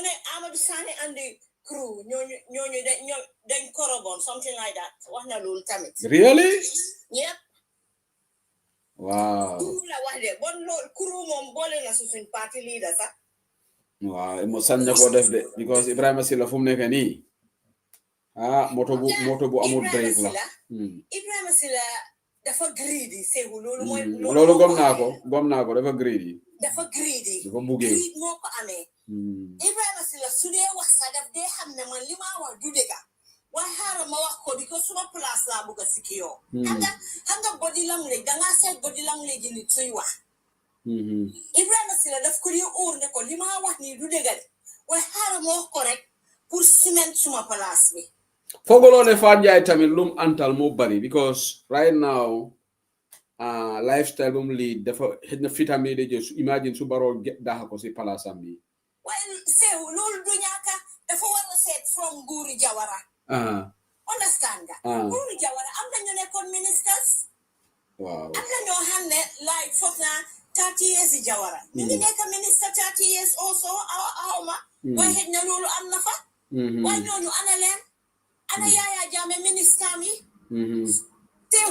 ne Amadou Sané andi crew ñooñu dañ korobon something like that wax na loolu tamit really yep wow la wax de bon loolu crew moom boole na su suñ parti leader sax waaw mo sañ ko def de because Ibrahima Silla fu mu nekk nii moto bu amul break la Ibrahima Silla dafa greedy seegu loolu mooy loolu gom naa ko dafa greedy dafa buggee greed moo ko amee Ibrahima Silla su dee wax sax daf dee xam ne man li ma wax du dëgg waaye xaaral ma wax ko because suma place laa bëgg a sikki yow xam nga body language dangaa seet body language nit suy wax Ibrahima Silla daf ko dee óor ne ko li ma wax nii du dëgg de waaye xaaral ma wax ko rek pour ciment suma place bi fogoloo ne Fat Njie tamit lum antal moo bari because right now lifestyle bum lead dafa xëj na fitamee de jël imagine su baroo daaxa ko si palaasam bi waaye sew loolu du ñaaka dafa war a seet from Nguuri Jawara understand nga Nguuri Jawara am na ñu nekkoon ministers waaw am na ñoo xam ne like foog naa 30 years yi Jawara ñu ngi nekk minister 30 years also awma waaye xëj na loolu am na fa waaye ñooñu ana leen ana Yaya Jammeh minister mi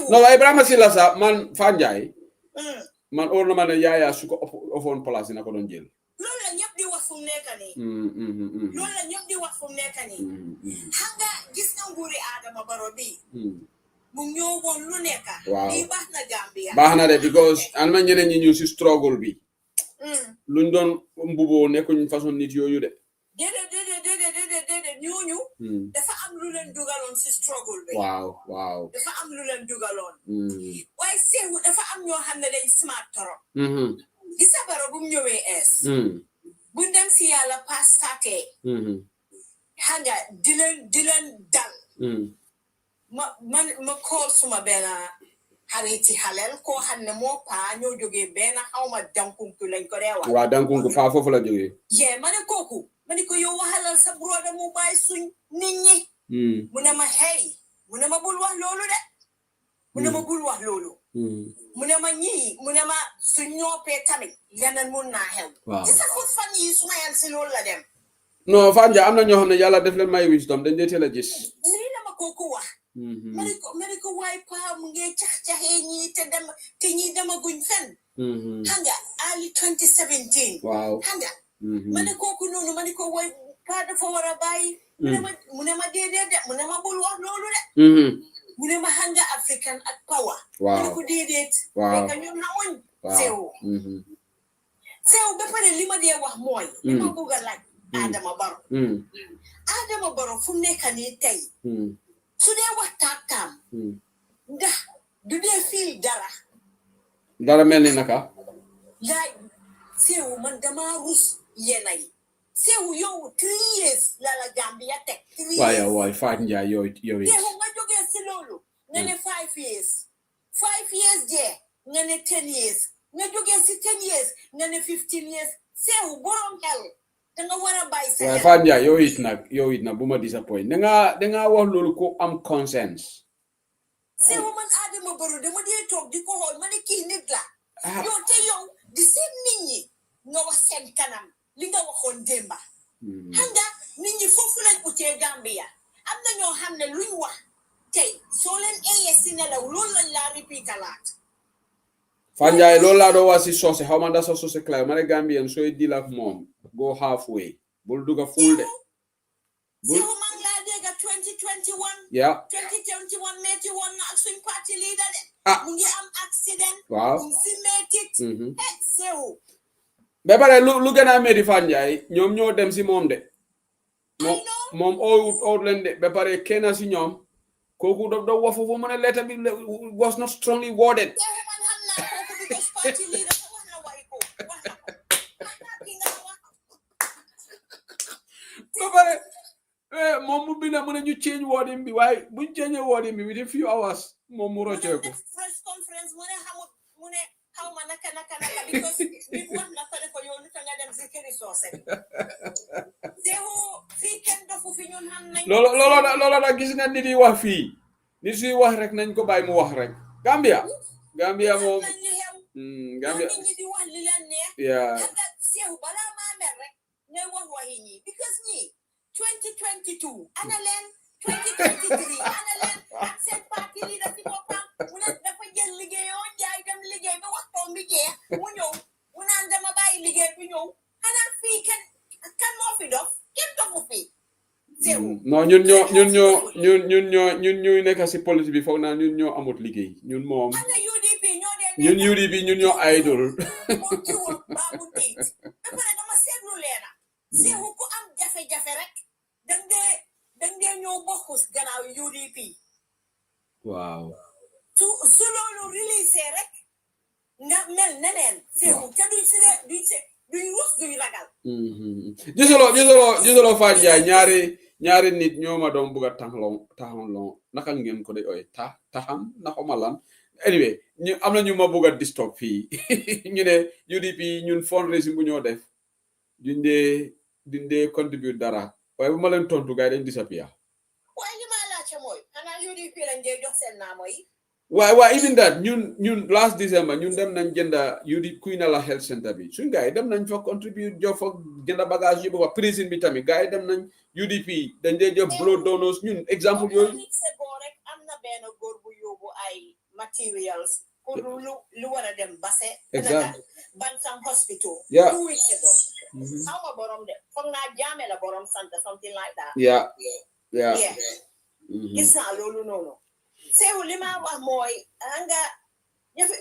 no waaye Ibrahima Silla sax man Fat Njie man óor na ma ne Yaya su ko ofoon place dina ko doon jël loolu la ñëpp di wax fu mu nekk nii loolu la ñëpp di wax fu mu nekk nii xam nga gis nga nguuri Adama Barrow bi mu ñëw woon lu nekk lii baax na Gambia baax na de because am na ñeneen ñi ñu si struggle bi luñ doon mbuboo nekkuñ façon nit yooyu de déedéet ñooñu dafa am lu leen dugaloon si struggle bi waaw dafa am lu leen dugaloon waaye seewu dafa am ñoo xam ne dañ smart torop gisa Barrow bu mu ñëwee ees bu dem si yàlla pastate xam nga di leen dal ma call suma benn xariti xaleel koo xam ne moo paa ñoo jógee benn xawma dankunku lañ ko dee wax waaw dankunku faa foofu la jógee ma ne kooku ma ne ko yow waxalal sa broda mu bàyyi suñ nit ñi mu ne ma hey mu ne ma bul wax loolu de mu ne ma bul wax loolu mu ne ma ñii mu ne ma suñ ñoppee tamit leneen mun naa xew ci sa fan yi suma yan si loolu la dem non Fat Njie am na ñoo xam ne yàlla def leen may wisdom dañ dee teel a gis lii la ma kooku wax ma ne ko waay paa mu ngi cax-caxee ñii te ñii demaguñ fenn xam nga early 2017 xam nga ma ne kooku noonu ma ne ko waay paa dafa war a bàyyi mu ne ma déedéet de mu ne ma bul wax loolu de mu ne ma xam nga African ak power ma ne ko déedéet fekk ñun xamuñ sew ba pare li ma dee wax mooy li ma bëgg a laaj Adama Barrow Adama Barrow fu nekk nii tey su dee waxtaan ndax du dee feel dara mel ni naka like seewu man dama rus yenay seewu yow 3 years la Gambia teg 3 years waay Fatou Ndiaye yow seewu nga jógee si loolu nga ne 5 years 5 years jee nga ne 10 years nga jógee si 10 years nga ne 15 years seewu borom xel danga war a bàyyi sa Fatou Ndiaye yow it nag bu ma disappoint danga wax loolu ko am conscience seewu man Adama Barrow dama dee toog di ko xool ma ne kii nit la yow te yow di seen nit ñi nga wax seen kanam li nga waxoon démba xam nga nit ñi foofu lañ utee Gambia am na ñoo xam ne luñ wax tey soo leen eyee si nelaw loolu lañ laa repiitalaat Fatou Ndiaye loolu laa doo wax si soose xaw ma ndax sa soose clair ma ne Gambien sooy deal ak moom go halfway bul dugga full de seewu man laa dégga 2021 yeah 2021 metti woon na ak suñ parti leader de mu ngi am accident waaw mu si mettit seewu ba pare lu gën a metti Fatou Ndiaye ñoom ñoo dem si moom de moom oowut leen de ba pare kenn si ñoom kooku da wax foofu mu ne letter bi was not strongly worded seewu man xam naa kooku because parti leader wax na waxi ko wax na ko xam naa ki nga wax ba pare moom mu bind mu ne ñu change wording bi waaye buñ change wording bi within few hours moom mu rocceeku press conference mu ne xamut mu ne xaw ma naka because nit wax na ko ne ko yow nit nga dem si këri soose seewu fii kenn dofu fi ñun xam nañ loolu da gis nga nit yi wax fii nit suy wax rek nañ ko bàyyi mu wax rek Gambia moom nañ li xew Gambia nit ñi di wax li leen neex yeah xam nga seewu balaa maa mer rek ngay wax waxi ñii because ñii 2022 ana leen 2023 ana leen ak seen parti leader si boppam mu ne dafa jël liggéeyoo jaay dem liggéey ba waxtoom bi jeex mu ñëw mu naan dama bàyyi liggéey bi ñëw xanaa fii kan moo fi dof kenn dofu fii seewu non ñun ñuy nekk si politique bi foog naa ñun ñoo amut liggéey ñun moom ana UDP ñoo dee ñun UDP ñun ñoo idol moo kiwoon baabu tiit ba pare dama seetlu leena seewu ku am jafe-jafe rek dang dee ñëw bokkus gannaaw UDP waaw su loolu release rek nga mel neneen seewu te duñ rus duñ ragal gisuloo Fatou Ndiaye ñaari nit ñoo ma doon bugg a taxawloo naka ngeen ko de ooy taxam naxuma lan anyway ñu am na ñu ma bugg a disturb fii ñu ne UDP ñun fundraising bu ñoo def duñ dee contribute dara waaye bu ma leen tontu gars yi dañ disappear waaye li ma laajte mooy xanaa UDP lañ dee jox seen naamo yi waaye even that ñun last December ñun dem nañ jënda UDP kuy na la health center bi suñ gars yi dem nañ fa contribute jox fa jënda bagage yóbbu fa prison bi tamit gars yi dem nañ UDP dañ dee jox blood donors ñun exemple yooyu nit se boo rek am na benn góor bu yóbbu ay materials pour lu war a dem base exactly Bansang Hospital 2 weeks ago xaw ma borom de foog naa jaame la borom sant something like that yeah gis naa loolu noonu seewu li ma wax mooy nga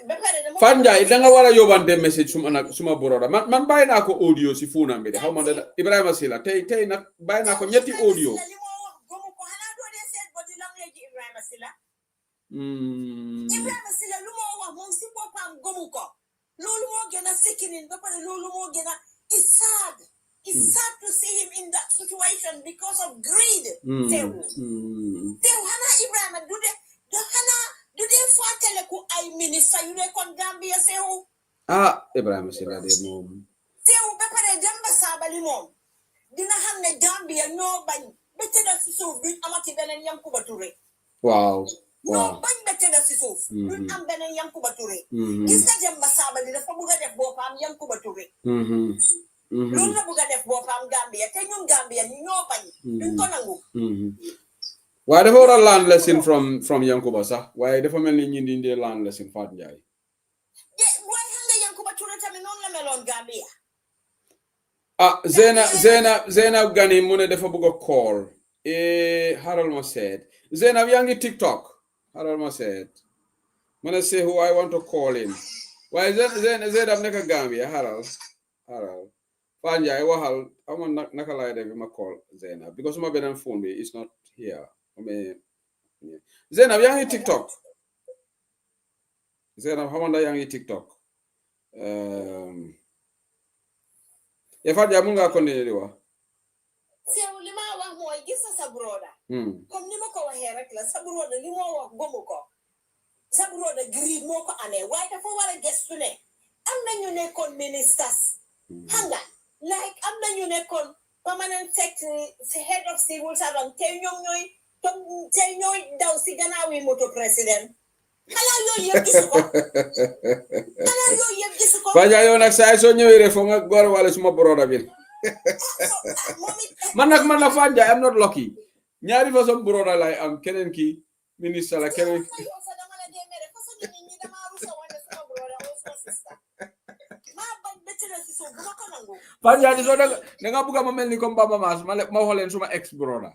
ba pare dama Fatou Ndiaye danga war a yóbbante message suma broda man bàyyi naa ko audio si fuunam bi de xaw ma de Ibrahima Sila tey nag bàyyi naa ko ñetti audio li moo gomu ko xanaa doo dee seet body language Ibrahima Sila Ibrahima Sila lu moo wax moom si boppam gomu ko loolu moo gën a sikinin ba pare loolu moo gën a it's sad to see him in that situation because of greed teew xanaa Ibrahima du dee fàttaleku ay ministre yu nekkoon Gambia seewu Ibrahima Sila de moom teew ba pare Demba Sabali moom dina xam ne Gambia ñoo bañ ba tëddal si suuf duñ amati beneen Yankuba Touré waaw ñoo bañ ba tëddal si suuf duñ am beneen Yankuba Touré gis nga Demba Sabali dafa bëgg a def boppam Yankuba Touré loolu la bëgg a def boppam Gambia te ñun Gambia ñu ñoo bañ duñ ko nangu waaye dafa war a learn lesson from Yankuba sax waaye dafa mel ni ñi di ndee learn lesson Fatou Ndiaye waaye xam nga Yankuba Touré tamit noonu la meloon Gambia Zainab Gani mu ne dafa bëgg a call xaaral ma seet Zainab yaa ngi TikTok xaaral ma seet mu ne say who I want to call in waaye Zainab nekk Gambia xaaral Fanja, I will I'm not nakala de ma call Zainab because my benen phone is not here. I mean, yeah. Zainab, yang TikTok. Zainab, how many yang TikTok? Ya Fanja mun ga konne de wa. Sew li ma wax mooy gis sa broda. Comme ni ma ko waxee rek la sa broda li moo wax gomu ko. Sa broda greed moo ko amee waaye dafa war a gestu ne am na ñu nekkoon ministers. Xam nga like am na ñu nekkoon permanent secretary head of civil servant tey ñooy daw si gannaaw yi moto président. Xanaa yooyu yëpp gisu ko. Fanja yow nag saa soo ñëwee rek foog nga góor wala suma broda bi. man la Fanja I'm not lucky. Ñaari façon broda lay am keneen ki ministre la keneen ki. Fanja di so da nga bëgg ma melni comme Baba Mass ma xolen suma ex broda.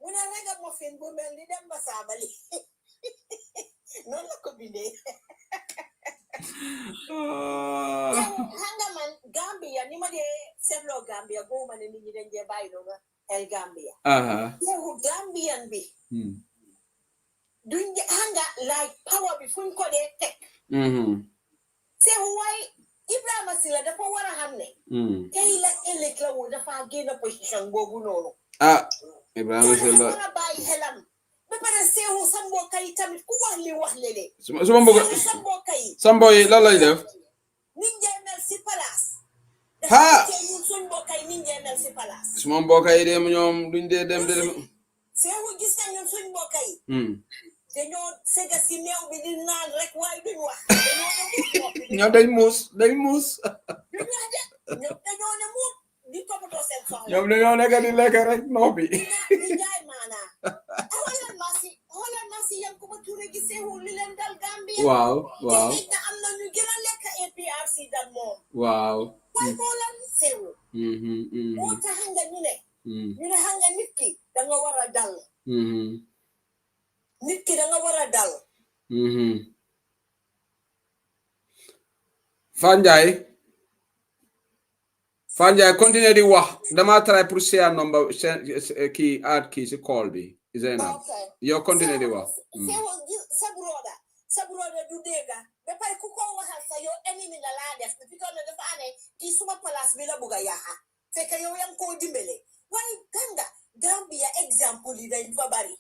Muna rega mo fen bu melni dem ba sabali. Non la ko bindé. Hanga man Gambia ni ma de setlo Gambia go man ni ñi dañ je bayilo nga el Gambia. Ko Gambian bi. Duñ hanga like power bi fuñ ko de tek. C'est why Ibrahima Sila dafa wara xamne. Tay la elek la wo dafa gëna position bobu nonu. Ibrahima Sila wara bay helam. Ba pare sewu sa mbokay tamit ku wax li wax lele. Suma mbokk sa mbokay. Sa mboy la lay def. Ninja mel si palace. Ha suñ mbokay ninja mel si palace. Suma mbokay dem ñoom duñ dé dem sewu gis na ñun suñ mbokay. Dañoo sega si meew bi di naan rek waaye duñ wax. ñoom dañ muus. Dañoo ne mu di toppatoo seen soxla. ñoom dañoo nekk di lekk rek noo bi. Di jaay maanaa. Xoolal ma si yam ko ba Touré gisee li leen dal Gambia. Waaw. Te na am na ñu gën a lekk APRC dal moom. Waaw. Waaye xoolal sewu. Moo tax nga ñu ne. Ñu ne xam nga nit ki da nga war a dal. Nit ki da nga war a dal. Fanjay continue di wax dama try pour share number key add key si call bi Zainab. Yo continue di wax. Sa broda du dega ba pare ku ko waxal sa yo enemy la la def bi ko ne dafa ane ki suma place bi la buga yaha fekk yow yam ko dimbele waaye ganga Gambia example yi dañ fa bari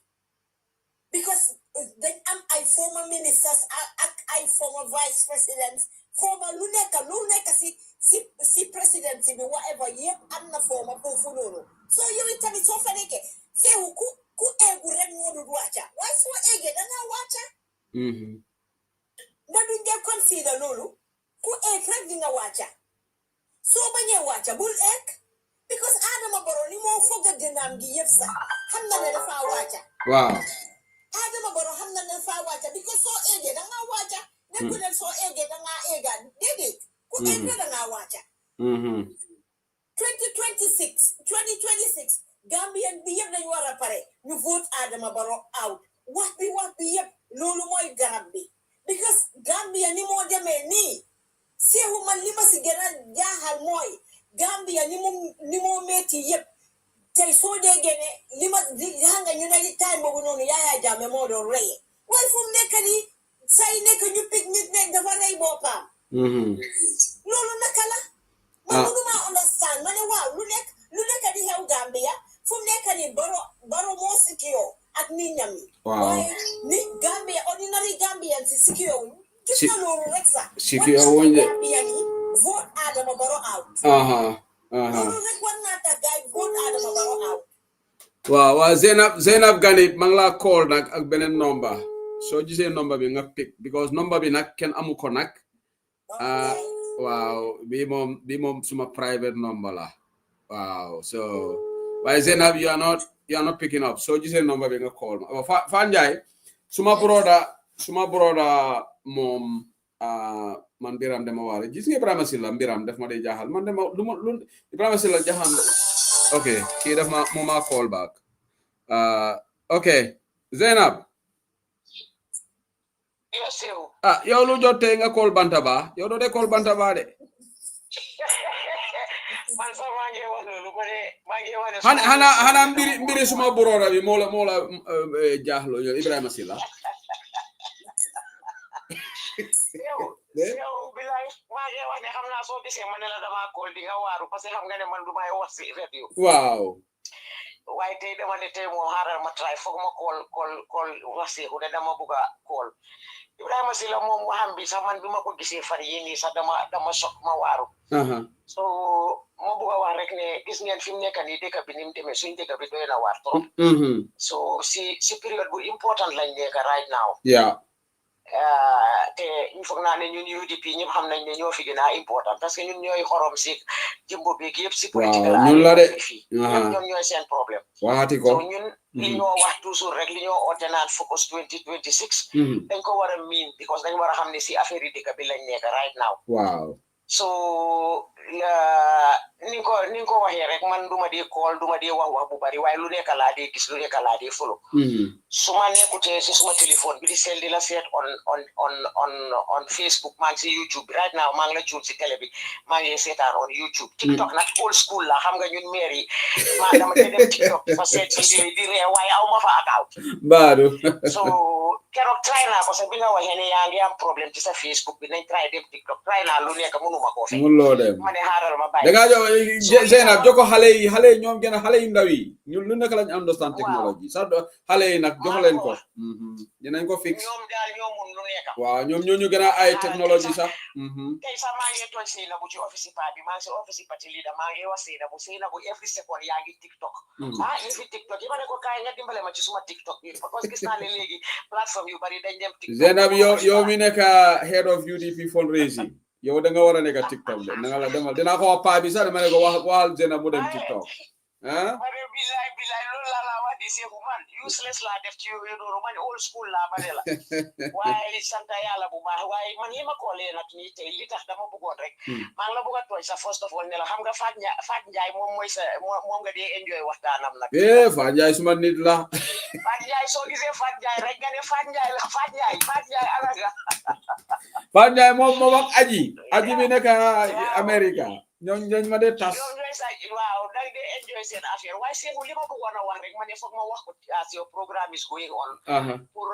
because dañ am ay former ministers ak ay former vice presidents former lu nekk si presidency bi whatever yep am na former foofu noonu so yow tamit soo fa nekkee seewu ku eegu rek moo du wàcca waaye soo eegee da nga wàcca da duñ dee consider loolu ku eeg rek di nga wàcca soo bañee wàcca bul eeg because Adama Barrow ni moo foog a dinaam gi yëpp sax xam na ne dafa wàcca waaw Adama Barrow xam na ne dafa wàcca because soo eegee da nga wàcca nekku ne soo eegee da nga eegaan déedéet ku eeg rek da nga wàcca 2026 Gambian bi yëpp dañu war a pare ñu vote Adama Barrow out wax bi yëpp loolu mooy garab bi because Gambia ni moo demee nii seewu man li ma si gën a jaaxal mooy Gambia ni moo metti yëpp tey soo déggee ne li ma nga ñu ne time boobu noonu Yaya Jammeh moo doon rey waaye fu mu nekk nii say nekk ñu pic nit nekk dafa rey boppam loolu naka la man mënuma understand ma ne waaw lu nekk di xew Gambia fu mu nekk nii Barrow moo sikiyoo ak nit ñam yi waaye ni Gambia ordinary Gambian si sikiyoo gis na loolu rek sax sikiyoo woon de Gambian yi vote Adama Barrow out loolu rek war naa tax gaay vote Adama Barrow out waaw Zainab Gane ma ngi laa call nag ak beneen number soo gisee number bi nga pick because number bi nag kenn amu ko nag waaw bi moom suma private number la waaw so waaye Zainab you are not picking up soo gisee number bi nga call ma Fanjay suma broda moom man Biram dama waale gis nga Ibrahima Silla Biram def ma day jaaxal man dama lu Ibrahima Silla jaxan okay kii def ma moo ma call back okay Zainab Yes, ah yow lu jotté nga call bantaba yow do de call bantaba de man sax maa ngi wax loolu maa ngi wax hana mbiri suma burora bi mola jahlo yow Ibrahima Silla yow bilaay maa ngi wax ne xam naa soo gisee ma ne la dama call di nga waaru parce que xam nga ne man du may wax si radio waaw waaye tey dama ne tey moo xaaral ma try foog ma call wax si ku ne dama bugg a call Ibrahima Silla moom waxam bi sax man bi ma ko gisee fan yii nii sax dama sok ma waaru so ma bugg a wax rek ne gis ngeen fi mu nekk nii dëkk bi ni mu demee suñ dëkk bi doy na waar trop so si période bu important lañ nekk right now te ñu foog naa ne ñun UDP ñëpp xam nañ ne ñoo fi gën a important parce que ñun ñooy xorom si jimbo bi yëpp si politique la ñun la de fii ñoom ñooy seen problème waxati ko so ñun li ñoo wax toujours rek li ñoo oote naan focus 2026 dañ ko war a miin because dañ war a xam ne si affaire yi dëkk bi lañ nekk right now waaw so ni nga ko waxee rek man duma dee call duma dee wax bu bari waaye lu nekk laa dee gis lu nekk laa dee follow su ma nekkutee si suma téléphone bi di sel di la seet on Facebook maa ngi si YouTube right now maa ngi la cuul si télé bi maa ngi seetaan on YouTube TikTok nag old school la xam nga ñun maire yi maa dama dee dem TikTok fa seet vidéo yi di ree waaye aw ma fa account baadu so keroog try naa ko sax bi nga waxee ne yaa ngi am problème ci sa Facebook bi nañ try dem TikTok try naa lu nekk mënuma koo fekk mënuloo dem ma ne xaaral ma bàyyi da ngaa jox Zeynab joko xale yi ñoom gën a xale yu ndaw yi ñu lu nekk lañ understand technology sax xale yi nag jox leen ko dinañ ko fix ñoom daal ñoo mun lu nekk waaw ñoom ñooñu gën a ay technology sax tey sax maa ngi tooñ Seynabou ci office pa bi maa ngi si office party leader maa ngi wax Seynabou every second yaa ngi TikTok every TikTok yi ma ne ko kaay nga dimbale ma ci suma TikTok bi parce que gis naa ne léegi plateforme yu bari dañ dem TikTok Zeynab yow mi nekk head of UDP fundraising yow da nga war a nekk TikTok de na nga la demal dinaa ko wax paa bi sax dama ne ko waxal Zeynab mu dem TikTok bilaay loolu laa la wax di seeku man useless laa def ci yooyu noonu man old school laa ba de la waaye sant yàlla bu baax waaye man li ma koolee nag nii tey li tax dama bëggoon rek maa ngi la bëgg a tooñ sa first of all ne la xam nga Fatou Ndiaye moom mooy moom nga dee enjoy waxtaanam nag Fatou Ndiaye suma nit la Fatou Ndiaye soo gisee Fatou Ndiaye rek nga ne Fatou Ndiaye la Fatou Ndiaye alaga Fatou Ndiaye moom ak aji bi nekk America ñooñ ma dee tas waaw da ngay enjoy seen affaire waaye seeku li ma bëggoon a wax rek ma ne foog ma wax ko as your programme is going on pour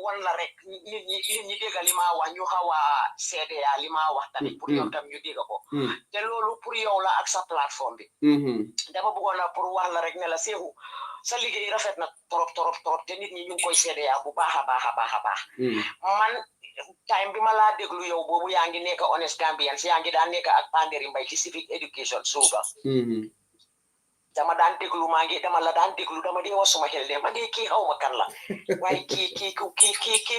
wan la rek nit ñi dégg li ma wax ñu xaw a seede li ma wax tamit pour yow tam ñu dégg ko te loolu pour yow la ak sa plateforme bi dama bëggoon a pour wax la rek ne la seeku sa liggéey rafet na trop te nit ñi ñu ngi koy seede bu baax a baax man time bi ma laa déglu yow boobu yaa ngi nekk Honest Gambians yaa ngi daan nekk ak Panderi Mbay ci civic education suuga dama daan déglu dama la daan déglu dama dee wax suma xel de man de kii xaw ma kan la waaye kii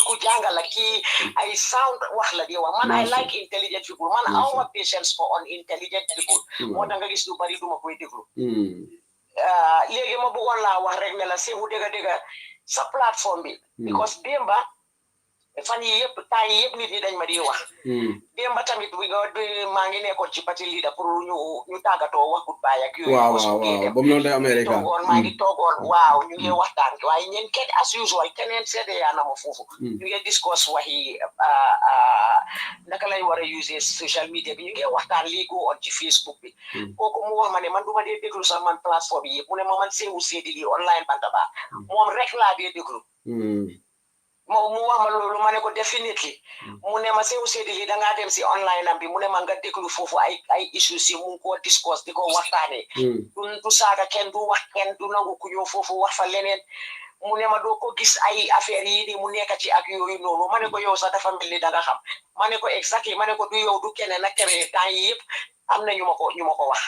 ku jàngal la kii ay sound wax la di wax man I like intelligent people man aw ma patience for unintelligent people moo tax nga gis lu bari duma koy déglu léegi ma bëggoon laa wax rek ne la seewu dëgg sa plateforme bi because démba fan yi yëpp temps yi yëpp nit ñi dañ ma di wax démba tamit maa ngi nekkoon ci parti leader pour ñu tàggatoo wax goodbye ak yooyu waaw ba mu noonu de Amérique maa ngi toogoon waaw ñu ngi waxtaan waaye ñeen kenn as usual keneen seede yaa na ma foofu ñu ngi discuss waxi naka lañ war a use social media bi ñu ngi waxtaan lii go on ci Facebook bi kooku mu wax ma ne man du ma dee déglu sax man plateforme yi mu ne ma man seewu seedi lii online bantaba moom rek laa dee déglu mu wax ma loolu ma ne ko definitely mu ne ma seewu seedi lii dangaa dem si online am bi mu ne ma nga déglu foofu ay issues yi mu ngi koo discuss di ko waxtaanee du saaga kenn du wax kenn du nangu ku ñëw foofu wax fa leneen mu ne ma doo ko gis ay affaire yi ni mu nekk ci ak yooyu noonu ma ne ko yow sax dafa mel ni danga xam ma ne ko exactly ma ne ko du yow du keneen ak keneen temps yi yëpp am na ñu ma ko wax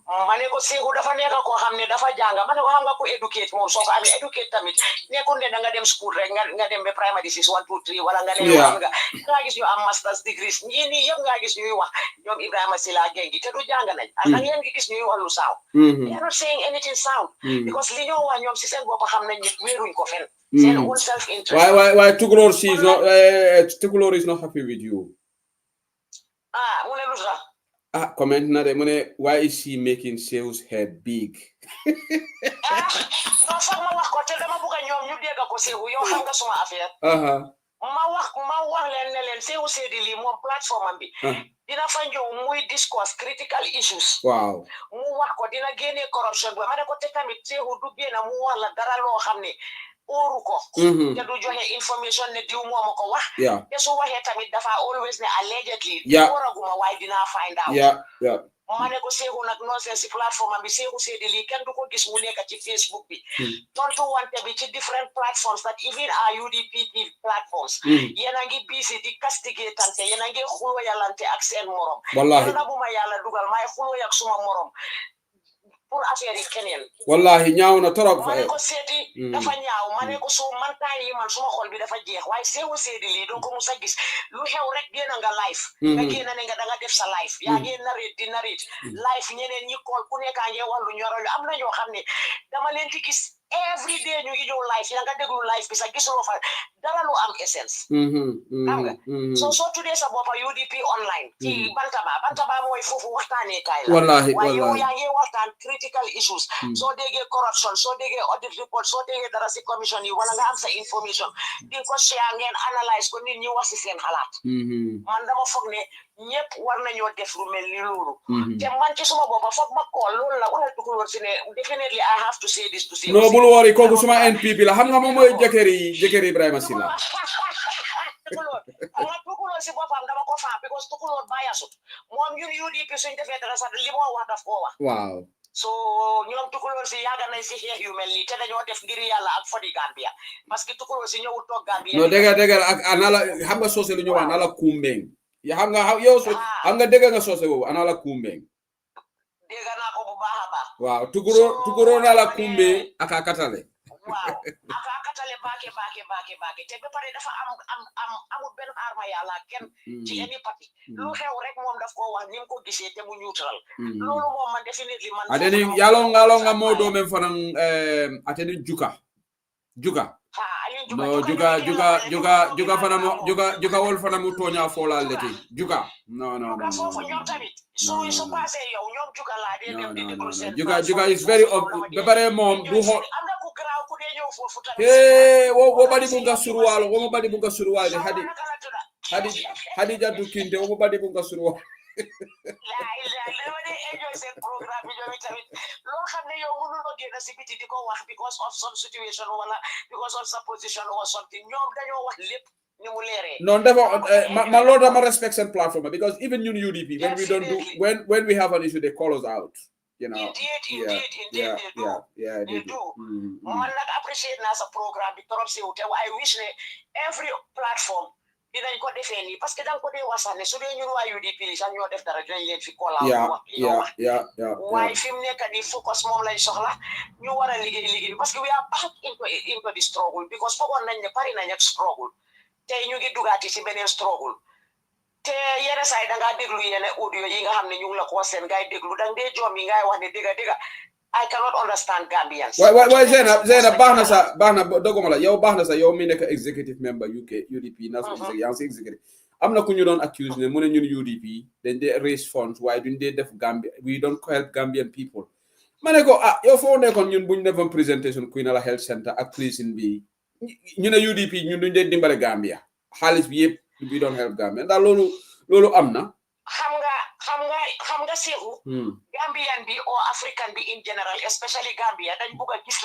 ma ne ko seeku dafa nekk koo xam ne dafa jàng ma ne ko xam nga ko educate moom soo ko amee educate tamit nekkul ne da nga dem school rek nga dem ba primary 6 1 2 3 wala nga ne wax nga gis ñu am masters degrees ñii nii yëpp nga gis ñuy wax ñoom Ibrahima Silla Gengi te du jàng nañ ak ngeen ngi gis ñuy wax lu saaw they are not saying anything sound because li ñoo wax ñoom si seen bopp xam nañ nit wéeruñ ko fenn seen own self interest why Tukulóor is not happy with you mu ne lu sax comment na de mu ne why is she making Sew's head big non foog ma wax ko te dama bëgg ñoom ñu dégg ko Sewu yow xam nga suma affaire ma wax leen ne leen Seewu Seedi lii moom plateforme am bi dina fa ñëw muy discuss critical issues waaw mu wax ko dina génnee corruption bi ma ne ko te tamit Seewu du génn mu wax la dara loo xam ne óoru ko te du joxe information ne diw moo ma ko wax te su waxee tamit dafa always ne allegedly óoraguma waaye dinaa find out ma ne ko Seewu nag nonsense si plateforme bi Seewu Seedi lii kenn du ko gis mu nekk ci Facebook bi tontu wante bi ci different platforms that even are UDP platforms yéen a ngi busy di castigate tante yéen a ngi xulóoyalante ak seen morom wallahi na bu ma yàlla dugal maay xulóoy ak suma morom pour affaire yi keneen wallahi ñaaw na torop ma ne ko seeti dafa ñaaw ma ne ko su man temps yi man suma xol bi dafa jeex waaye Seewu Seedi lii doo ko mus a gis lu xew rek génn nga live nga génn ne nga da nga def sa live yaa ngi narrate live ñeneen ñi kool ku nekkaa ngee wax lu ñoro am na ñoo xam ne dama leen di gis every day ñu ngi ñëw live ya nga déglu live bi sax gisuloo fa dara lu am essence xam nga soo tuddee sa boppa UDP online ci bantaba mooy foofu waxtaanee kaay la waaye yow yaa ngi waxtaan critical issues soo déggee corruption soo déggee audit report soo déggee dara si commission yi wala nga am sa information di ko share ngeen analyse ko nit ñi wax si seen xalaat man dama foog ne ñëpp war nañoo def lu mel ni loolu te man ci suma boppa foog ma kool loolu la waxal tukulóor si ne definitely I have to say this to say no bul wori kooku suma NPP la xam nga moom mooy jëkkëri Ibrahima Silla tukulóor si boppam dama ko faa because tukulóor bayasut moom ñun UDP suñ defee dara sax li moo wax daf koo wax waaw so ñoom tukulóor si yàgg nañ si xeex yu mel nii te dañoo def ngir yàlla ak fodi Gambia parce que tukulóor si ñëwul toog Gambia no dëgg ak anala xam nga soose lu ñu wax anala kumbeng ya xam nga yow xam nga dëgg nga soose boobu anala kumbeng dégg naa ko bu baax a baax waaw tukuro na la kumbe aka katale waaw aka katale baake te ba pare dafa amul benn arma yàlla kenn ci any parti lu xew rek moom daf ko wax ni mu ko gisee te mu neutral loolu moom man definitely man ateni yalo nga modo men fanan ateni juga no juga fana mo juga wol fana mu tonya fola leti juga no foofu ñoom tamit su passé yow ñoom juga laa dee dem di déglu seen juga is very be bare mom du ho am na ku graw ku dee ñëw foofu tamit wo badi bunga suruwalo wo badi bunga suruwalo hadi jaddu kinte wo badi bunga suruwalo dama dee enjoy seen programme bi ñoom tamit loo xam ne yow mënuloo génn si biti di ko wax because of some situation wala because of some position or something ñoom dañoo wax lépp ni mu leeree non dafa ma loolu dama respect seen platform because even ñun UDP when we don't do when we have an issue they call us out you know indeed they do man nag appreciate naa sa programme bi trop si wute waaye wish ne every platform dinañ ko defee nii parce que danga ko dee wasaane su dee ñun waa UDP li sax ñoo def dara dinañ leen fi koolaa wax waaye fi mu nekk nii focus moom lañ soxla ñu war a liggéey parce que we are back into the struggle because foogoon nañ ne pari nañ ak struggle tey ñu ngi dugaati si beneen struggle te yenn saa yi dangaa déglu yenn audio yi nga xam ne ñu ngi la ko seen ngay déglu dang dee joom yi ngay wax ne dëgga I cannot understand Gambians. Why Zainab bahna dogomala yow bahna sa yow mi nekk executive member UK UDP national executive am na ku ñu doon accuse ne mu ne ñun UDP dañ dee raise funds waaye duñ dee def Gambia we don't help Gambian people ma ne ko yow foo nekkoon ñun buñ defoon présentation Queen Ala Health Center ak prison bi ñu ne UDP ñun duñ dee dimbale Gambia xaalis bi yëpp we don't help Gambia ndax loolu am na xam nga Seeku Gambian bi or African bi in general especially Gambia dañ bugg a gis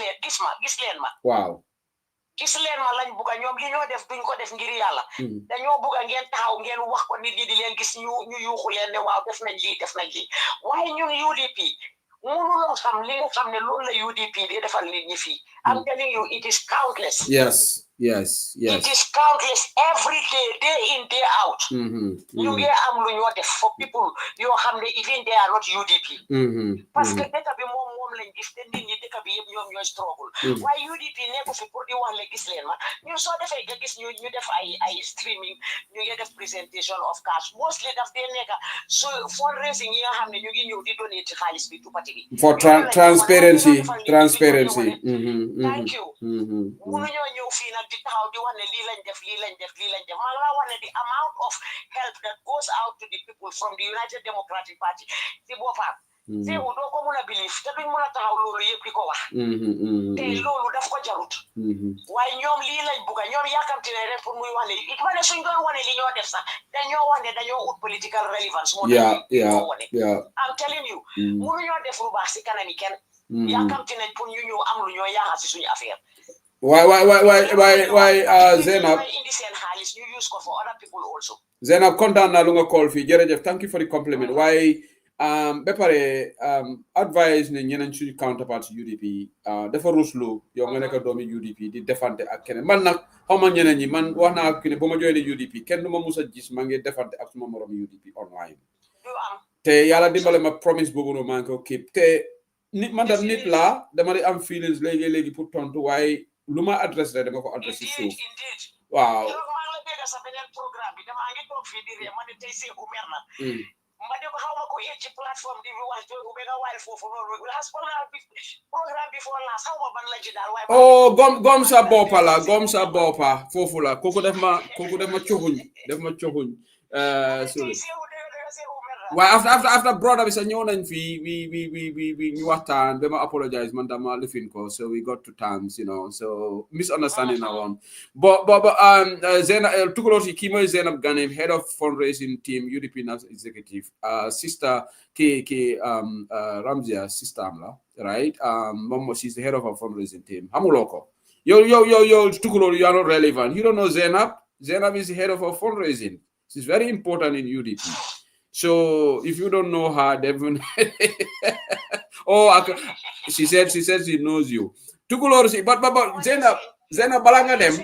leen ma waaw gis leen ma lañ bugg a ñoom li ñoo def duñ ko def ngir yàlla dañoo bugg a ngeen taxaw ngeen wax ko nit ñi di leen gis ñu yuuxu leen ne waaw def nañ lii waaye ñun UDP mënuloo xam li nga xam ne loolu la UDP di defal nit ñi fii I'm telling you it is countless yes it is countless every day in day out ñu ngi am lu ñoo def for people yoo xam ne even they are not UDP parce que dëkk bi moom lañ gis te nit ñi dëkk bi yëpp ñoom ñooy struggle waaye UDP nekku fi pour di wax le gis leen ma ñun soo defee nga gis ñu def ay streaming ñu ngi def presentation of cash mostly daf dee nekk so fundraising yi nga xam ne ñu ngi ñëw di donate xaalis bi tupati bi for transparency thank you mënuñoo ñëw fii nag di taxaw di wax ne lii lañ def maa ngi la wax ne the amount of help that goes out to the people from the United Democratic Party si boppam Sehu doo ko mun a believe te duñ mun a taxaw loolu yëpp di ko wax te loolu daf ko jarut waaye ñoom lii lañ bugga ñoom yaakamti ne rek pour muy wax ne it ma ne suñ doon wane li ñoo def sax dañoo wax ne dañoo ut political relevance moo tax ñoo wane I'm telling you mënuñoo def lu baax si kanami kenn yaakamti nañ pour ñu ñëw am lu ñoo yaaxa si suñu affaire why Zainab indi seen xaalis ñu use ko for other people also Zainab kontaan naa lu nga call fii jërëjëf thank you for the compliment waaye ba pare advice ne ñeneen suñu counterparts UDP dafa ruslu yow nga nekk doomi UDP di defante ak keneen man nag xaw ma ñeneen ñi man wax naa ki ne ba ma joinee UDP kenn du ma mus a gis ma ngi defante ak suma morom UDP online te yàlla dimbale ma promise boobu noonu maa ngi ko keep te nit man tam nit laa dama di am feelings léegi pour tontu waaye lu ma adresse rek dama ko adresse suuf waaw sa beneen programme bi damaa ngi toog fii di ree ma ne tey Seeku mer na ma ne ko xaw ma ko yéeg ci plateforme di bi wax ube nga waay foofu noonu las programme bi foo laas xaw ma ban la ci daal waaye gom sa boppa la gom sa boppa foofu la kooku def ma coxuñ sorry waaye after brother bi sax ñëw nañ fii we ñu waxtaan ba ma apologize man dama lifin ko so we got to terms you know so misunderstanding na woon but Zainab tukulóor si kii mooy Zainab Ganem head of fundraising team UDP national executive sister ki Ramzia sister am la right moom she's the head of our fundraising team xamuloo ko yow tukulóor you are not relevant you don't know Zainab is the head of our fundraising she's very important in UDP. So if you don't know her, definitely. She said she knows you. Tukulor si, but Zainab balanga dem.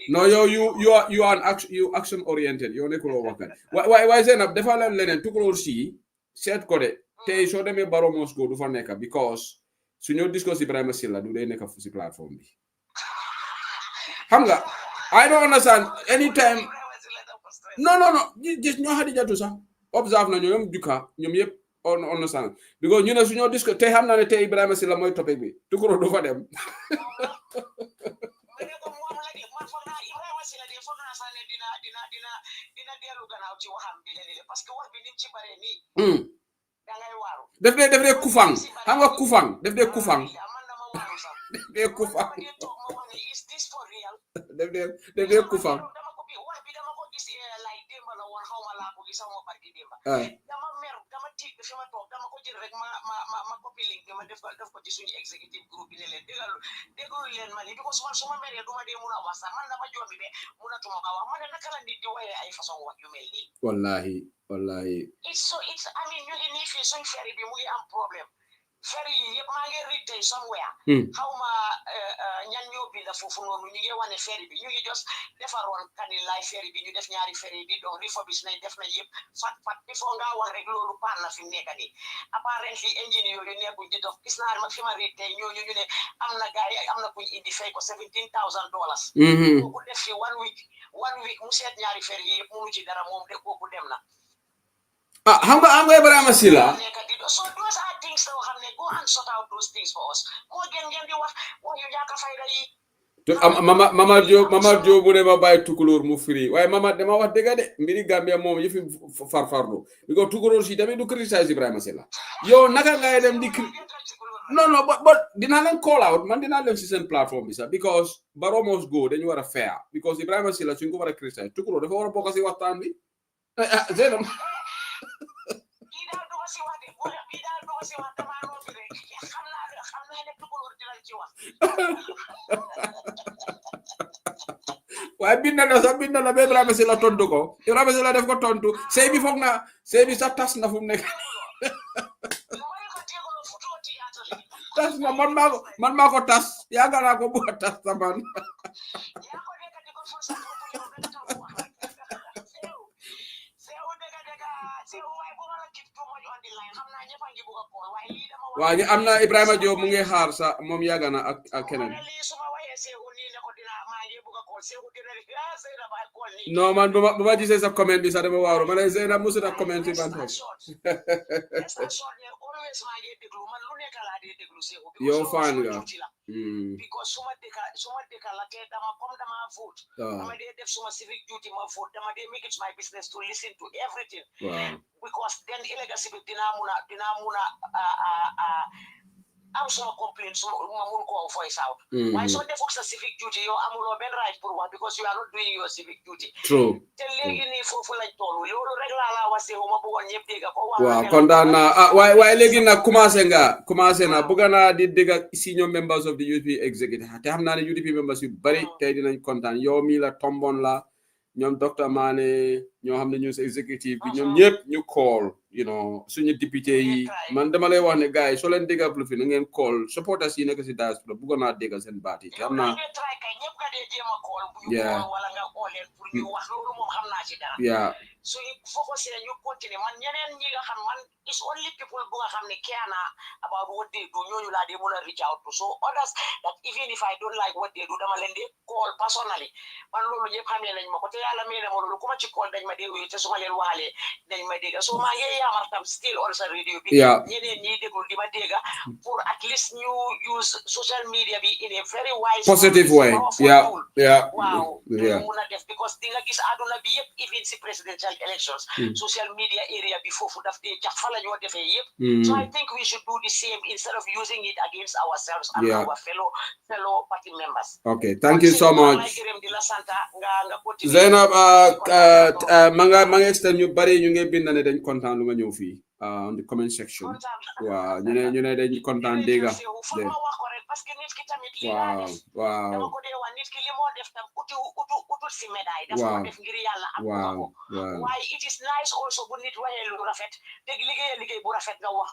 No, you are action oriented. You nekulo wakan. Why Zainab defal lenen Tukulor si set ko de tay so demé baro Moscow du fa nekk because suñu discuss Ibrahima Silla du day nekk fu ci platform bi. Xam nga I don't understand anytime No. Just ñoo Hadijatu sax observe na ñoom duka ñoom yëpp on understand because ñu ne suñu discuss tey xam naa ne tey Ibrahima Silla mooy topic bi Tukulóor du fa dem def dee kufang xam nga kufang def dee kufang def dee kufang dama mer dama tiit fi ma toog dama ko jël rek ma copy link bi ma def ko ci suñu executive group bi ne leen déglu leen ma ni because man su ma meree du ma dee mun a wax sax man dama jombi be munatuma ko wax ma ne naka la nit di waxee ay façon wax yu mel nii wallahi it's I mean ñu ngi nii fii suñ ferry bi mu ngi am problème ferry yi yëpp maa ngi read tey somewhere xaw ma ñan ñoo binda foofu noonu ñu ngi wane ferry bi ñu ngi just defaroon Kanilai ferry bi ñu def ñaari ferry bi donc refurbish nañ def nañ yëpp fat il faut nga wax rek loolu paan na fi mu nekk nii apparently engine yooyu nekkuñ di dox gis naa ma fi ma read tey ñooñu ñu ne am na gars yi am na kuñ indi fay ko $17,000 kooku def fi one week mu seet ñaari ferry yi yëpp munu ci dara moom de kooku dem na xam nga Ibrahima Silla so those are things that have go and sort out those things for us mo gen di wax yu ñaka fayda yi mama Diop bu ne ma bàyyi Tukulóor mu firi waaye mama dama wax dëgg de mbiri Gambia moom yëfi farfarlu bi ko Tukulóor si tamit du criticize Ibrahima Silla yow naka ngay dem di non but dinaa leen call out man dinaa leen si seen plateforme bi sax because Barrow must go dañu war a fair because Ibrahima Silla suñ ko war a criticize Tukulóor dafa war a bokk si waxtaan bi Zainab waaye bind na ba Ibrahima Silla tontu ko Ibrahima Silla def ko tontu sey bi foog na sey bi sax tas na fu mu nekk tas na man maa ko tas yaaga naa ko bu tas ta man waaye am na Ibrahima Diop mu ngi xaar sa moom yàgg na ak keneen non man bu ma gisee sa comment bi sax dama waaru ma ne Zainab musu ta comment bi ban yow fan nga because suma deka la te dama vote dama def suma civic duty ma vote dama make it my business to listen to everything because then illegal civic dinamuna am some complaints mun ko voice out. Why so defok sa civic duty yo amulo ben right pour wax because you are not doing your civic duty. True. Te legi ni fofu lañ tollu lolu rek la wase ma bëggon ñepp dégg ko waaw kontaan naa waaye léegi nag commencé na bëgg naa di dégg senior members of the UDP executive te xam naa ne UDP members yu bari tey dinañ kontaan yow mii la tombon la ñoom docteur Mané ñoo xam ne ñu executive bi ñoom ñëpp ñu call suñu député yi man dama lay wax ne gars yi soo leen dégg lu fi na ngeen call supporters yi nekk si diaspora bëgg naa dégg seen baat yi te xam naa so you focus on you continue man ñeneen ñi nga xam man is only people bu nga xam ne care about what they do ñooñu laa dee mën a reach out to so others that even if I don't like what they do dama leen di call personally man loolu ñëpp xam ne nañ ma ko te yàlla may na ma loolu ku ma ci call dañ ma dee wuyu te su ma leen waxalee dañ ma dégg so maa ngi yaamar tam still on sa radio bi ñeneen ñi déglu di ma dégg pour at least ñu use social media bi in a very wise positive way waaw mun a def because di nga gis àdduna bi yëpp even si presidential elections social media area bi foofu daf dee jax fa la ñoo defee yëpp so I think we should do the same instead of using it against ourselves and our fellow party members. Okay, thank you so much. Zainab ma nga extend ñu bari ñu ngi bind ne dañ kontaan lu nga ñëw fii on the comment section waaw ñu ne dañ kontaan dégg parce que nit ki tamit li la def dama ko dee wax nit ki li moo def tam utul si médaille dafa ko def ngir yàlla ak ko waaye it is nice also bu nit waxee lu rafet dégg liggéey bu rafet nga wax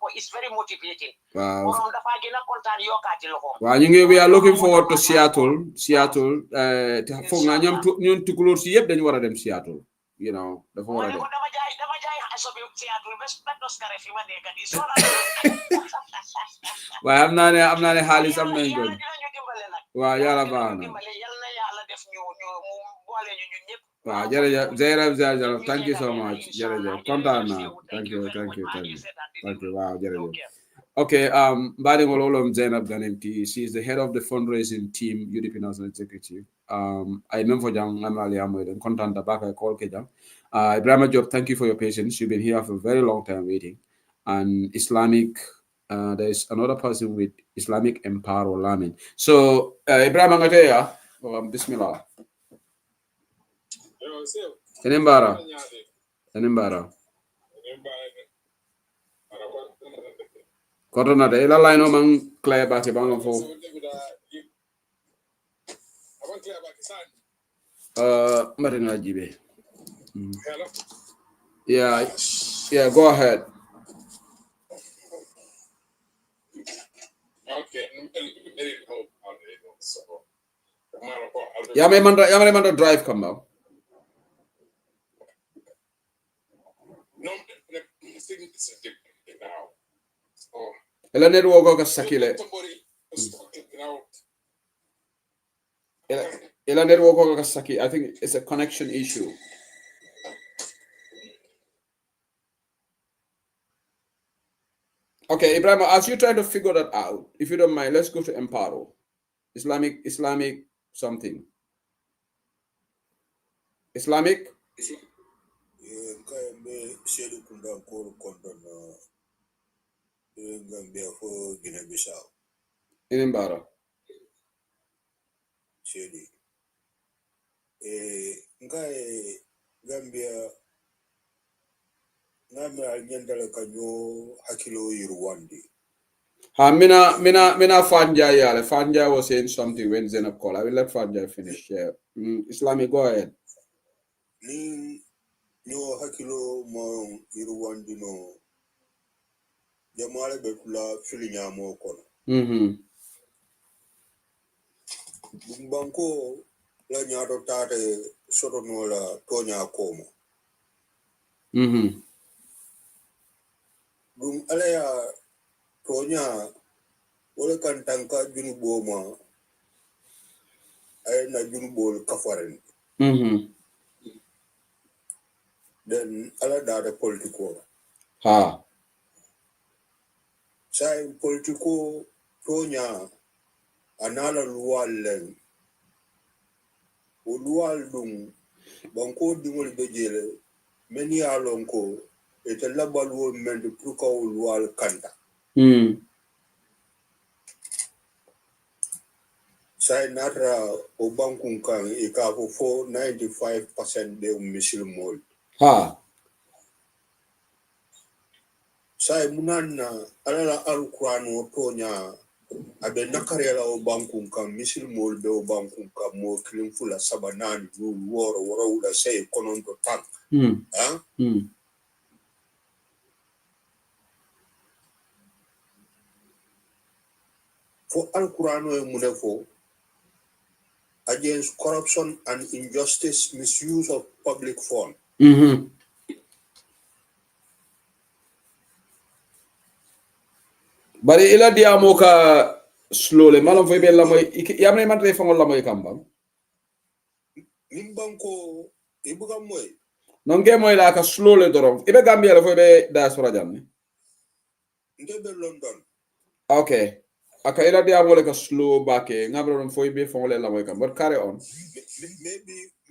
ko is very motivating borom dafa gën a kontaan yokkaati loxoom waaw ñu ngi we are looking forward to Seattle te foog naa ñoom tukulóor si yëpp dañu war a dem Seattle dafa war a dem dama jaay asobi Seattle bes petos kare fi ma nekk di so waaye am naa ne xaalis am nañ ko waaw yàlla baax na yàlla yàlla def ñu boole ñu ñun ñëpp waaw jërëjëf thank you so much jërëjëf kontaan naa thank you waaw jërëjëf okay mbadi ngololom Zainab Ganemti, she is the head of the fundraising team UDP National Executive. I remember jang ngamali amoy den kontaan da baka call ke jang Ibrahima Job, thank you for your patience. You've been here for a very long time waiting. And Islamic there's another person with Islamic Empower Lamin. So Ibrahim Angateya, Bismillah. Tenimbara. Corona de la line man clear back bang fo. Marina Jibe. Yeah, go ahead. Okay. Yeah, man, drive come now. No, it's now. Oh. Ela network ka sakile. Ela network ka saki. I think it's a connection issue. Okay, Ibrahim, as you try to figure that out, if you don't mind, let's go to Emparo. Islamic something. Islamic? In Embara. Gambia nyandala kanyo hakilo Rwanda. Mina Fanja yale. Fanja was saying something when Zainab called. I will let Fanja finish. Yeah. Islamic, go ahead. Ni nyo hakilo mo Rwanda no. Jamale bekula filinya mo kono. Banko la nyato tate soto no la tonya komo. Dum alaya tonya wala kan tanka junu boma ay na junu bol kafaren. Then ala data politiko. Ha. Sai politiko tonya anala luwalen. Luwal dum banko dingol bejele many alonko ite labal wo men de pruka wal kanta sai natra o bankun kan e ka fo 95% de misil mol ha sai munanna alala alquran o tonya abe nakarela o bankun kan misil mol be o bankun kan mo kilin fula sabanani woro wala sai konon to tank ha for alquran o munefo against corruption and injustice, misuse of public fund. Bari ila diamo ka slowly malam fo be la moy yamne man re fangol la moy kambam Nimbanko ibuga moy non ge moy la ka slowly dorom ibe gambia la fo be diaspora jamne ndebe London okay aka ila diamo le ka slow bake ngabro non fo be fangol la moy kam but carry on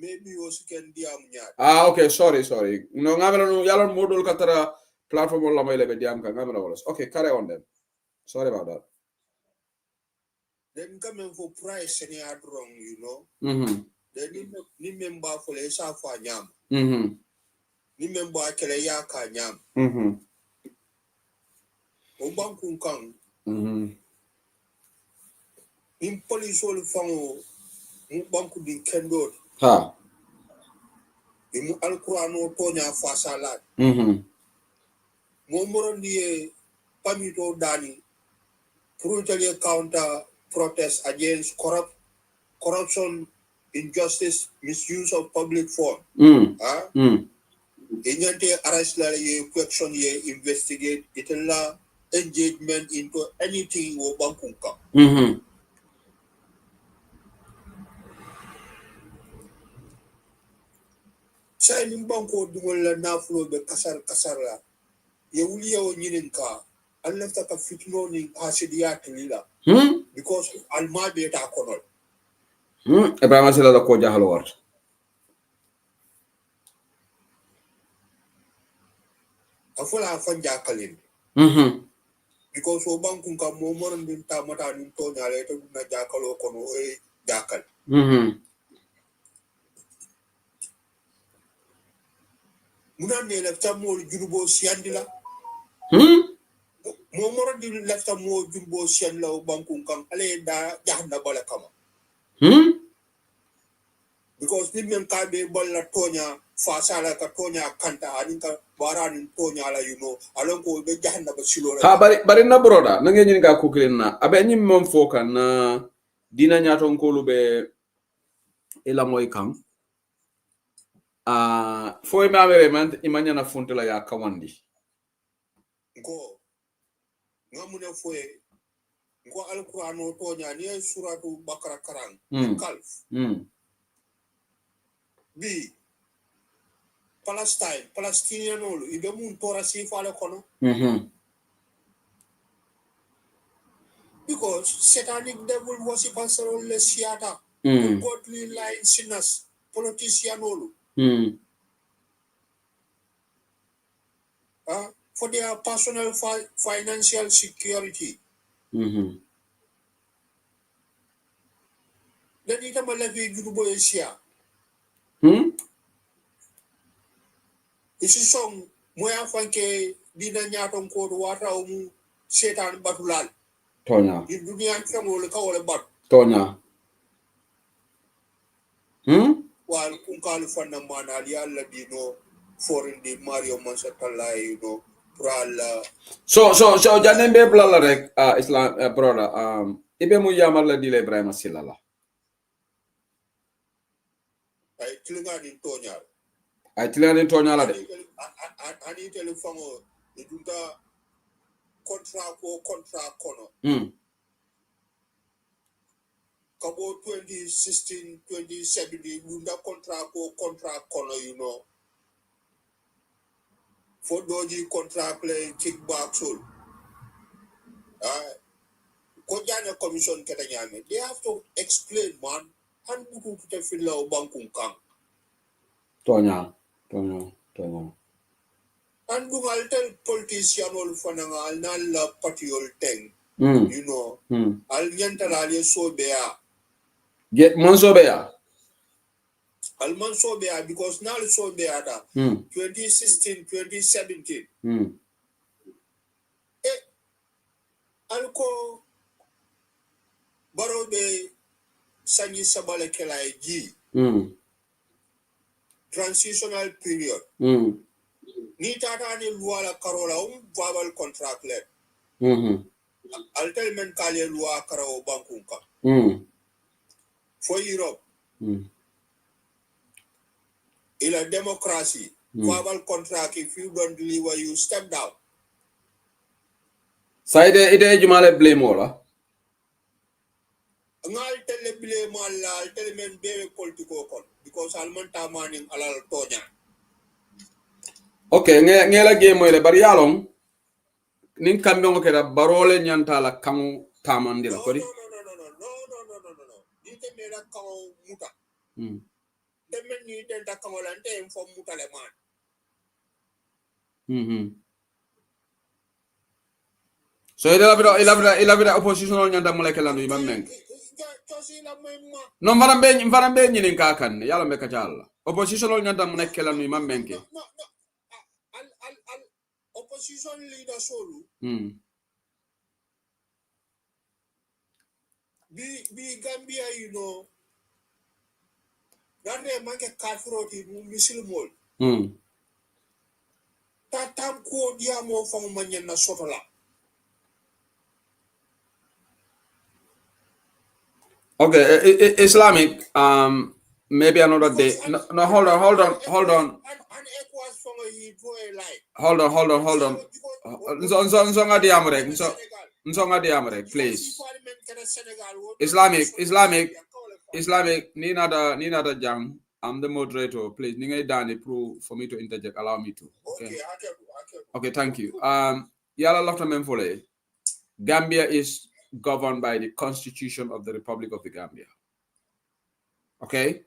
maybe also can diam nyaat okay sorry no ngabro no yalon modol ka tara platform la moy le be diam ka ngabro wala okay carry on then sorry about that then coming for price any wrong you know then ni member for le sa fa nyam ni member akele ya ka nyam o banku kan in police wol fango mu banku din kendo ha imu alquran o tonya fa salat mo morondi pamito dani brutally counter protest against corruption, injustice, misuse of public fund. Inyante arrest la ye question ye investigate itella engagement into anything wo bankunka. Sa ni banko dungol la nafulo be kasar la ye wuli yo nyininka alafta ka fitno ni hasidiya tilila because alma be ta konol Ibrahim sila da ko jahal war afola fanja kalin because o bankun ka mo moron din ta mata nin to nyale to na jakalo kono e jakal muna ne la tamol jurubo siandila mo moron din la tamol jurubo siandila o bankun kan ale da jahna bala kama because ni men ka be balla tonya fasala ka tonya kanta aninka baranin tonya la you know alon ko be jahna ba silo ha bari na broda na ngeen nga ko na abe nyim mom foka na dina nyaton ko lube ila moy kam fo me amere man imanya na funtela ya kawandi ko ngamune foye ko alquran o tonya ni suratu bakara karang kalf bi Palestinian olu ibe mun tora si fale kono because satanic devil worshippers are all siata godly lying sinners politician olu for their personal financial security then ita malavi jurubo Asia isi song moya fanke dina nyaton ko wata mu setan batulal tonya di dunia kamo le kawle bat tonya wal kun kalu fanna mana ali alla dino foreign di Mario Mansatalla you know prala so janembe blala rek islam brother ibe mu yamal la dile Ibrahim silala ay tlinga ni tonya la de ani telefono idunta contract kono kabo 2016 2017 idunta contract kono you know for doji contract le kickback soul ko jana commission keta nyame they have to explain man han buku to filla o bankun kan tonya And I'll tell politician all fananga al na patiol teng. You know, al nyantala so bea. Get monso bea. Al man so bea because now so bea 2016, 2017. Alko baro be sanyi sabale kelai ji. Transitional period. Ni tata ni luala karola verbal contract let. Altelmen kale lua karao bankunka. For Europe. In a democracy, verbal contract, if you don't deliver, you step down. So ide jumale blame ola. Ngal tele blame all tele men very political because alman tamaning alal tonya. Okay, ngela game wele bari yalong nin kambe ngoke da barole nyanta la kamu tamandila kodi. No. Dite mera kamu muta. Demen ni denta kamolante info muta le man. So ila opposition nyanta moleke lanu imameng. No mbarambe nyini kakan yalla meka jalla. Opposition nyanta moleke lanu imamenke. No. Al opposition leader solo. Be Gambia, you know. That they make a card for it missile mall. Tatam ko diamo from Manyan Sotola. Okay, Islamic, maybe another day. No, hold on. Hold on. Nsonga diamre, please. Islamic, ni nada jam. I'm the moderator, please. Ningai dani proof for me to interject. Allow me to. Okay, thank you. Yala lafta memfole. Gambia is governed by the Constitution of the Republic of the Gambia. Okay?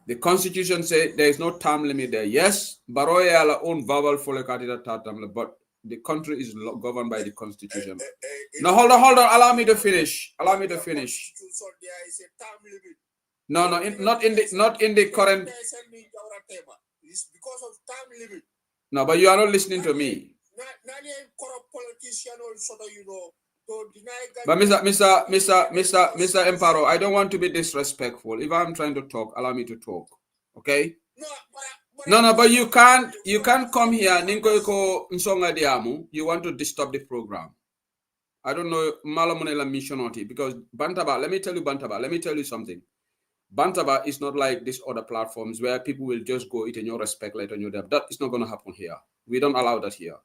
The Constitution says there is no term limit there. Yes, Baroya own verbal folekatida tatam, but the country is governed by the Constitution. No, hold on. Allow me to finish. There is a term limit. No, not in the current. It's because of term limit. No, but you are not listening to me. But Mr. Emparo, I don't want to be disrespectful. If I'm trying to talk, allow me to talk. Okay? No, but you can't come here, Ninko Nsonga Diamu. You want to disturb the program. I don't know Malamunela Missionoti, because Bantaba, let me tell you something. Bantaba is not like these other platforms where people will just go eat in your respect, like on your debt. That is not going to happen here. We don't allow that here.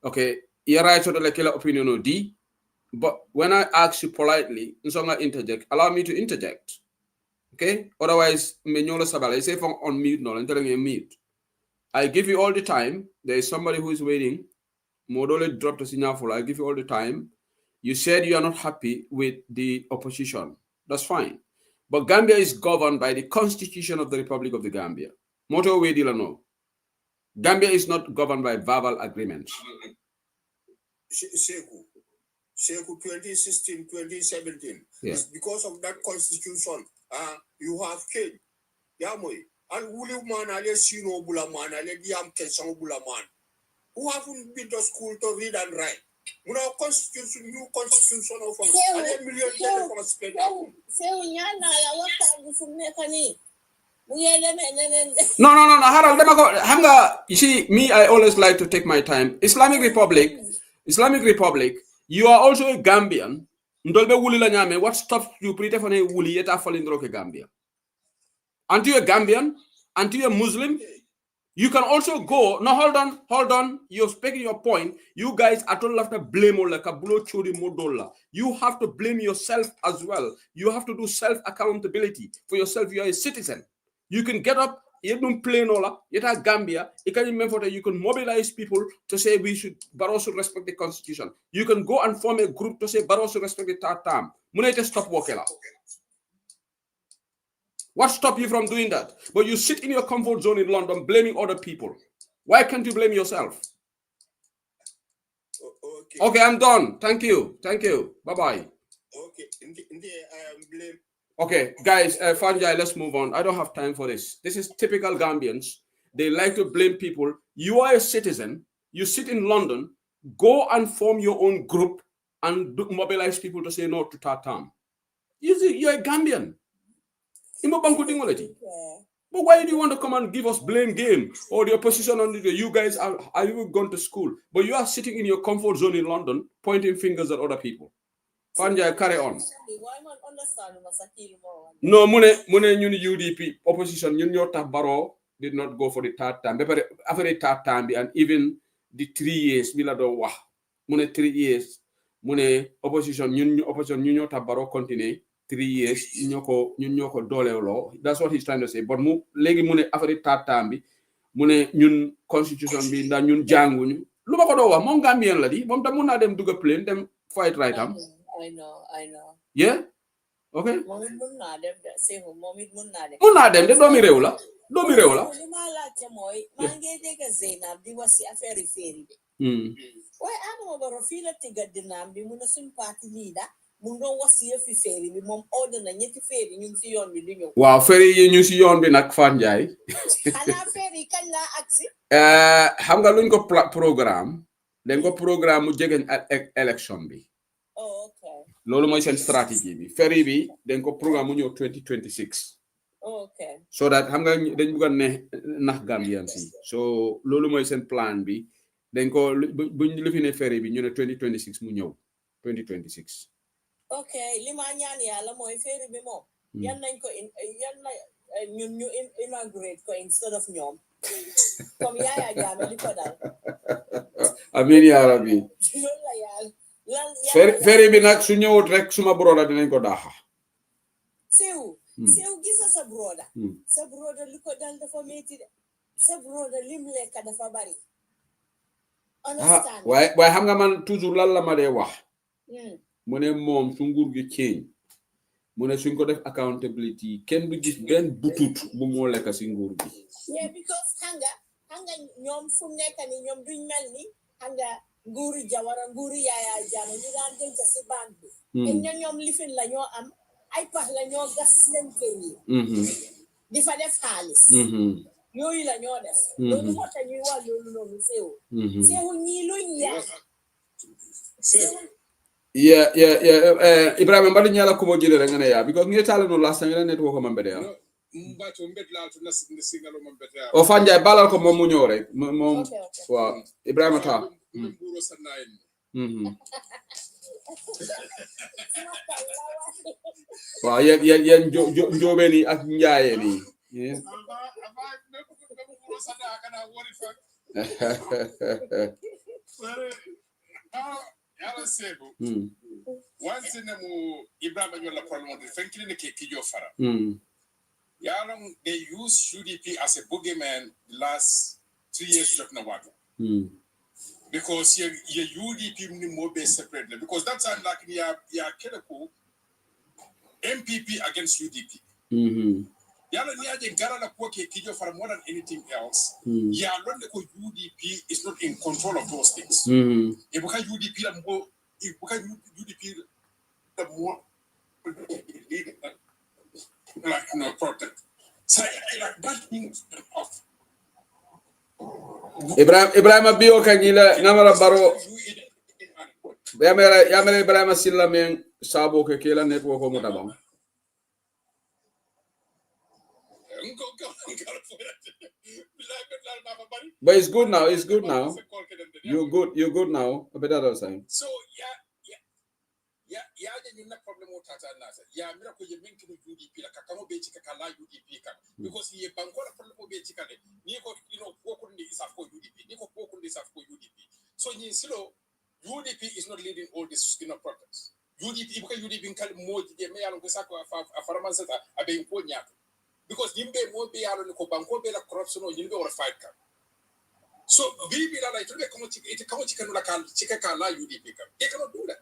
Okay? You're right, so the opinion of D. But when I ask you politely, Nsonga interject, allow me to interject. Okay? Otherwise, Menyola Sabala, say from on mute, no, I'm telling you mute. I give you all the time. There is somebody who is waiting. Modole dropped a signal for I give you all the time. You said you are not happy with the opposition. That's fine. But Gambia is governed by the Constitution of the Republic of the Gambia. Moto no. Gambia is not governed by verbal agreements. Seku 2016, 2017. Yeah. It's because of that constitution. You have killed. Yamoy. And wuli man ale sino bula man ale diam kesang bula man. Who haven't been to school to read and write. Muna constitution, new constitution of a million from spend. No. Harald, Hanga, you see, me, I always like to take my time. Islamic Republic, you are also a Gambian. What stops you pretend for a wuli yet falling rock a Gambia? Aren't you a Gambian? Aren't you a Muslim? You can also go. No, hold on. You're speaking your point. You guys are told have to blame all like a blow chori modola. You have to blame yourself as well. You have to do self-accountability for yourself. You are a citizen. You can get up. You don't play nola. Yet at Gambia, you can mobilize people to say we should, but also respect the constitution. You can go and form a group to say, but also respect the third term. Munete stop working out. What stops you from doing that? But you sit in your comfort zone in London blaming other people. Why can't you blame yourself? Okay, I'm done. Thank you. Bye-bye. Okay, guys, Fanjai, let's move on. I don't have time for this. This is typical Gambians. They like to blame people. You are a citizen. You sit in London. Go and form your own group and mobilize people to say no to Tatam. You're a Gambian. But why do you want to come and give us blame game or the opposition on the you guys are you going to school? But you are sitting in your comfort zone in London, pointing fingers at other people. Fanja, carry on. No, mune UDP opposition, Baro did not go for the third time. After the third time, and even the 3 years, mune 3 years, mune opposition, Baro continue. 3 years, ñoko dolewlo. That's what he's trying to say. But legi mune affaire tatambi mune ñun constitution bi nda ñun janguñu luma ko do wax mom Gambien la di mom tam mëna dem dugg plane dem fight right am. I know. Yeah? Okay. Momit mëna dem de sehu momit mëna dem. Mëna dem de doomi rew la. Li ma laajte mooy maa ngi dégg Zeynab di wax si affaire féeri bi. Waaye Adama Barrow fii la tëgga dinaam bi mu ne suñ parti leader mu doon wax si yëfi féeri bi moom ordre na ñetti féeri ñu ngi si yoon bi di ñëw. Waaw féeri yi ñu si yoon bi nag Fan Njaay. Xanaa féeri kañ laa agsi. Xam nga luñ ko programme dañ ko programme mu jegeñ élection bi. Oh, okay. Loolu mooy seen stratégie bi féeri bi dañ ko programme mu ñëw 2026. Okay. So that xam nga dañ bëgg a ne nax Gambian si so loolu mooy seen plan bi dañ ko buñ lifine féeri bi ñu ne 2026 mu ñëw 2026. Okay, li ma ñaan yàlla mooy féeri bi moom yan nañ ko ñun ñu inaugurate ko instead of ñoom comme Yaya Jammeh li ko dal. Amiin yaa rabbi. Loolu la yàlla féeri bi nag su ñëwut rek suma broda dinañ ko daaxa. Sew gisa sa broda li ko dal dafa metti de sa broda lim lekk dafa bari. Understand waaye xam nga man toujours lan la ma dee wax mu ne moom su nguur gi change mu ne suñ ko def accountability kenn du gis benn butut bu moo lekk si nguur gi. Yeah, because xam nga ñoom fu nekk ni ñoom duñ mel ni xam nga nguuru Jawara nguuru Yaya Jammeh ñu daan denc si banque bi te ñoom lifin la ñoo am ay pax la ñoo gas leen kër yi di fa def xaalis yooyu la ñoo def loolu moo tax ñuy wax loolu noonu seewu ñii luñ yàq yeah Ibrahima mbali ñala ko mo jile rek ngene ya because ngi tala no last time la network ko mambede ya mbato mbet la to nas ni singalo mambede ya o Fanjay balal ko mom mu ñew rek mom wa Ibrahima ta mburo sanayen wa yen jobe ni ak njaaye ni Yala sebo. Once in Ibrahim Yola Parliament, frankly, the Kijo Fara. Yala, they use UDP as a boogeyman the last 3 years of Nawaka. Because your UDP more be separately. Because that's like your Keleko MPP against UDP. Yala niaje gara la kwa Kijo Fara more than anything else. Yala the UDP is not in control of those things. If we UDP and more, if we UDP the more like protect. So like that means Ibrahima biyo kanyila namara baro yamere Ibrahima silla men sabo ke kila network ko mutabam. But it's good now. You're good now. Better time. So you na problem with tata nasa. Ya mira ko ye menki no UDP la kakamo be chika kala UDP ka because ye bankola problem be chika le. Ni ko ko ndi isaf ko UDP. Ni ko ndi isaf ko UDP. So ni silo UDP is not leading all this protests. UDP because UDP kan mo je me yalo ko sako afaraman sata abe ko nyako. Because yimbe mo be yalo ko banko be la corruption o yimbe or fight ka. So we be like to be come chika no la kan chika kala UDP ka. They cannot do that.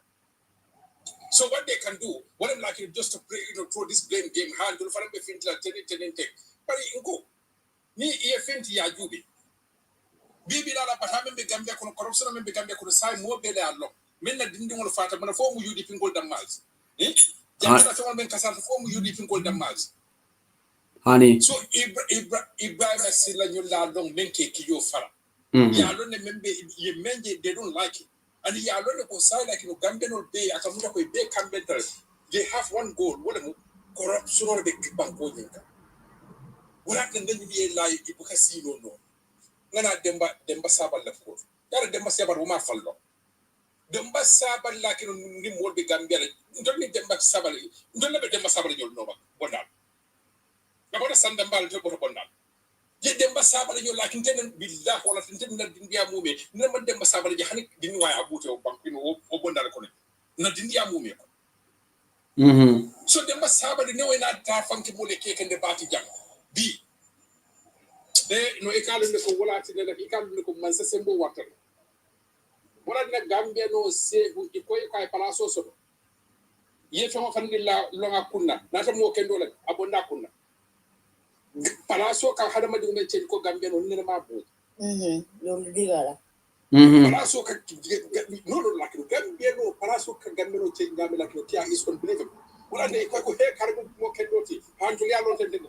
So what they can do, what I'm like, just to play, throw this blame game hand, you'll find me think like ten. But you go, ni e finti ya jubi. Bibi la but I'm be Gambia kono corruption I'm be Gambia kono sai mo bele allo. Men na dindi ngol fata mana fo mu yudi pingol damals. Jamana to men kasar fo mu yudi pingol damals. Honey. So Ibrahim Silla nyula long menke kiyo fara. Ya lo ne membe ye menje they don't like it. And ya lo ne ko sai like no Gambia no be akamuda ko be Gambia. They have one goal. What corruption or the banko nyinga. What happened then be like ibuka no. Ngana demba sabal la ko. Yara demba sabal wo ma fallo. Demba sabal la kino ni mo be Gambia. Ndoni demba sabal. Ndoni be demba sabal nyol no ba. Bonal. Na boda sandambal to boto bonal. Je demba sabal nyol la kintenen billah wala kintenen na dindiya mume. Na man demba sabal je hani dini way abute o bankino o bonal ko ne. Na dindiya mume ko. So demba sabal ne wena ta fanki mole keke de bati jang. Bi no ikalu ne ko wala ti ne ikalu ne ko man sa sembo watal wala na Gambia no se bu ikoy kay palaso so ye fama fanilla longa kunna nata mo kendo la abonda kunna palaso ka hada madi men chen ko Gambia no ne ma bo lolu digala palaso ka no la ko Gambia no palaso ka Gambia no chen Gambia la ko tia is unbelievable wala ne ko he karbu mo kendo ti hantu ya lo tende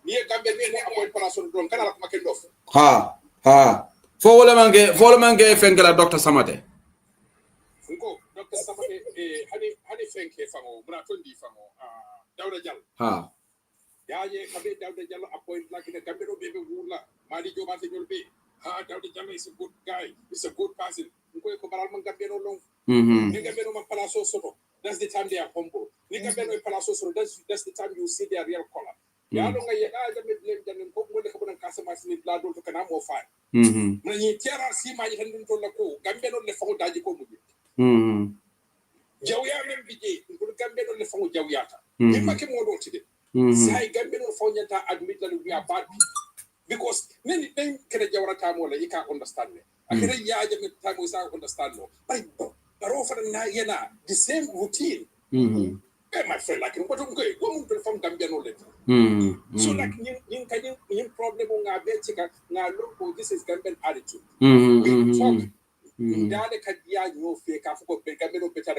ni Gambia ne amoy palaso don kana la ko kendo ha fo wala mange fengala Dr. Samate Ngo Dr. Samate hani fenke fango bra tondi fango Dawda Jallo ha yaye kabe Dawda Jallo appoint like the Gambia no bebe wula mali joba te jolbe Dawda Jallo is a good guy, is a good person ngo ko baral man Gambia no long ni Gambia no man palaso soto, that's the time they are humble. Ni Gambia no palaso soto, that's the time you see their real color. Ya lo nga ye jamit lem janen ko mo de ko ban kasa masini la do to kana mo fa na ni tiara si ma ni tan to la ko Gambia no le fa daji ko mu jawya men bije ko Gambia no le fa jawyata ni ma ke mo do tide sai Gambia no fa nyata admit that we are bad because many things kere jawrata mo la you can't understand me akere ya jamit ta mo sa understand no but over na yena the same routine my friend like what I'm going to from Gambia no let so like you problem nga betika nga look this is Gambian attitude we talk ndale kadia no fe ka fuko be Gambia no better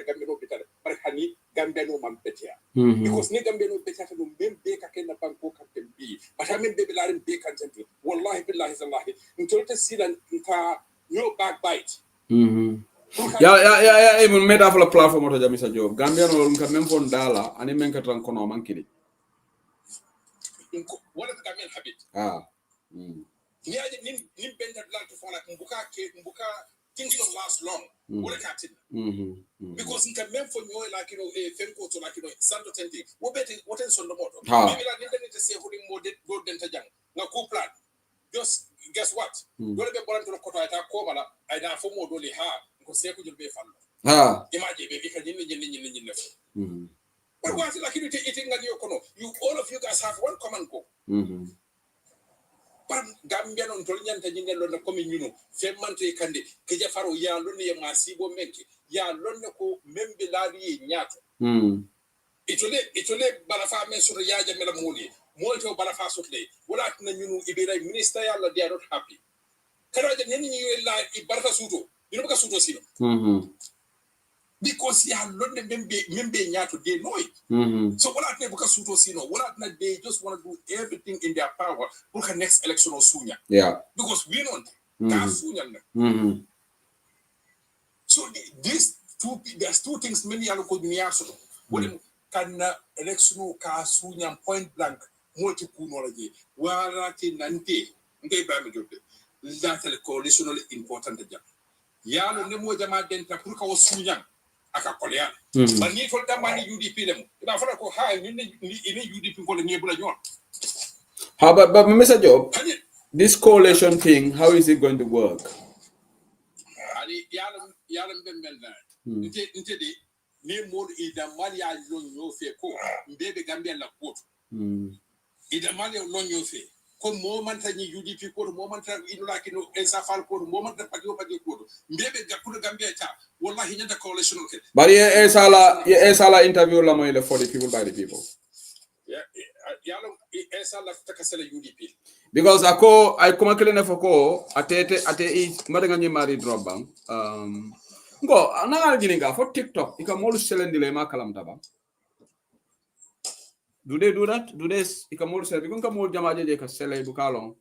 but hani Gambia no man better because ni Gambia no better no membe ka ken na banko ka tembi but I mean be larin be kan tembi wallahi billahi zallahi ntolta silan nta no backbite ya even meta for la platform to jamisa job Gambia no ka même fon dala ani men ka tan kono mankili wala ka men habit ni aje nim benda la to fona mbuka things don't last long wala ka tin because in ka même fon yoy like fenko to like santo tenti wo beti woten son do moto maybe la ni den te se hudi model go den ta jang nga ko plan just guess what dole be bolan to ko to ata ko bala ay na fo mo dole ha ko se ko julbe fallo imagine be ka nyinni nef but what like you eating ngani kono you all of you guys have one common goal par Gambia non tol nyanta nyinga lon ko min ñunu fe mante kande ke jafaro ya lon ye masibo menke ya lon ko membe laari ñaato itole balafa men sur ya jamela moli molto balafa sotle wala na ñunu ibira minister yalla they are not happy kada je ñen ñi la ibarka suto ñu baka suto sino because ya lon membe ñaato they know it so wala ne baka suto sino wala na they just want to do everything in their power for the next election or sunya because we know ka sunya na so there's two things many are ko niya so wala kan election ka sunya point blank multi kunology wala ti nante ngai ba mi jobe that the coalition is important ya lo ne mo jama denta pour ka sunya aka kolya ba ni to damani UDP dem ina fara ko ha ni UDP ko le bula ñor how but Mr. Job this coalition thing how is it going to work ali yalla mbel na nte de ni mo ida mali ya lo ño fe ko mbebe Gambia la ko ida mali lo ño fe ko momanta ni UDP ko momanta inula kino ensafal ko momanta pagi ko mbebe gakudo Gambia cha wallahi nyanda coalition okay but esala interview la moy for the people by the people yalo esala takasela UDP because I kuma kile foko ate madanga ni mari drop bang ngo ananga gininga for TikTok ikamolu selendile makalam taba. Do they do that? Do this? Ikamol said, "Because kamol jamaje je kasele bukalong."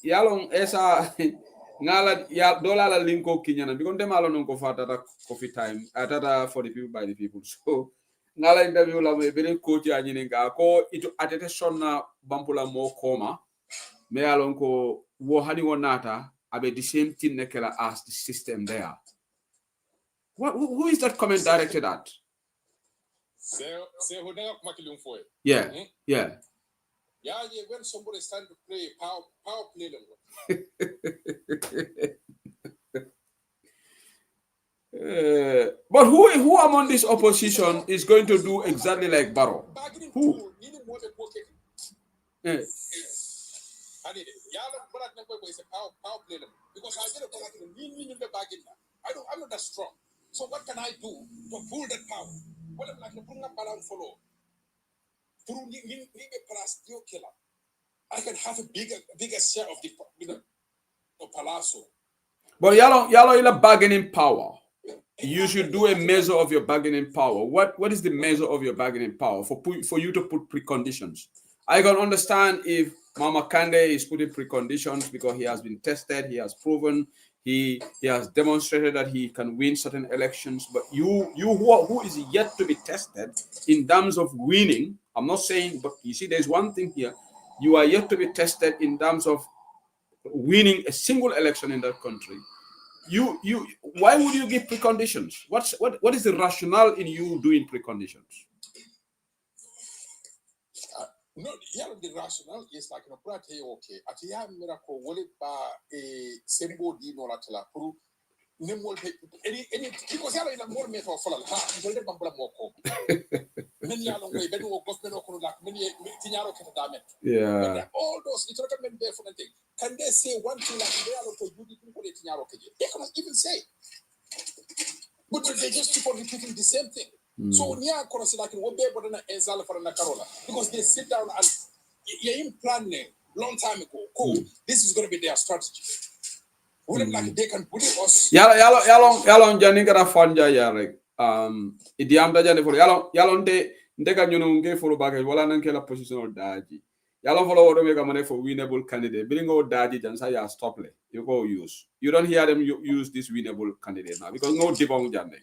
Yalong esa ngala ya dola la linko kinyana. Because dem alon ko fatata coffee time. Atata for the people by the people. So ngala interview la me bere coach ya nyininga ko ito atete sonna bampula mo koma. Me alon ko wo hani wonata abe the same thing nekela as the system there. Who is that comment directed at? Say who never makilum for it. Yeah. Yeah. Yeah, when somebody is trying to play power play them. But who among this opposition is going to do exactly like Barrow? Who? Yeah. I'm not that strong. So what can I do to pull that power? Well, I'm like bring up balance follow. Through I can have a bigger share of the palazzo. But yalo ila bargaining power. You should do a measure of your bargaining power. What is the measure of your bargaining power for you to put preconditions? I can understand if Mama Kande is putting preconditions because he has been tested, he has proven, he has demonstrated that he can win certain elections. But you who is yet to be tested in terms of winning, I'm not saying, but you see, there's one thing here. You are yet to be tested in terms of winning a single election in that country. Why would you give preconditions? What is the rationale in you doing preconditions? No, the rationale is like no brate okay. At ya miracle wole ba sembo di no latela pour nemol any because yalo ila more me for follow ha ngolde bambula moko. Men yalo ngoy bedu o gospel ko la men tinyaro kete damet. Yeah. All those it's recommend there for nothing. Can they say one thing like they are to do people tinyaro kete? They cannot even say. But they just keep on repeating the same thing. So near Korosi like what be bodana ezal for na Carola because they sit down and you're planning long time ago. Cool. This is going to be their strategy. Like they can put it us. Yalo janingara fanja yare. Idiam da jane for yalo ndeka nyunu nge for baga wala nankela positional daji. Yalo follow what make money for winnable candidate. Bring out daji jansa ya stop le. You go use. You don't hear them use this winnable candidate now because no dibong jane.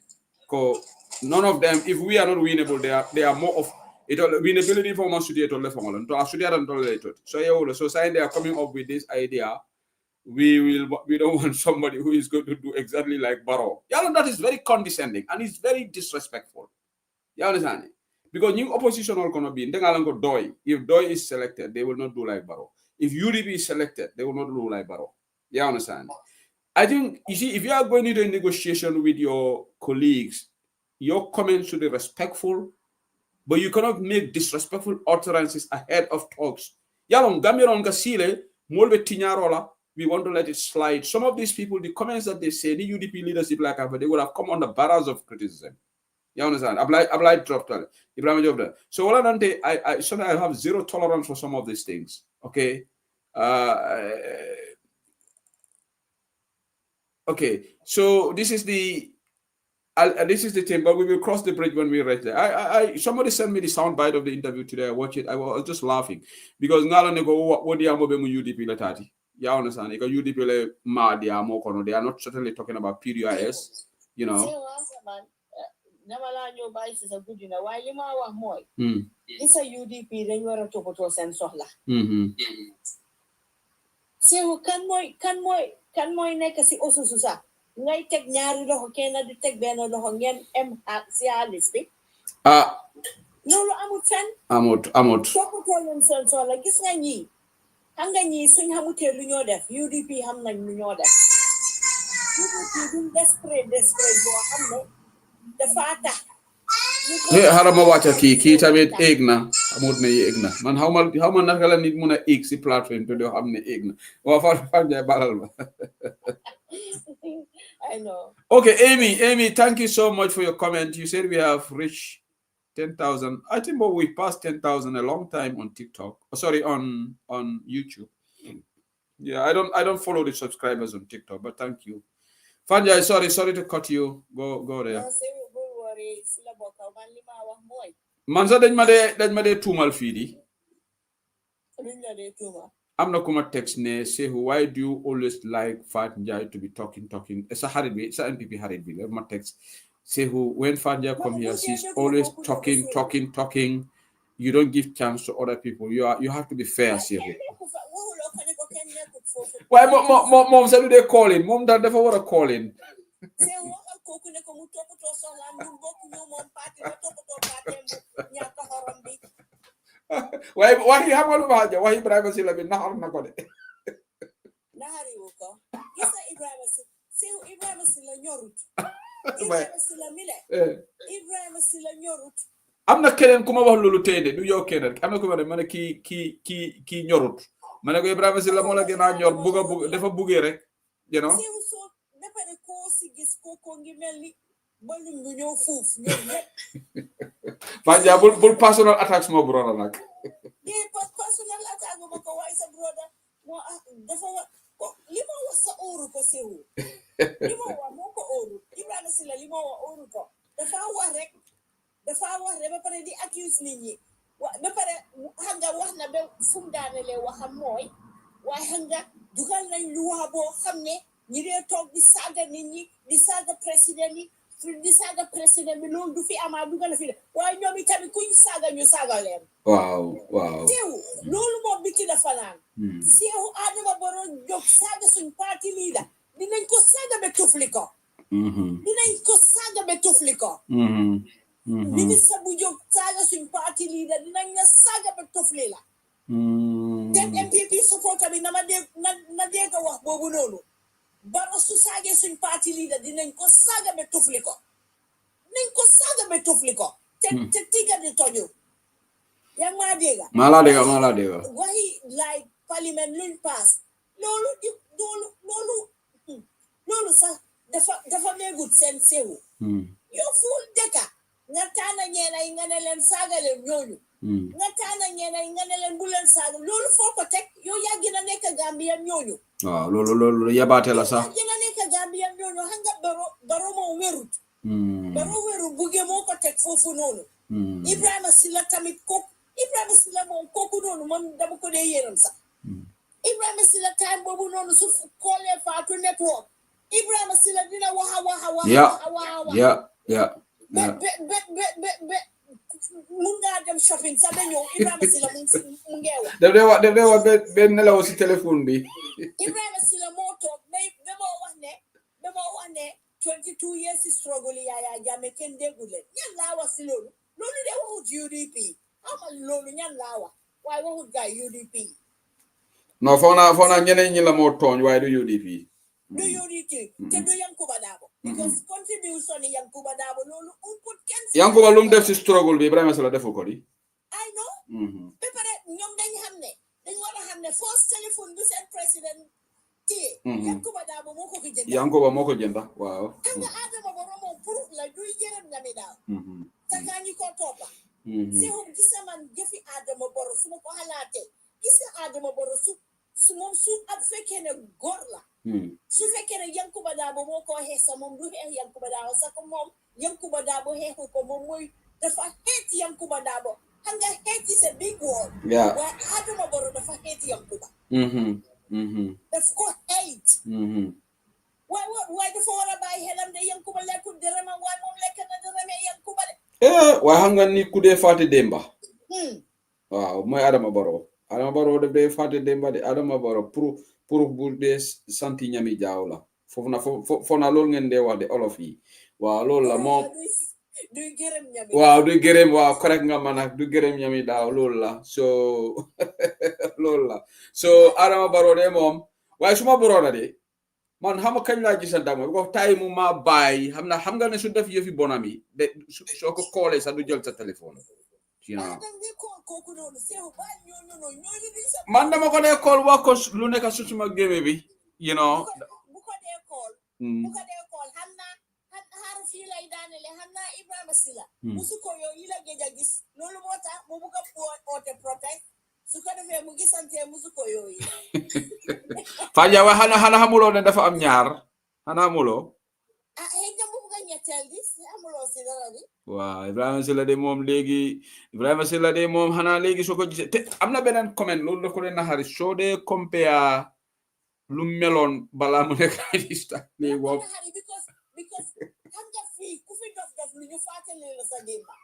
None of them, if we are not winnable, they are more of it. Winnability for one studio to left on to study and tolerate. So saying they are coming up with this idea, we don't want somebody who is going to do exactly like Barrow. That is very condescending and it's very disrespectful. You understand? Because new opposition are gonna be Doi. If Doi is selected, they will not do like Barrow. If UDP is selected, they will not do like Barrow. You understand? I think you see, if you are going into a negotiation with your colleagues, your comments should be respectful, but you cannot make disrespectful utterances ahead of talks. Yalong Gamiron Gasile, Molbe Tinyarola, we want to let it slide. Some of these people, the comments that they say, the UDP leadership like that, they would have come under barrage of criticism. You understand? Applied drop. So what I have zero tolerance for some of these things. Okay. Okay. So this is the thing, but we will cross the bridge when we reach there. Somebody sent me the sound bite of the interview today. I watched it. I was just laughing because ngalo nego what the amobe mu UDP la tati. You understand? Because UDP le ma they are more kono. They are not certainly talking about PDIS. You know. Is a good, you know, why you more. It's a UDP, then you are a topoto and sohla. So can my neck see also Susa? Ngay tek ñaari loxo kenn di tek benn loxo ngeen cialistic loolu amut fen amut soko tolon sen so la gis nga ñi xam nga ñi suñ xamutee lu ñoo def UDP xam nañ lu ñoo def UDP duñ desperate boo xam ne dafa tax harama wàcca kii tamit egg na amut ne yéeg na man xaw ma naka la nit mun a éeg si plateforme te doo xam ne éeg na waa Fat Njie balal ma I know. Okay, Amy, thank you so much for your comment. You said we have reached 10,000. I think we passed 10,000 a long time on TikTok. Oh, sorry, on YouTube. Yeah, I don't follow the subscribers on TikTok, but thank you. Fanja, sorry to cut you. Go there. Man sa dañ ma dee tuumal fii di. I'm not going to text ne say why do you always like Fat Njie to be talking? It's a Haribbi, it's a NPP Haribbi. Let me text. Say when Fat Njie come here, she's always talking. You don't give chance to other people. You have to be fair, say why mom said they calling? Mom that never want to call in. Why he have all of why Ibrahim Silla be nahar na ko de nahari ko gisa Ibrahim Silla ñorut Ibrahim Silla mile Ibrahim Silla ñorut amna keneen kuma wax lolu tey de du yow keneen amna ko ma ne ki ñorut ma ne ko Ibrahim Silla mo la gëna ñor buga dafa buggé rek you know so dafa de ko si gis ko ngi melni balum ñu ñew fouf ñom ñep Fanja bul personal attacks mo brother nak yeah personal attack mo ko way sa brother mo dafa limo wa sa oru ko sewu limo wa mo ko oru Ibrahim Silla limo wa oru ko dafa wax rek ba pare di accuse nit ñi ba pare hanga wax na be fum daanele waxam mooy waaye hanga dugal nañ lu wax boo xam ne ñi dee toog di saaga nit ñi di saaga président yi di saaga président bi loolu du fi ama dugal na fi de waaye ñoom itamit kuñ saaga ñu saaga leen waaw teew loolu moom bi ki dafa naan seewu Adama Barrow jóg saaga suñ parti leader dinañ ko saaga be tufli ko ministre bu jóg saaga suñ parti leader dinañ la saaga be tufli la dem MPP supporter bi na dégg wax boobu noonu Barrow su saagee suñ parti leader dinañ ko saaga be tufli ko te tiga di toju yang ma dégga maa la dégga waxi like parliament luñ pass loolu sax dafa meegut seen sewu yow fuul dëkka nga taana ñeena yi nga ne leen saaga leen ñooñu nga taana ñeena yi nga ne leen bu leen saaga loolu foo ko teg yow yaa gën a nekk Gambia ñooñu waaw loolu yabaate la sax yaa gën a nekk Gambia ñooñu xam nga Barrow moo wérut buggee moo ko teg foofu noonu Ibrahima Silla tamit Ibrahima Silla moom kooku noonu man dama ko dee yéeram sax Ibrahima Silla time boobu noonu su koolee Faatu network Ibrahima Silla dina waxa mun ngaa dem shopping sax ba ñëw Ibrahima Silla mu ngi wax def dee wax benn nelaw si téléphone bi Ibrahima Silla moo toog ba moo wax ne 22 years si struggle Yaya Jammeh kenn déggu leen ñan laa wax si loolu de waxut UDP amal loolu ñan laa wax waaye waxut gaay UDP non foo naa ñeneen ñi la moo tooñ waaye du UDP te du Yankuba Dabo because contribution yi Yankuba Dabo loolu umput kenn Yankuba lu mu def si struggle bi Ibrahima Silla defu ko di I know ba pare ñoom dañ war a xam ne first téléphone bi seen président téye Yankuba Dabo moo ko jënda waaw xam nga Adama Barrow moom pour la duy jërëm ñami daaw tagañi ko toppa seexum gisa man jëfi Adama Barrow su ma ko xalaatee gis nga Adama Barrow su moom su ab fekkee ne góor la su fekkee ne Yankuba Dabo moo ko xeesa moom du xeex Yankuba Dabo sax moom Yankuba Dabo xeexu ko moom mooy dafa xeet Yankuba Dabo xam nga xeet is a big word waaye Adama Barrow dafa xeet Yankuba daf ko xeet waaye dafa war a bàyyi xelam de Yankuba lekkul dërëmam waaye moom lekk na dërëme Yankuba de waaye xam nga ni ku dee fàtte démba waaw mooy Adama Barrow daf dee fàtte démba de Adama Barrow pour bu dee santi ñami jaaw la foofu na loolu ngeen dee wax de olof yi waaw loolu la moom duy gërëm waaw correct nga man ak du gërëm ñami daaw loolu la so Adama Barrow de moom waaye suma broda de man xam nga kañ laa gisanta moom ko tay mu ma bàyyi xam nga ne su def yëfi bonam yi de soo ko koolee sax du jël sa téléphone you know. Man, man dama ko dee call wax ko lu nekk su suma géeme bi you know. bu ko dee call. bu ko dee call xam naa xaaru fii lay daanele xam naa Ibrahima Sila. musu ko yow yi la géej a gis loolu moo tax mu bugg a oote protect su ko defee mu gisante musu ko yow yi. Faja wa xana xamuloo ne dafa am ñaar xana xamuloo. xëy na mu bugg a ñetteel di amuloo si dara di. waaw Ibrahima Sila de moom léegi Ibrahima Sila de moom xanaa léegi soo ko gisee te am na beneen comment loolu da ko dee naxari soo dee compare lu meloon balaa mu nekk lista léegi boobu. because xam nga fii ku fi dof lu ñu fàttali la sa démba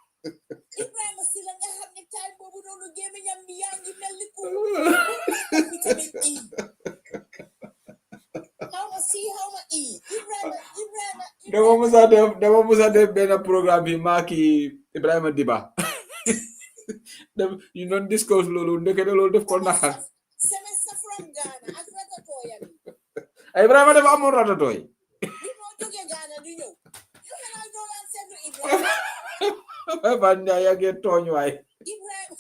Ibrahima Sila nga xam ne taay boobu noonu gémmiñam bi yaa ngi mel ni ku vitamin E xaw ma C xaw ma E Ibrahima dama musa def benn programme bi maa kii Ibrahima Diba ñu doon discuss loolu ndekete loolu def ko naxar semester from Ghana ak ratatooyam Ibrahima dafa amoon ratatooy bi moo jógee Ghana di ñëw yow xanaa doo daan seetlu Ibrahima Ban Njaay yaa ngi tooñ waay Ibrahima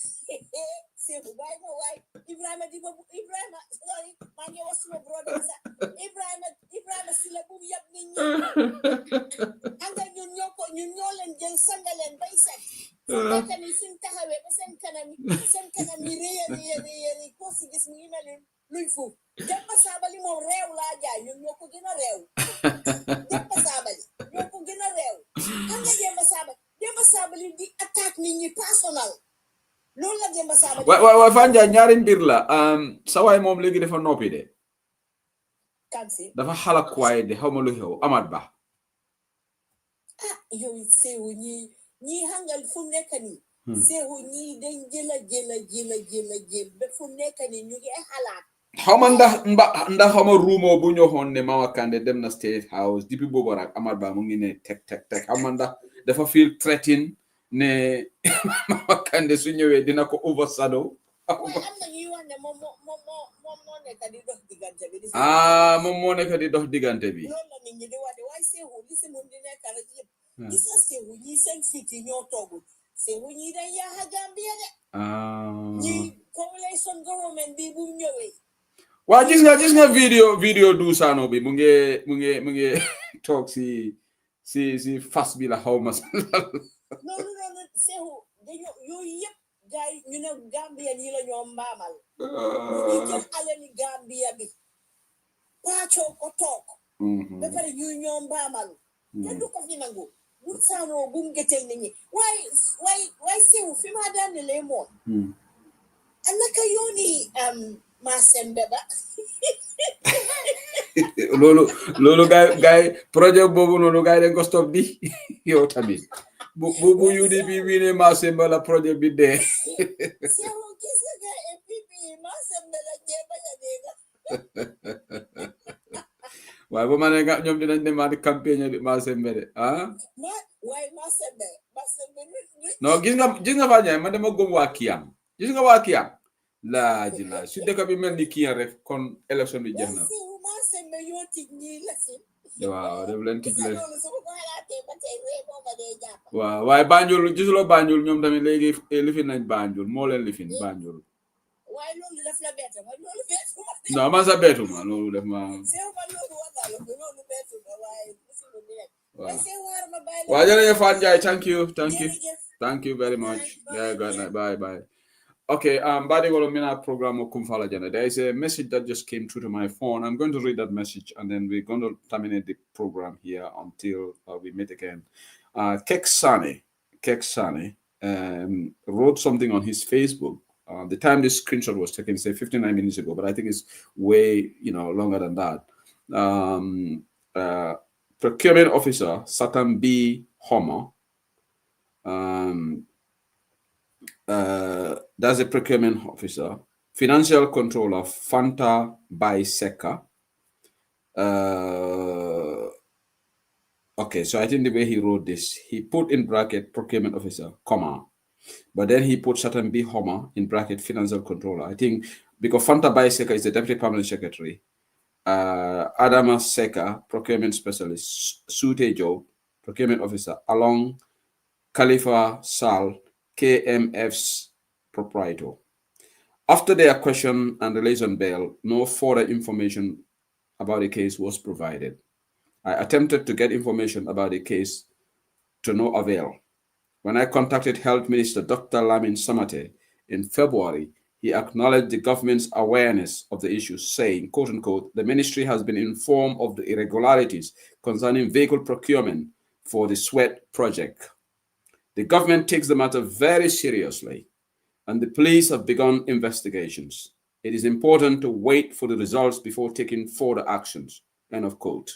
Seeku bàyyi ma waay Ibrahima Diba Ibrahima sorry maa ngi wax suma brother sax Ibrahima Sila bu yab nit ñi anga ñun ñoo leen jël sanga leen bay set fekk ni suñ taxawee ba seen kanam yi réyari ko si gis mu ngi mel ni luy fuuf Demba Sabali moom réew laa jaay ñun ñoo ko gën a réew Demba Sabali ñoo ko gën a réew anga Demba Sabali di attaque nit ñi personnel loolu la Demba Sabali waay Fanja ñaari mbir la sa waay moom léegi dafa noppi de kansi dafa xala kwaay de xaw ma lu xew Amat Ba yow seewu ñi hangal fu nekk nii seewu ñi dañ jël ba fu nekk nii ñu ngi xalaat xaw ma ndax xaw ma ruumoo bu ñoxoon ne Mama Kandeh dem na State House depuis boobu rek Amat Ba mu ngi ne teg xaw ma ndax dafa feel threatened ne Mama Kandeh su ñëwee dina ko overshadow am na ñuy wax ne moom moo nekk di dox diggante bi moom moo nekk di dox diggante bi loolu la nit ñi di wax de waaye seewu li si mun di nekk rek yëpp gis nga seewu ñi seen fit yi ñoo toogul seewu ñi dañ yaaxa Gambia de ñi coalition government bi bu ñëwee waa gis nga vidéo du Sano bi mu ngi toog si fas bi la xaw ma noonu seewu dañoo yooyu yëpp gaay ñu ne Gambia yi la ñoo mbaamal ñu jël alali Gambia bi paacoo ko toog ba pare ñu ñoo mbaamal kenn du ko fi nangu bu Sano bu mu gëteel nit ñi waaye seewu fi ma daanelee moom naka yooni Masembe ba loolu gaay projet boobu noonu gaay dañ ko stop di yow tamit bu UDP bi ne Masembe la projet bi dee seewu gis nga MPP Masembe la jéem a dégga waaye bu ma ne nga ñoom dinañ demaat campagne di Masembe de waaye Masembe non gis nga fa ñay man dama gëm waa Kiyam gis nga waa Kiyam laa jila su dëkk bi mel ni Kiyam rek kon élection bi jeex na waaw def leen tij leen waaw waaye Banjul gisuloo Banjul ñoom tamit léegi lifin nañ Banjul moo leen lifin Banjul waaye loolu daf la bett ma loolu bettuma non man sa bettuma loolu def ma waaw jërëjëf Fatou Ndiaye thank you very much yeah good night bye okay badi wolo mina program kumfala jana there is a message that just came through to my phone. I'm going to read that message and then we're going to terminate the program here until we meet again. Kek Sane wrote something on his Facebook. The time this screenshot was taken, say 59 minutes ago, but I think it's way longer than that. Procurement officer Satan B. Homer. That's a procurement officer. Financial controller Fanta Baiseka. Okay, so I think the way he wrote this, he put in bracket procurement officer, comma, but then he put Satan B. Homer in bracket financial controller. I think because Fanta Baiseka is the deputy permanent secretary. Adama Seka, procurement specialist. Sute Joe, procurement officer. Along Khalifa Sal, KMF's proprietor. After their question and release on bail, no further information about the case was provided. I attempted to get information about the case to no avail. When I contacted Health Minister Dr. Lamin Samate in February, he acknowledged the government's awareness of the issue, saying, quote unquote, the ministry has been informed of the irregularities concerning vehicle procurement for the SWEAT project. The government takes the matter very seriously, and the police have begun investigations. It is important to wait for the results before taking further actions, end of quote.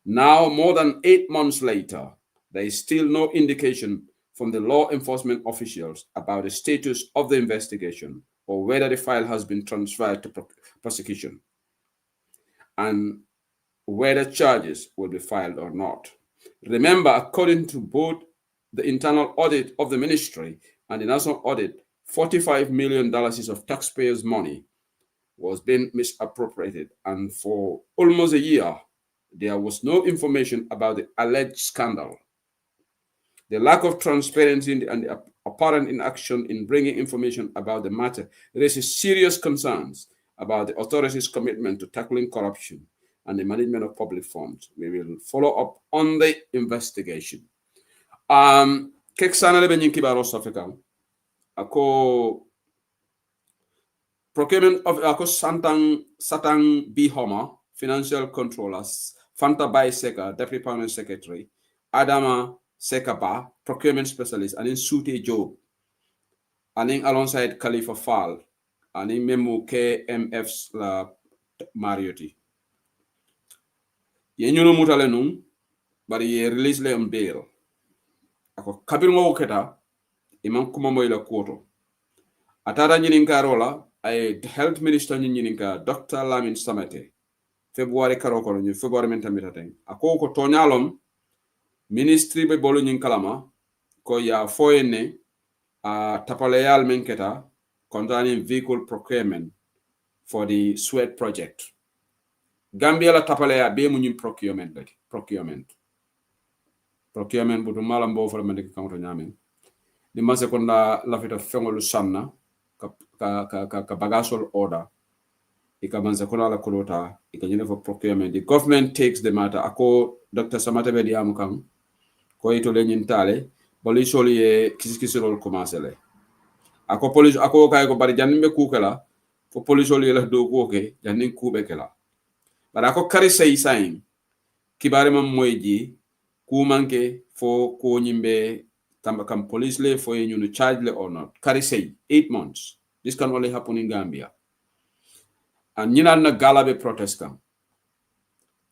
Now, more than 8 months later, there is still no indication from the law enforcement officials about the status of the investigation or whether the file has been transferred to prosecution and whether charges will be filed or not. Remember, according to both the internal audit of the ministry and the national audit, $45 million of taxpayers' money was being misappropriated, and for almost a year, there was no information about the alleged scandal. The lack of transparency and the apparent inaction in bringing information about the matter raises serious concerns about the authorities' commitment to tackling corruption and the management of public funds. We will follow up on the investigation. Kek sanale ben kibaro sofeka ako procurement of ako Satang B. Homer, financial controllers, Fanta Bai Seka, deputy permanent secretary, Adama Sekaba, procurement specialist, and in Sute Job, and in alongside Khalifa Fall, and in Memu KMF's la Mariotti. Yenyuno mutale nung, but ye release le on bail. Ako kabir ngo keta, imam kuma moila kuoto. Atara nyininkarola, ay health minister nyininka Dr. Lamin Samate, February karoko no February mentamita. Ako ko tonyalom, ministry be bolu nyin kalama ko ya foyene a tapaleyal menketa concerning vehicle procurement for the SWEAT project. Gambia la tapaleya be mu nyin procurement butu malam bo fo mande kanto nyamen di mase ko na lafita fengolu sanna ka bagasol order ika manze ko la kolota ika nyine for procurement. The government takes the matter. Ako Dr. Samate be diam kan ko ito le nyintale police ye kisikisirol commencer le ako police ako kay ko bari janimbe kukela fo police ye la do ko ke janin kube kala bara ko kari say sign kibare mam moyji ku manke fo ko nyimbe tamba kam police le fo you no charge le or not. Kari say 8 months. This can only happen in Gambia. And nyina na galabe protest kam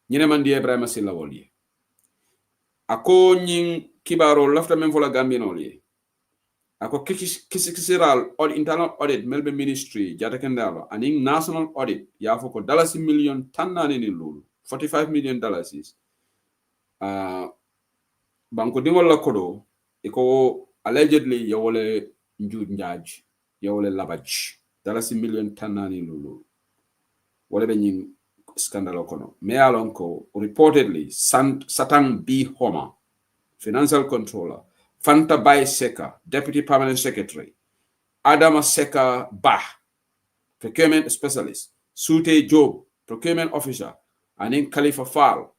nyine man di Ibrahima Silla woli ako nyin kibaro lafta men fola Gambino li ako kisiral or internal audit melbe ministry jata kendalo aning national audit ya foko $1 million tanani ni lulu $45 million banko dingol la kodo iko allegedly yawole njud njaj yawole labaj $1 million tanani lulu wala be nyin scandal kono me alon ko reportedly Satang B. Homer, financial controller, Fanta Bai Seka, deputy permanent secretary, Adama Seka Bah, procurement specialist, Sute Job, procurement officer, and in Khalifa Fall,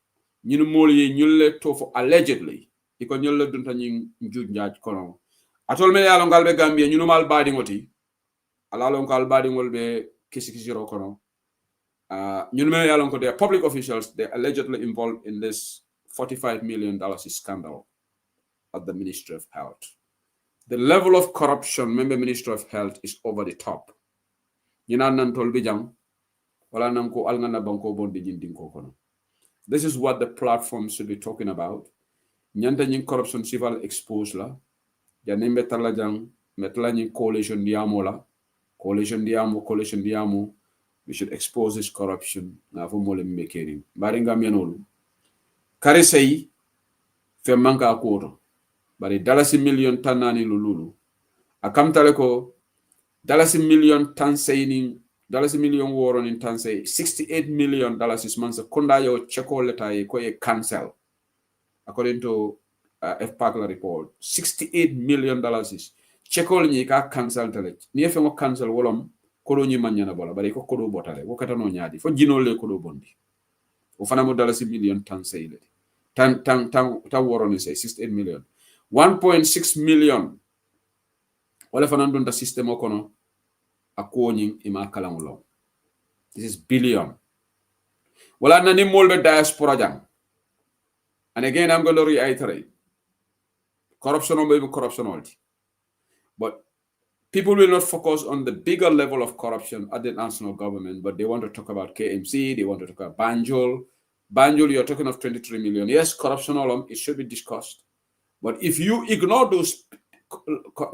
ñinu moli ñulle to for allegedly iko ñulle dunta ñing juj njaaj kono atol me yalo ngalbe Gambia ñunu mal badi ngoti alalo ngal badi ngolbe kisikisiro kono ñunu me yalo ko they are public officials, they allegedly involved in this $45 million scandal at the Ministry of Health. The level of corruption member Ministry of Health is over the top. Ñina nan tol bi jang wala nam ko alngana banko bon di jindin ko kono. This is what the platform should be talking about. Nyanta ñing corruption civil expose la jani metala jang metala ñing coalition diamo we should expose this corruption na fo mole mekeri bari ngam yanolu kare sey fe manka ko bari $1 million tanani lulu akam tale ko $1 million tan saying $1 million woro in tan say $68 million is mansa konda yo cheko leta e ko e cancel according to FPAC report. $68 million is chekol ni ka cancel tele ni fe mo cancel wolom kodo ni manyana bola bari ko kodo botale wo kata no nyaadi fo jinol le kodo bondi o fana mo dala si million tan seyle tan woro ni say 68 million 1.6 million wala fana don da system o kono akoni ima kalamulo this is billion wala nani molbe diaspora jang. And again, I'm going to reiterate, corruption will be corruption already. But people will not focus on the bigger level of corruption at the national government, but they want to talk about KMC, they want to talk about Banjul. Banjul, you're talking of 23 million. Yes, corruption alone, it should be discussed. But if you ignore those,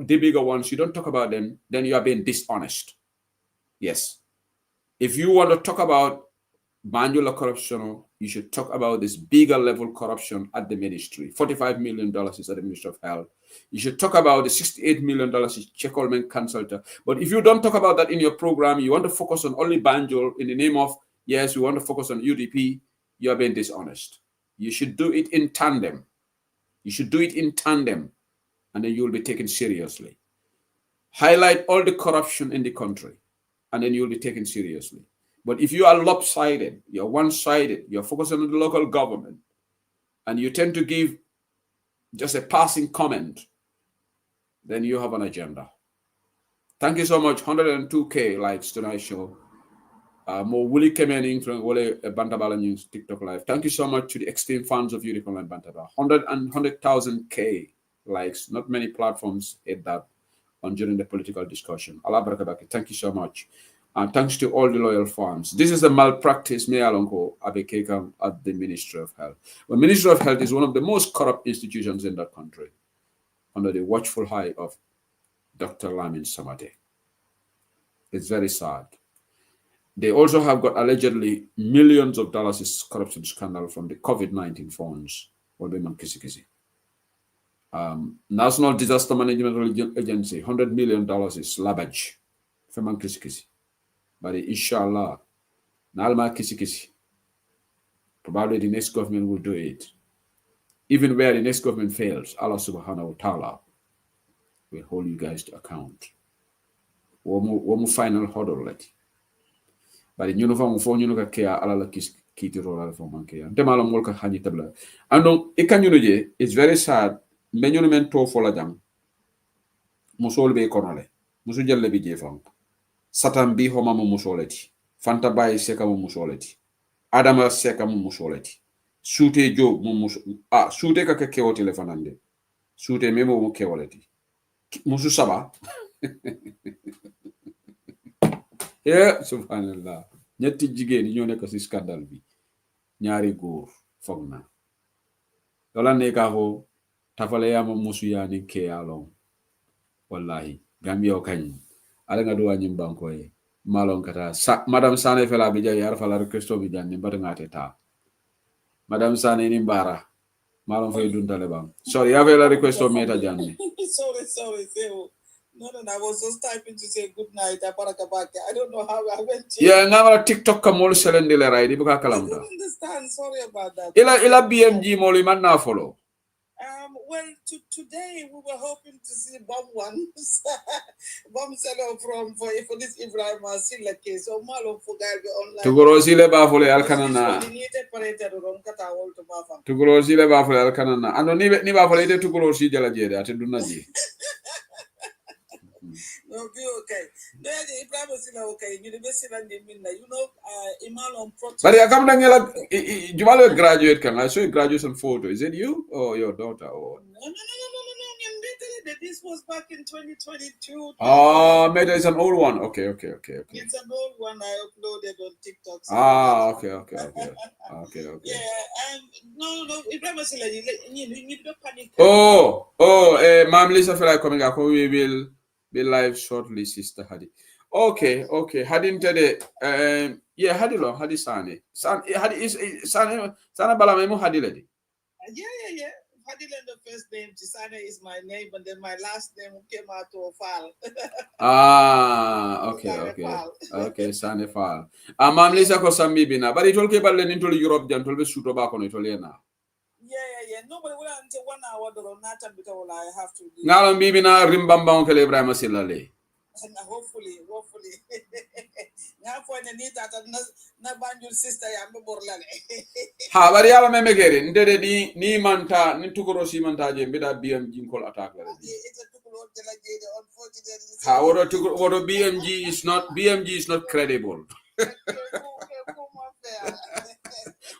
the bigger ones, you don't talk about them, then you are being dishonest. Yes. If you want to talk about Banjul corruption, you should talk about this bigger level corruption at the ministry. $45 million is at the Ministry of Health. You should talk about the $68 million is Chekolmen Consultant. But if you don't talk about that in your program, you want to focus on only Banjul in the name of, yes, we want to focus on UDP, you are being dishonest. You should do it in tandem. You should do it in tandem, and then you will be taken seriously. Highlight all the corruption in the country, and then you will be taken seriously. But if you are lopsided, you're one-sided, you're focusing on the local government, and you tend to give just a passing comment, then you have an agenda. Thank you so much. 102K likes tonight's show. More Willie Kemening from Wole Bantabala News TikTok Live. Thank you so much to the extreme fans of Unicorn and Bantaba. 100,000 K likes. Not many platforms hit that during the political discussion. Allah Barakabaki. Thank you so much. And thanks to all the loyal fans. This is a malpractice me alongo abekekam at the Ministry of Health. The Ministry of Health is one of the most corrupt institutions in that country, under the watchful eye of Dr. Lamin Samade. It's very sad. They also have got allegedly millions of dollars in corruption scandal from the COVID-19 funds. National Disaster Management Agency, $100 million is labbage. But inshallah, Nalma Kisi. Probably the next government will do it. Even where the next government fails, Allah subhanahu wa ta'ala will hold you guys to account. One more final hurdle. But the uniform for you look at Allah Kiti Rola for Mankea. Temala Molka Hani Tabla. And no, it's very sad. Menument to Folajam Musol be Cornale. Musujal be Jefang. Satan bi homa mu musoleti fanta bayi seka mu musoleti adama seka mu musoleti sute jo mu sute ka kewoti le fanande sute memo mu kewoleti musu saba yeah subhanallah ñetti jigéen ñoo nekk ci scandale bi ñaari góor fogna dola ne ka ho tafale ya mu musu yani ke alon wallahi gambio kañ ala nga duwa nyim banko e malon kata madame Sane fela bi jay yar fala requesto bi janni mbata ngate ta madame Sane ni mbara malon fay duntale bang sorry ya fela requesto meta janni sorry no I was just typing to say good night I don't know how I went to ngara TikTok kamol selende le ray di buka kalamta I don't understand, sorry about that. ila BMG moli man na follow. Well, today we were hoping to see bomb seller for this Ibrahim Silla case. So Malo for guy online. Tugoro sile ba fole alkanana. Tugoro sile ba fole alkanana. Ando ni ba fole ite tugoro si jala jere ate dunaji. No, be okay. No, Ibrahim Silla okay. You know, Imal on protest. But I come down here. Jumalo graduate kan. I saw a graduation photo. Is it you or your daughter or? No. This was back in 2022. Maybe it's an old one. Okay. It's an old one I uploaded on TikTok. Okay. Yeah, no. Ibrahim Silla, you don't panic. Ma'am Lisa feel like coming up. We will be live shortly, Sister Hadi. Okay. Hadi today. Hadi Sane. Hadi is Sane Balamemo Hadi lady. Yeah. Hadi Land the first name, Chisane is my name, and then my last name came out to a file. Okay, Sane file. Ma'am Lisa ko sambi bina, but it will keep a learning to Europe, gentle be suit back on it. Yeah. nobody will until 1 hour or not because I have to do. Ngalam bibi na rimbamba on kele Ibrahim Silale. Hopefully. Now for the need that na banjul sister ya borlale. Ha bari yalla me megere ndede ni manta ni tukoro si manta je mbida BMG call attack la. Ha wodo BMG is not credible.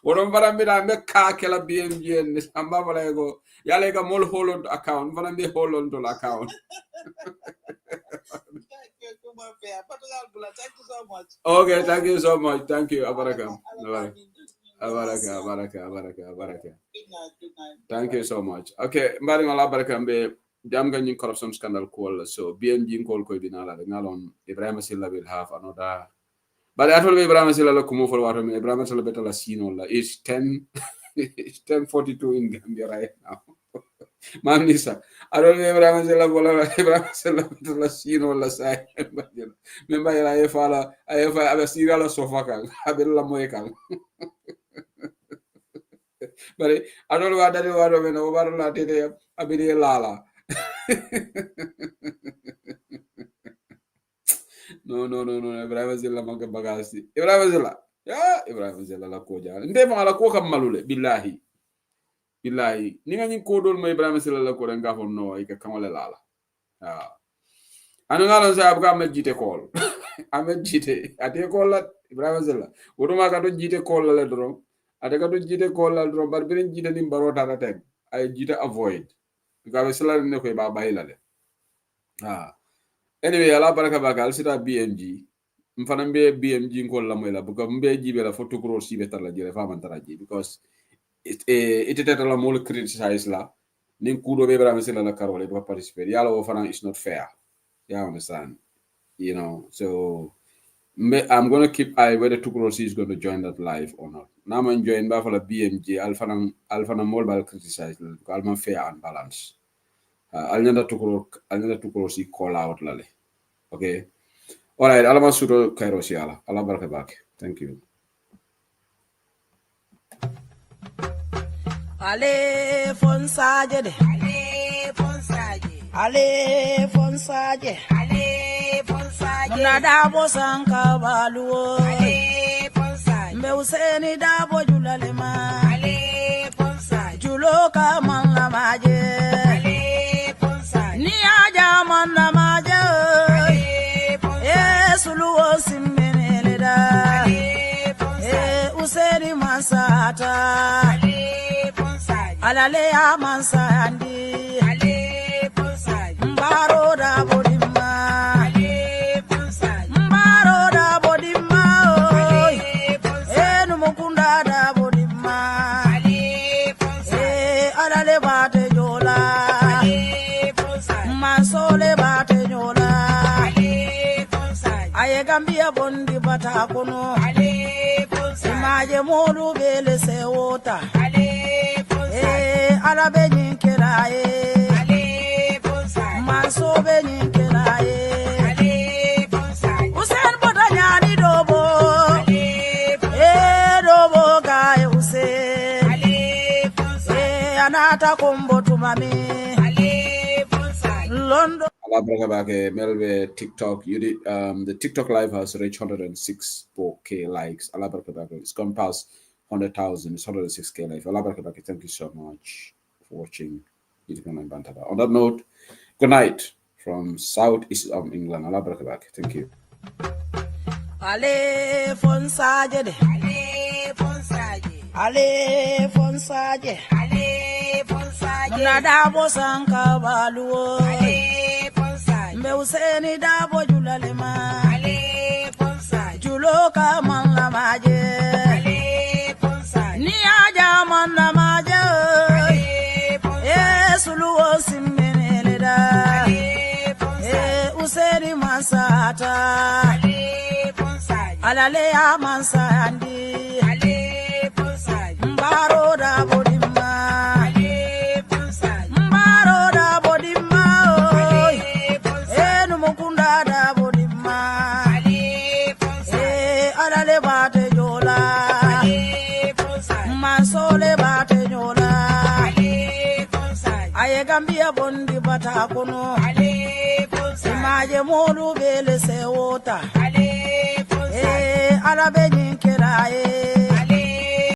Wodo mbara me ka kala BMG en amba bala go yalla ga mol hold account mbara me hold to account. Thank you so much. Okay, thank you so much. Thank you. Abaraka. Good night. Thank you so much. Okay, mbari ngala baraka mbe jam ga nyin corruption scandal call so BMG call ko binala ngalon Ibrahim Silla will have another. But I told Ibrahim Silla ko mo for water Ibrahim Silla betala sino la is 10:42 in Gambia right now. Manisa, I don't know Ibrahim Silla betala sino la sai. Memba ya efala aba sirala sofaka abella moeka. But I don't know what that is. What we know about la tete abidi lala. No. Ibrahim Zilla manga bagasi. Ibrahim Zilla la koja. Ndema la ko kam malule billahi. Ni nga nyin ko dol mo Ibrahim Zilla la ko nga fon no ay ka kamale lala. Anu ngalo sa abga me jite call. Amet jite ate call la Ibrahim Zilla. Woduma ka do jite call la dron. Ate ka do jite call la dron bar birin jite nim baro tata tek. Ay jite avoid. Because Silla ne ko ba bayila le. Anyway, ala baraka bakal sita BMG. Mfana mbe BMG ngol la moyla buka mbe jibe la photo cross sibe tar la jere fa man taraji because it était la mol criticize la nin kudo be Ibrahim Silla la karole do participate yalla wo fana is not fair. You understand? You know, so I'm going to keep eye whether Tukrosi is going to join that live or not. Now I'm joined by the BMG Alpha mobile criticize Alman fair and balance. I'll never Tukrosi call out lale. Okay. All right, Alama Sudo Kairosi ala. Allah baraka back. Thank you. Ale fonsaje de. Muna dabo sanka baluo. Mbe useni dabo julalema. Juloka manga maje. Ni aja manga maje. Suluo simmeneleda. Useni masata. Alale amansandi. Mbaro da bodima. Mbaro da bodima. Numukunda da bodima. Alale bate jola. Mansole bate jola. Aye Gambia bondi bata kono. Imaje modu bele se wota. Alabe nyinkela Manso be nyinkela Usen bota nyani dobo. Dobo gae Usen. Anata kombo tumami. London. Melve TikTok. You did the TikTok live has reached 106k likes. It's gone past 100,000. It's 106k live. Thank you so much for watching. On that note, good night from southeast of England. Thank you. Ale fonsaje de. Muna dabo sanka baluo. Mbe useni dabo julalema. Juloka manga maje. Ni aja manga maje. Suluo simmeneleda. Useni masata. Alale amansandi. Mbaro da bodima. Mbaro da bodima. Numukunda da bodima. Alale bate jola. Mansole bate jola. ta kono imaje modu bele se wota ala be nyinkira